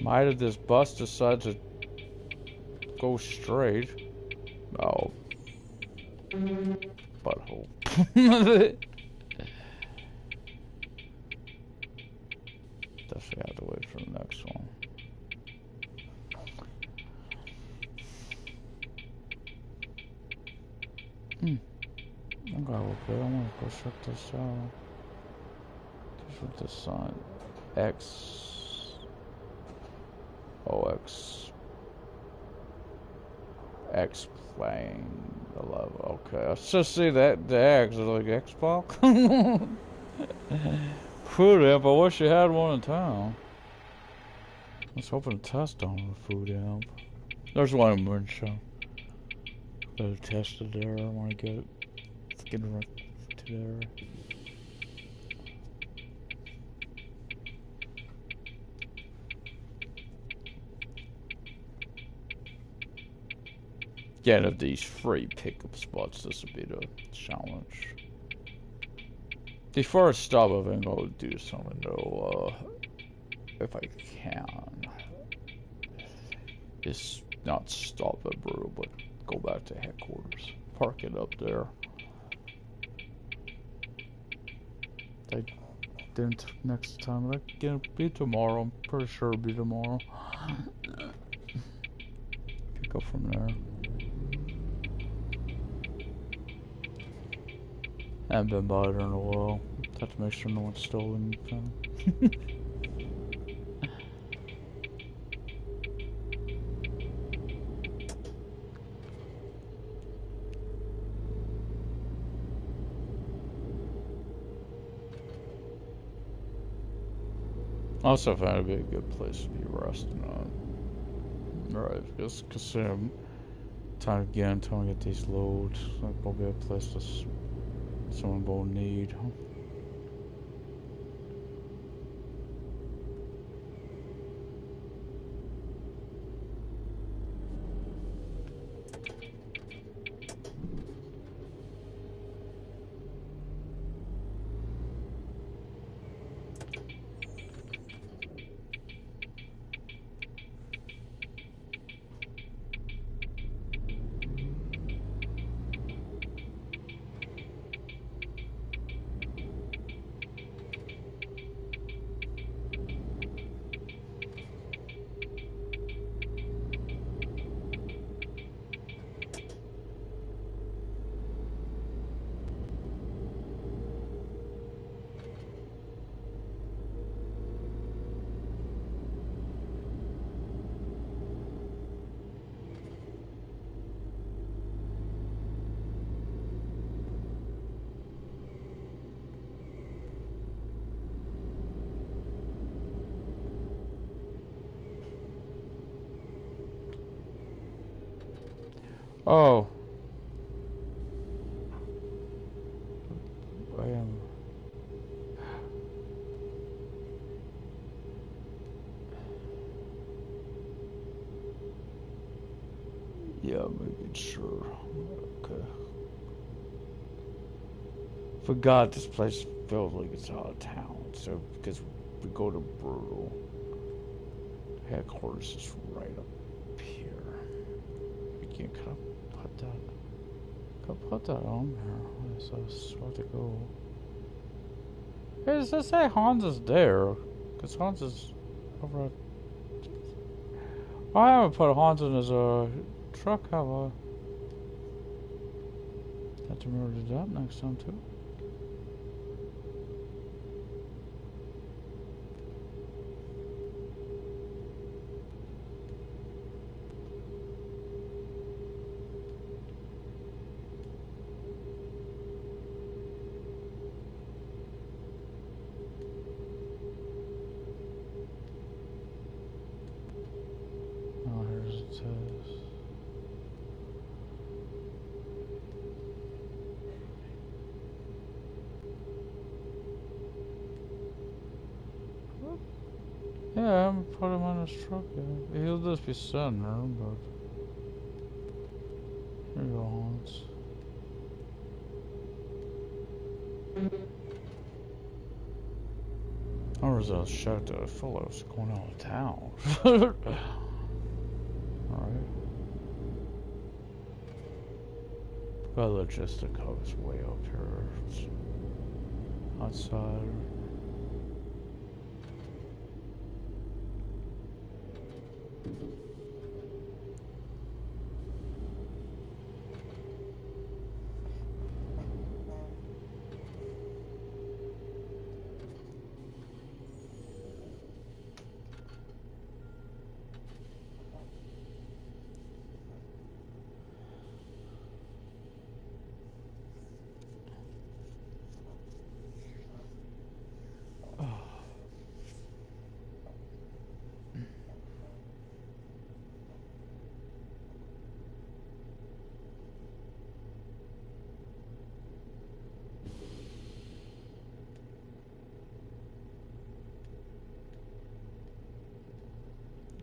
Might have this bus decide to go straight. Oh. Butthole. Definitely have to wait for the next one. Okay, well, good. I'm gonna go check this out. Just with the sign. X playing 11. Okay, I just see that the X is like Xbox. Food amp. I wish you had one in town. I was hoping to test on a food amp. There's one in Moonshine. Better test it there. I want to get it right to there. Getting of these free pickup spots, this will be the challenge. Before I stop, I think I'll do something though, if I can. Just not stop at Brew, but go back to headquarters. Park it up there. I didn't next time. Like, it'll be tomorrow. I'm pretty sure it'll be tomorrow. Pick up from there. I haven't been by there in a while. Have to make sure no one's stolen anything. Also found it would be a good place to be resting on. Right, just consider time again, time to get these loads. Like, will be a place to someone will need. Oh. I am. Yeah, making sure. Okay. Forgot this place feels like it's out of town. So, because we go to Brutal. Headquarters is right up here. We can kind of put that. Put that on there. So it's supposed to go. Hey, does it say Hans is there? Because Hans is over at. I haven't put Hans in his truck, have I? Have to remember to do that next time too. test. Yeah, I haven't put him on his truck yet. He'll just be sitting there, but... Here you go, Hans. I was shocked that I felt like I was going out of town. Alright. Got logistic hubs way up here. It's outside.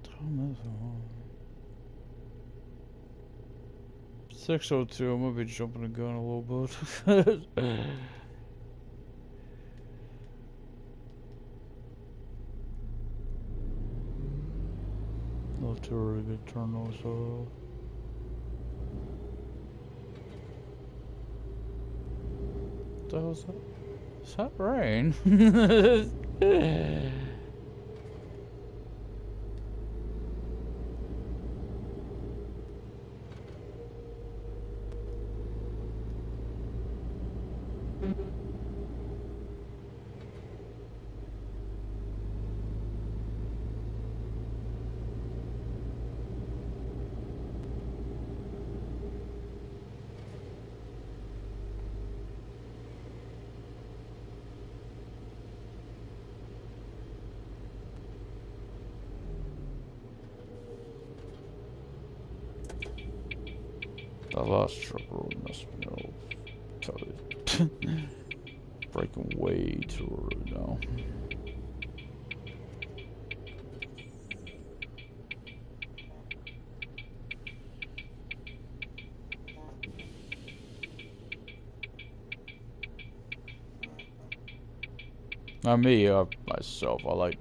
Time is on. 6:02. I'm gonna be jumping the gun a little bit. Not too early to turn those off. What the hell is that? Is that rain? The last truck road must be breaking way too early now. Not me, myself. I like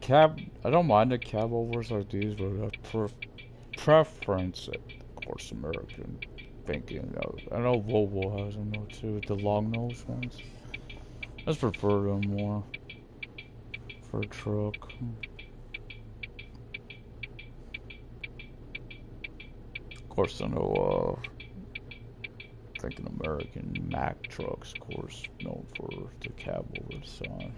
cab. I don't mind the cab overs like these, but I preference, of course, American thinking. I know Volvo has them though too, the long nose ones. I just prefer them more for a truck. Of course, I know. Thinking American Mack trucks, of course, known for the cab over the side.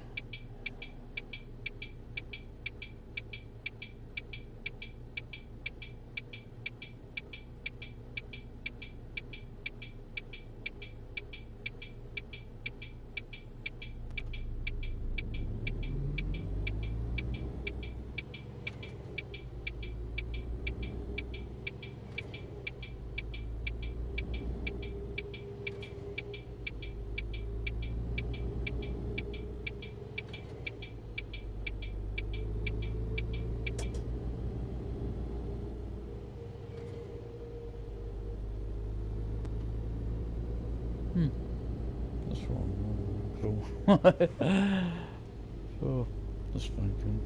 That's wrong. Oh, that's thinking.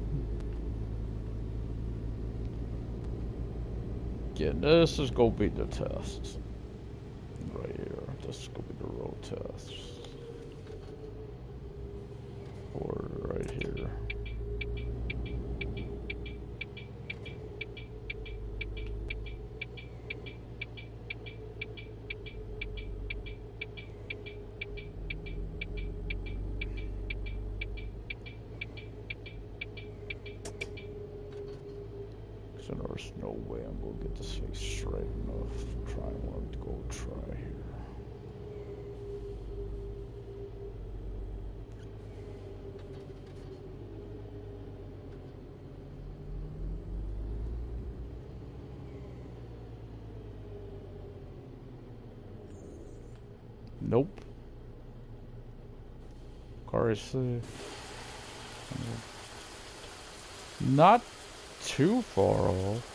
Yeah, this is gonna be the test. Right here. This is gonna be the road test. Or right here. So there's no way I'm gonna get this thing straight enough. Trying what to go try here. Nope. Car is not too far off.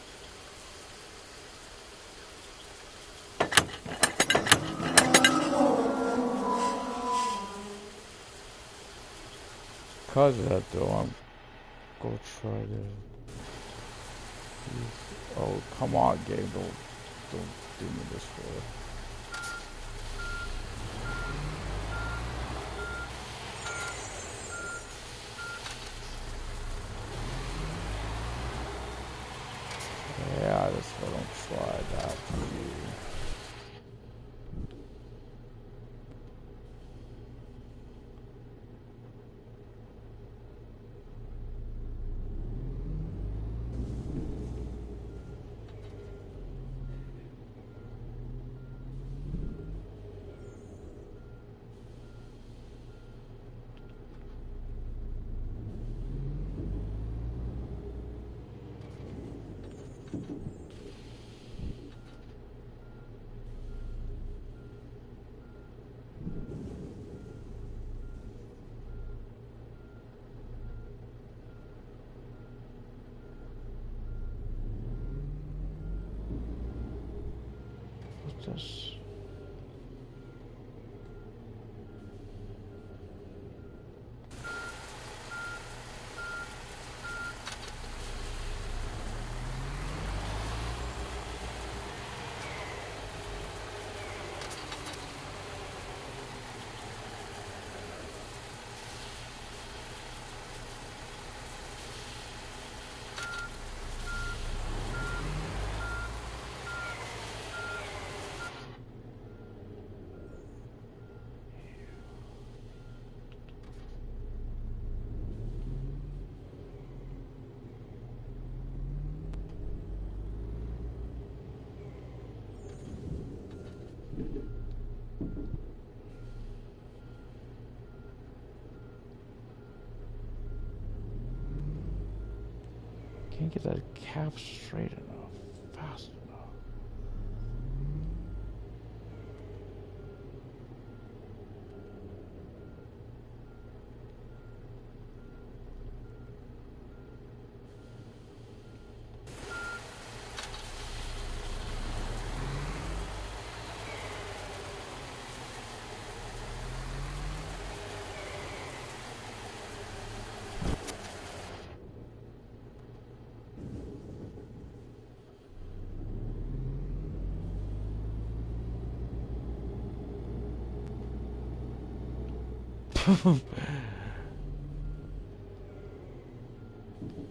Because of that though, I'm gonna try to. Oh, come on, game. Don't do me this way. Yeah, that's why I don't try that for you. What's this? Can't get that cap straight enough, fast enough.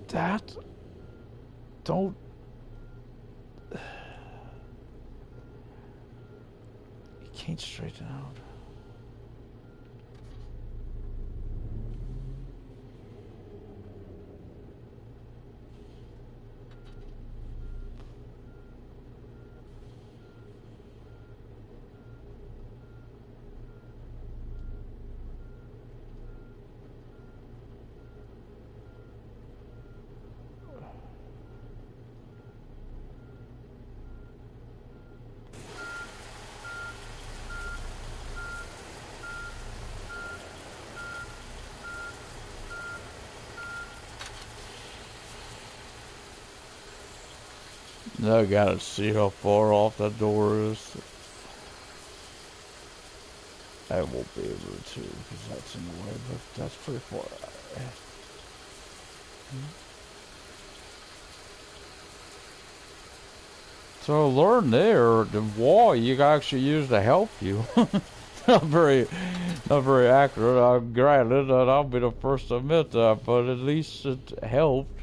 That don't. You can't straighten out. Now I gotta see how far off that door is. I won't be able to because that's in the way, but that's pretty far out. So learn there, the wall you can actually use to help you. not very, not very accurate. Granted, I'll be the first to admit that, but at least it helped.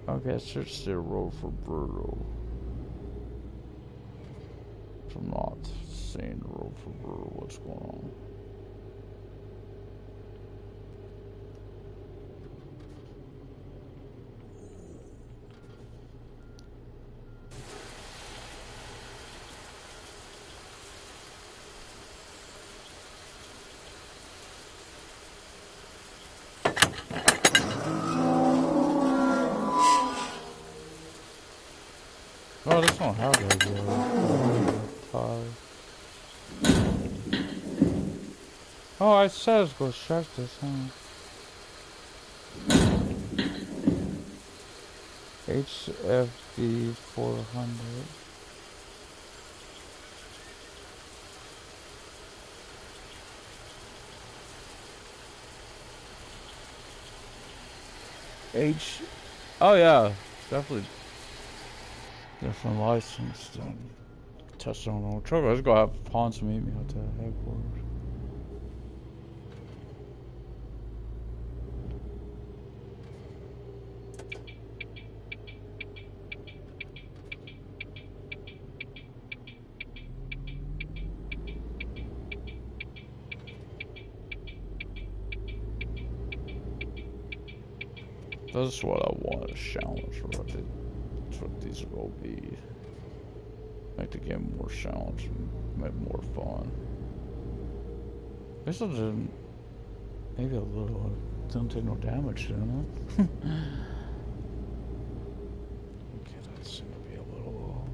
Okay, search the road for Brutal. I'm not seeing the road for Brutal. What's going on? Oh, this don't have that yet. Oh, I said let's go check this, huh? HFD 400. Oh yeah, definitely licensed and touched on old truck. Let's go have Hans meet me at the headquarters. That's what I want, a challenge. That's what these will be. Make the game more challenging, make more fun. This one maybe a little, didn't take no damage, didn't it? Okay, that seemed to be a little low.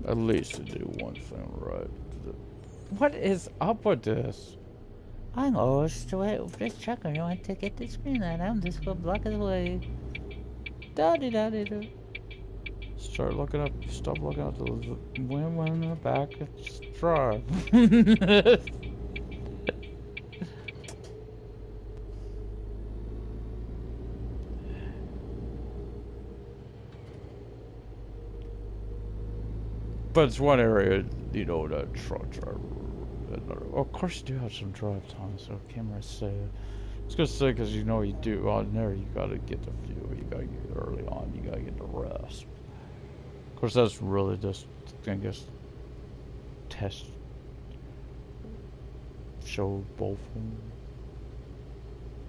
At least to do one thing right. What is up with this? I know, it's the way this trucker want to get the screen and I'm just gonna block it away. Da-de-da-de-da. Stop looking up the women in the back. It's drive. But it's one area, you know, that truck driver. Of course, you do have some drive time, so cameras say it. It's gonna say because you know you do on there. You gotta get the fuel. You gotta get early on. You gotta get the rest. Of course, that's really just, I guess, test show both of them.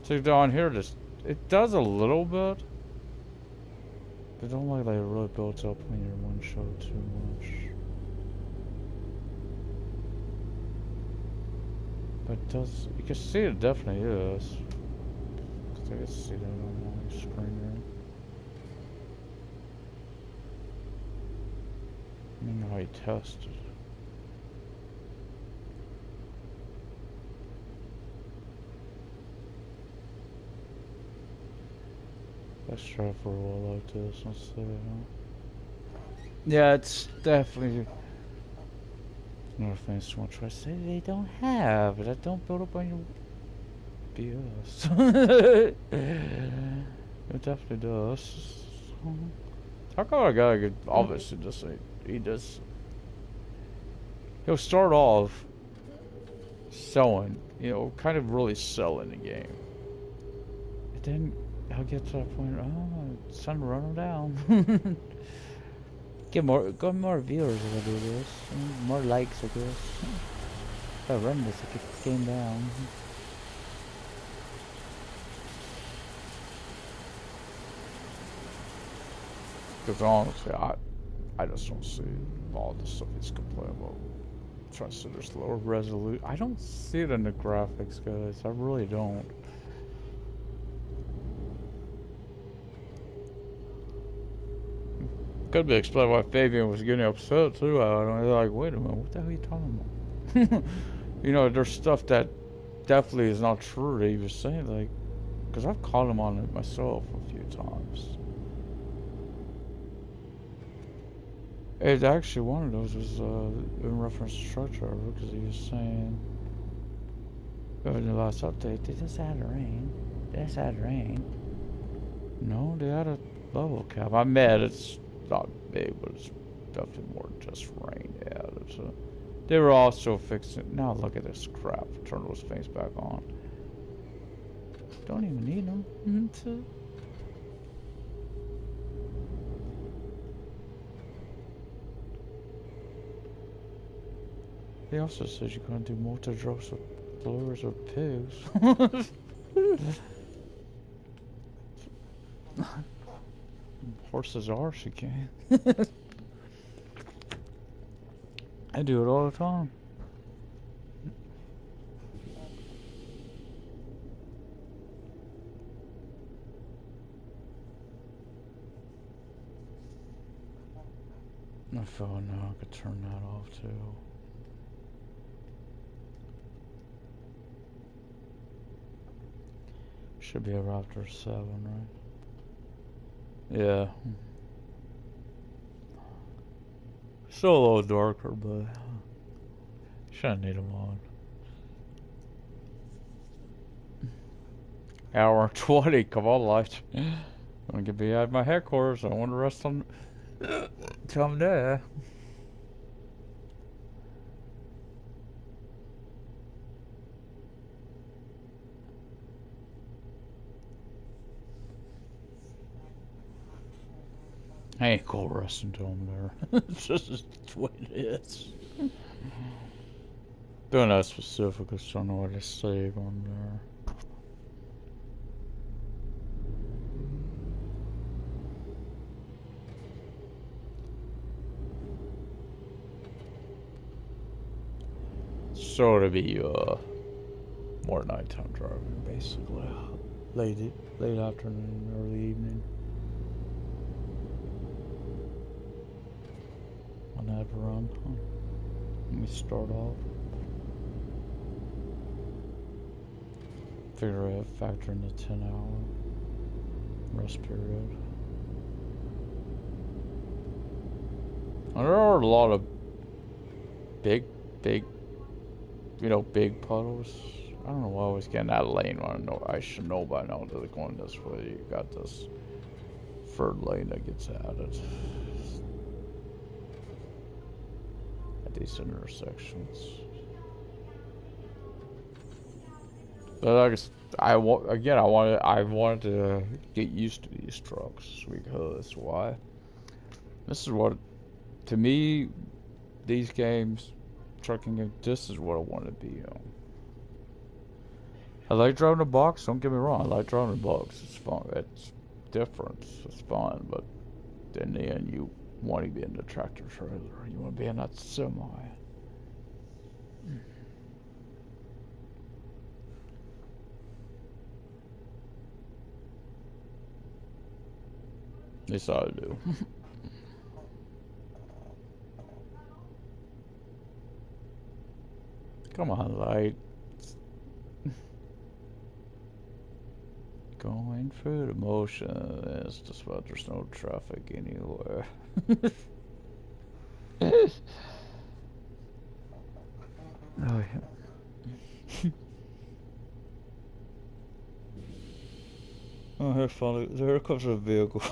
See down here, it does a little bit. But don't look like it really builds up when you're one shot too much. But it does, you can see it definitely is. Cause I can see that on my screen there. I don't know how you test it. Let's try for a while like this. Let's see. Yeah, it's definitely another thing someone tries to say they don't have. That don't build up on your BS. It definitely does. How come I gotta get obviously just like he'll start off selling, you know, kind of really selling the game. And then I'll get to that point, oh, it's time to run him down. Get more viewers if I do this. More likes, I guess. If I run this, I get the game down. Because honestly, I just don't see all the stuff he's complaining about. Trying to say there's lower resolution. I don't see it in the graphics, guys. I really don't. Could be explained why Fabian was getting upset too. I don't know. Like, wait a minute, what the hell are you talking about? You know, there's stuff that definitely is not true that he was saying. Like, because I've caught him on it myself a few times. It actually, one of those was in reference to truck driver, because he was saying in the last update, they just had rain. They just had rain. No, they had a level cap. I met it's not big, but it's definitely more than just rain. Yeah, they were also fixing. Now look at this crap. Turn those things back on. Don't even need them. He also says you're gonna do multi drops with Bluers are pigs. Horses are chicane. I do it all the time. I feel now I could turn that off too. Should be around after 7, right? Yeah. Still a little darker, but shouldn't need them on. Hour and 20, come on, lights. I'm gonna be at my headquarters. I want to rest on till I'm there. I ain't cool resting until I'm there. It's just what it is. Doing that specific because I don't know what to save on there. So to be more nighttime driving, basically. Late afternoon, early evening. On that run. Let me start off. Figure out factor in the 10-hour rest period. And there are a lot of big, big puddles. I don't know why I always get in that lane when I should know by now that they're going this way. You got this third lane that gets added at these intersections. But I wanted to get used to these trucks because why? This is what, to me, these games, trucking games, this is what I want to be on. I like driving a box, don't get me wrong, I like driving a box, it's fun, it's different, it's fun, but in the end you want to be in the tractor trailer, you want to be in that semi. At least I do. Come on, light. Going through the motion. It's just about there's no traffic anywhere. Oh yeah. Oh, here's funny. There comes a vehicle.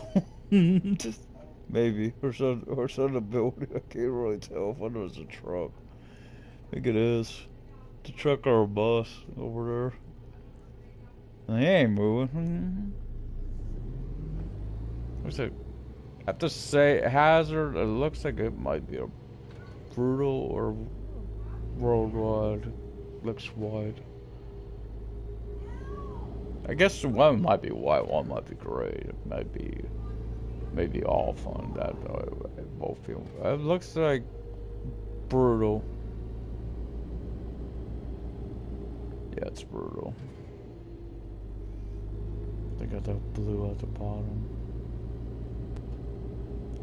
Just maybe or some a building. I can't really tell if it was a truck. I think it is. The truck or a bus over there. They ain't moving. Looks like, I have to say, hazard. It looks like it might be a brutal or worldwide. Looks wide. I guess one might be white, one might be gray. It might be maybe off on that. Both feel. It looks like brutal. Yeah, it's brutal. They got that blue at the bottom.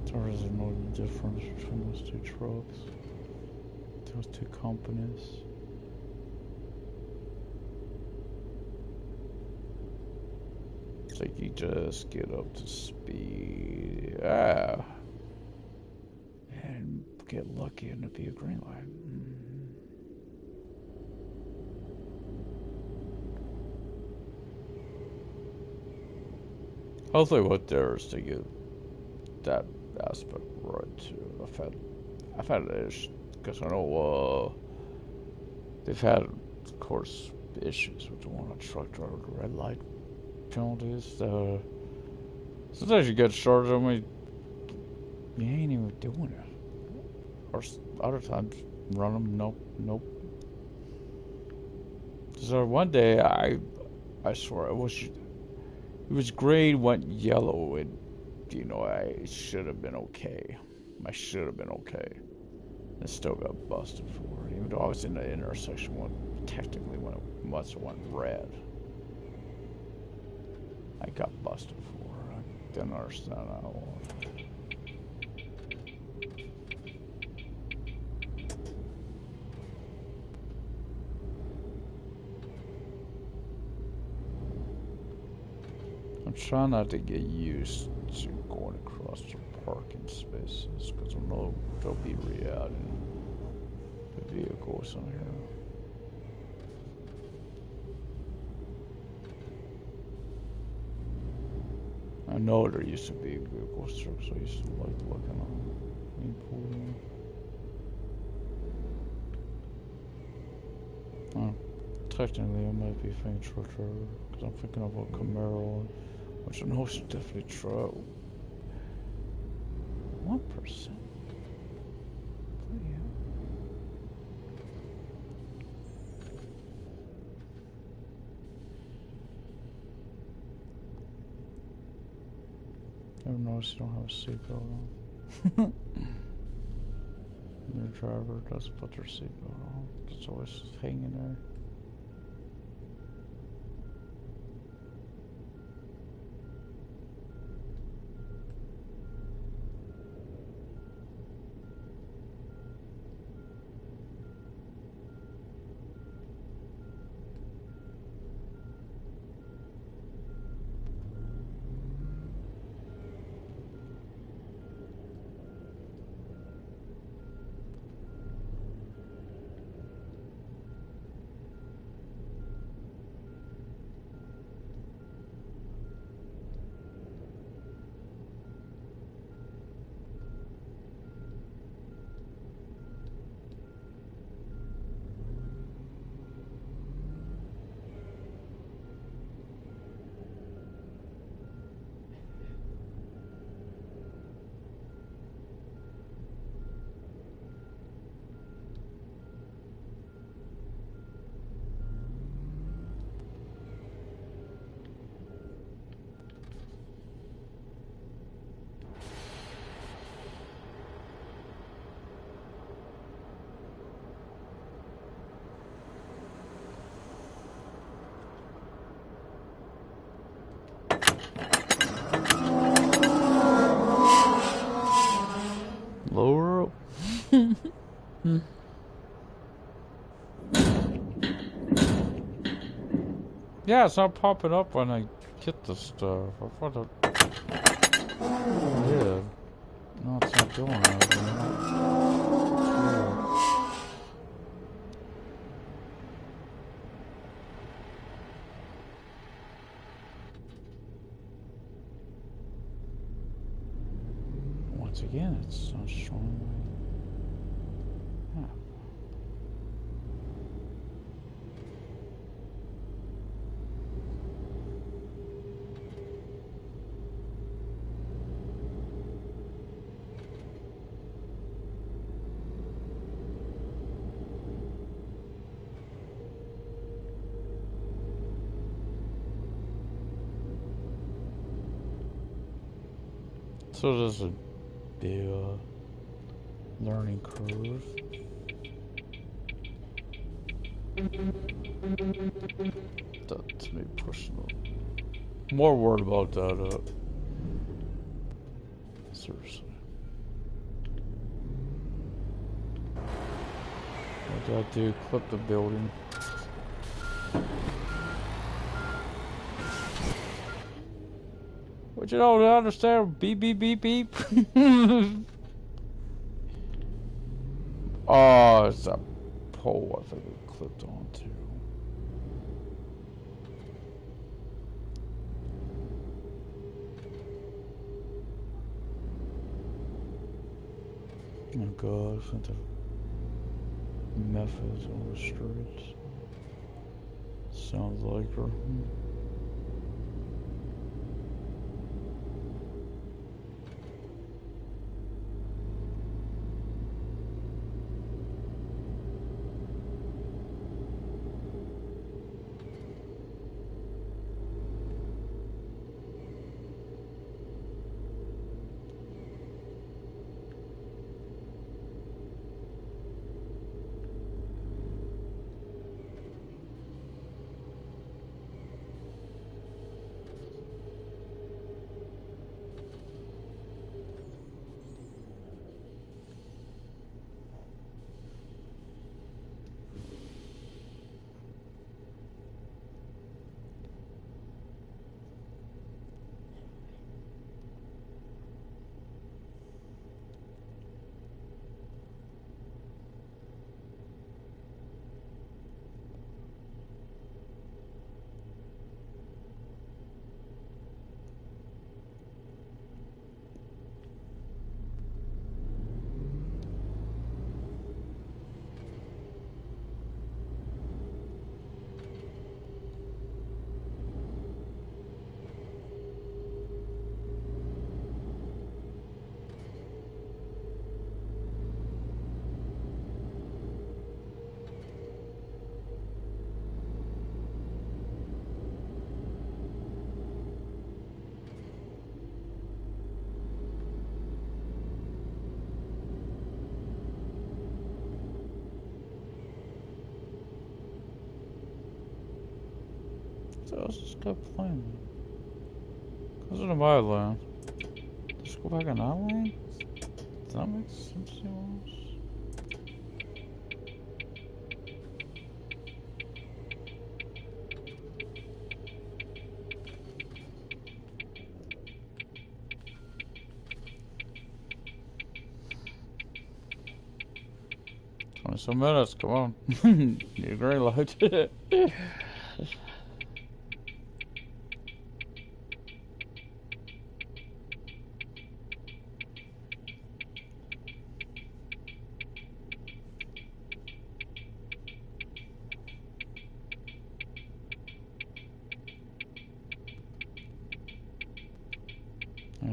There isn't no difference between those two trucks. Those two companies. It's like you just get up to speed. Yeah. And get lucky and it'll be a green light. Hopefully what there is to get that aspect right too. I've had issues because I know they've had, of course, issues with the one on truck driver, the red light penalties. Sometimes you get charged on me, you ain't even doing it. Or other times run them, nope. So one day I swear it was green, went yellow, and I should have been okay. I should have been okay. I still got busted for it, even though I was in the intersection when technically when it must have went red. I got busted for it. I didn't understand that at all. I'm trying not to get used to going across the parking spaces because I know they'll be re-adding the vehicles in here. I know there used to be vehicle strips I used to like looking on being pulled in. Technically, I might be thinking truck driver because I'm thinking of a Camaro, which I know is definitely truck. 1%. Yeah. Never noticed you don't have a seatbelt on. Your driver does put their seatbelt on. It's always hanging there. Lower up. Yeah, it's not popping up when I get the stuff. I thought it did. No, it's not doing that. Once again, it's not showing my app. So there's a big learning curve. That's me pushing up. More worried about that. Seriously. What did I do? Clip the building. But you don't understand. Beep, beep, beep, beep. Oh, it's a pole I think we clipped onto. Oh god, I think the methods on the streets. Sounds like her. So let's just keep playing. Cause in my lane. Let's go back in that lane? Does that make sense to you? Some minutes, come on. Need a green light. I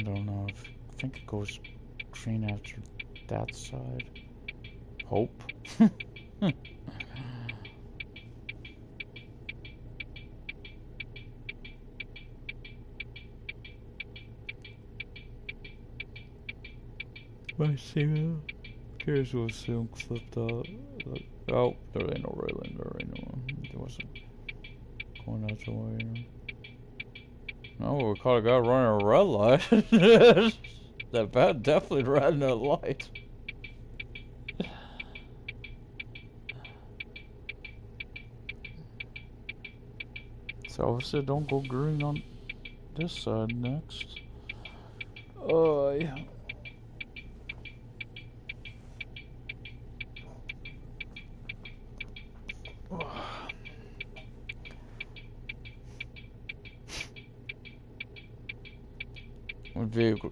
don't know. I think it goes green after that side. Hope. My signal. Curious will soon flipped out. Oh, there ain't no railing. There ain't no. There wasn't going out the way. No, we caught a guy running a red light. That bad definitely ran that light. So I said don't go green on this side next. Yeah.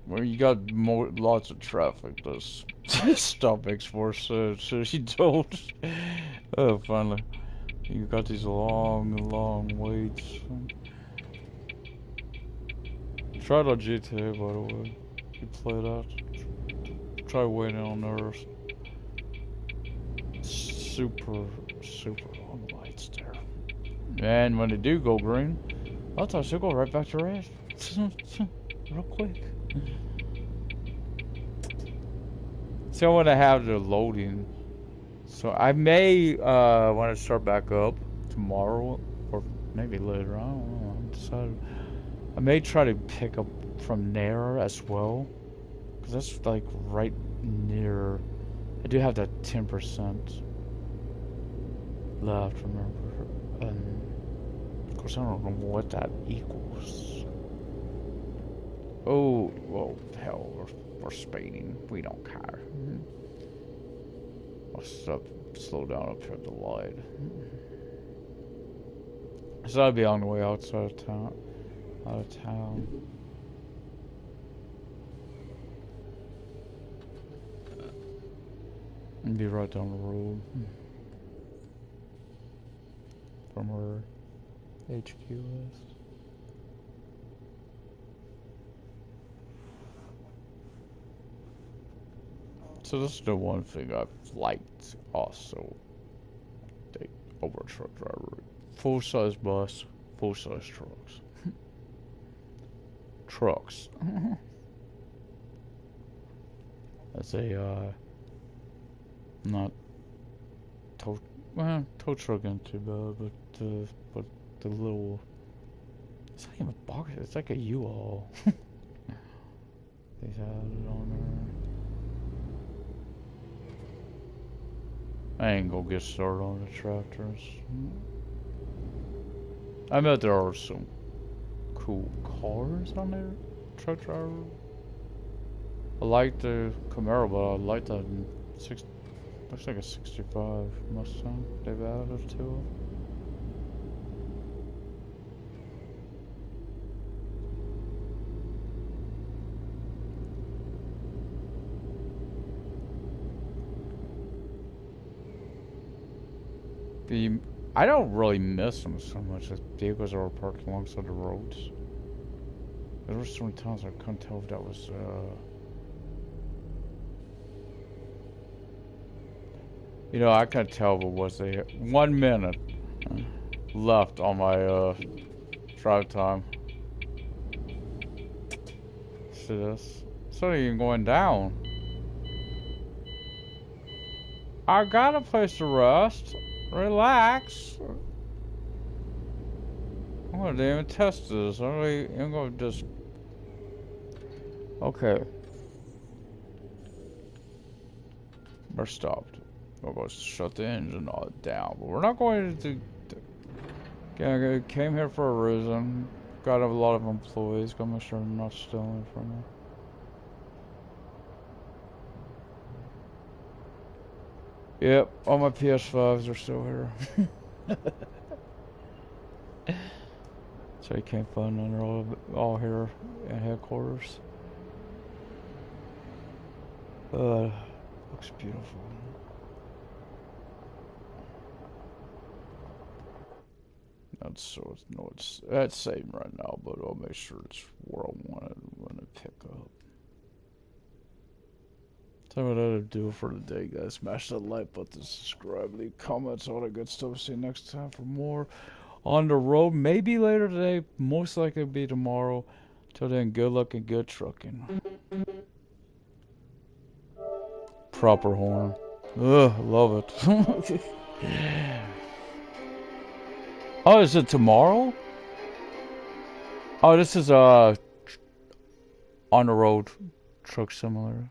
When you got lots of traffic, this stuff makes more sense. So you don't. Oh, finally. You got these long waits. Tried on GTA, by the way. You play that. Try waiting on there. Super long lights there. And when they do go green, a lot of times they'll go right back to red. Real quick. So I want to have the loading. So I may want to start back up tomorrow or maybe later. I don't know. I'm decided. I may try to pick up from there as well, because that's like right near. I do have that 10% left. Remember, and of course I don't know what that equals. Oh, well, hell, we're speeding. We don't care. I'll slow down up here at the light. So I'll be on the way outside of town. And be right down the road from where HQ is. So this is the one thing I've liked also. They over truck driver. Full size bus, full size trucks. Trucks. That's a not tow truck ain't too bad, but the little, it's not even a box, it's like a U-Haul. They had it on there. I ain't gonna get started on the tractors. I bet there are some cool cars on there. Truck driver. I like the Camaro, but I like that looks like a 65 Mustang they've added to it. I don't really miss them so much as vehicles that were parked alongside the roads. There were so many times I couldn't tell if that was you know, I can't tell if it was a 1 minute left on my drive time. See this? It's not even going down. I got a place to rest. Relax. gonna even test this. I'm gonna just. Okay. We're stopped. We're going to shut the engine all down. But we're not going to do. Yeah, I came here for a reason. Got a lot of employees. Gotta make sure I'm not stealing from them. Yep, all my PS5s are still here. So you can't find them. They're all here at headquarters. Looks beautiful. That's saving right now, but I'll make sure it's where I want it when I pick up. Tell me what I'll do for the day, guys. Smash that like button, subscribe, leave comments, all that good stuff. See you next time for more on the road. Maybe later today, most likely it'll be tomorrow. Till then, good luck and good trucking. Proper horn. Ugh, love it. Oh, is it tomorrow? Oh, this is on the road truck simulator.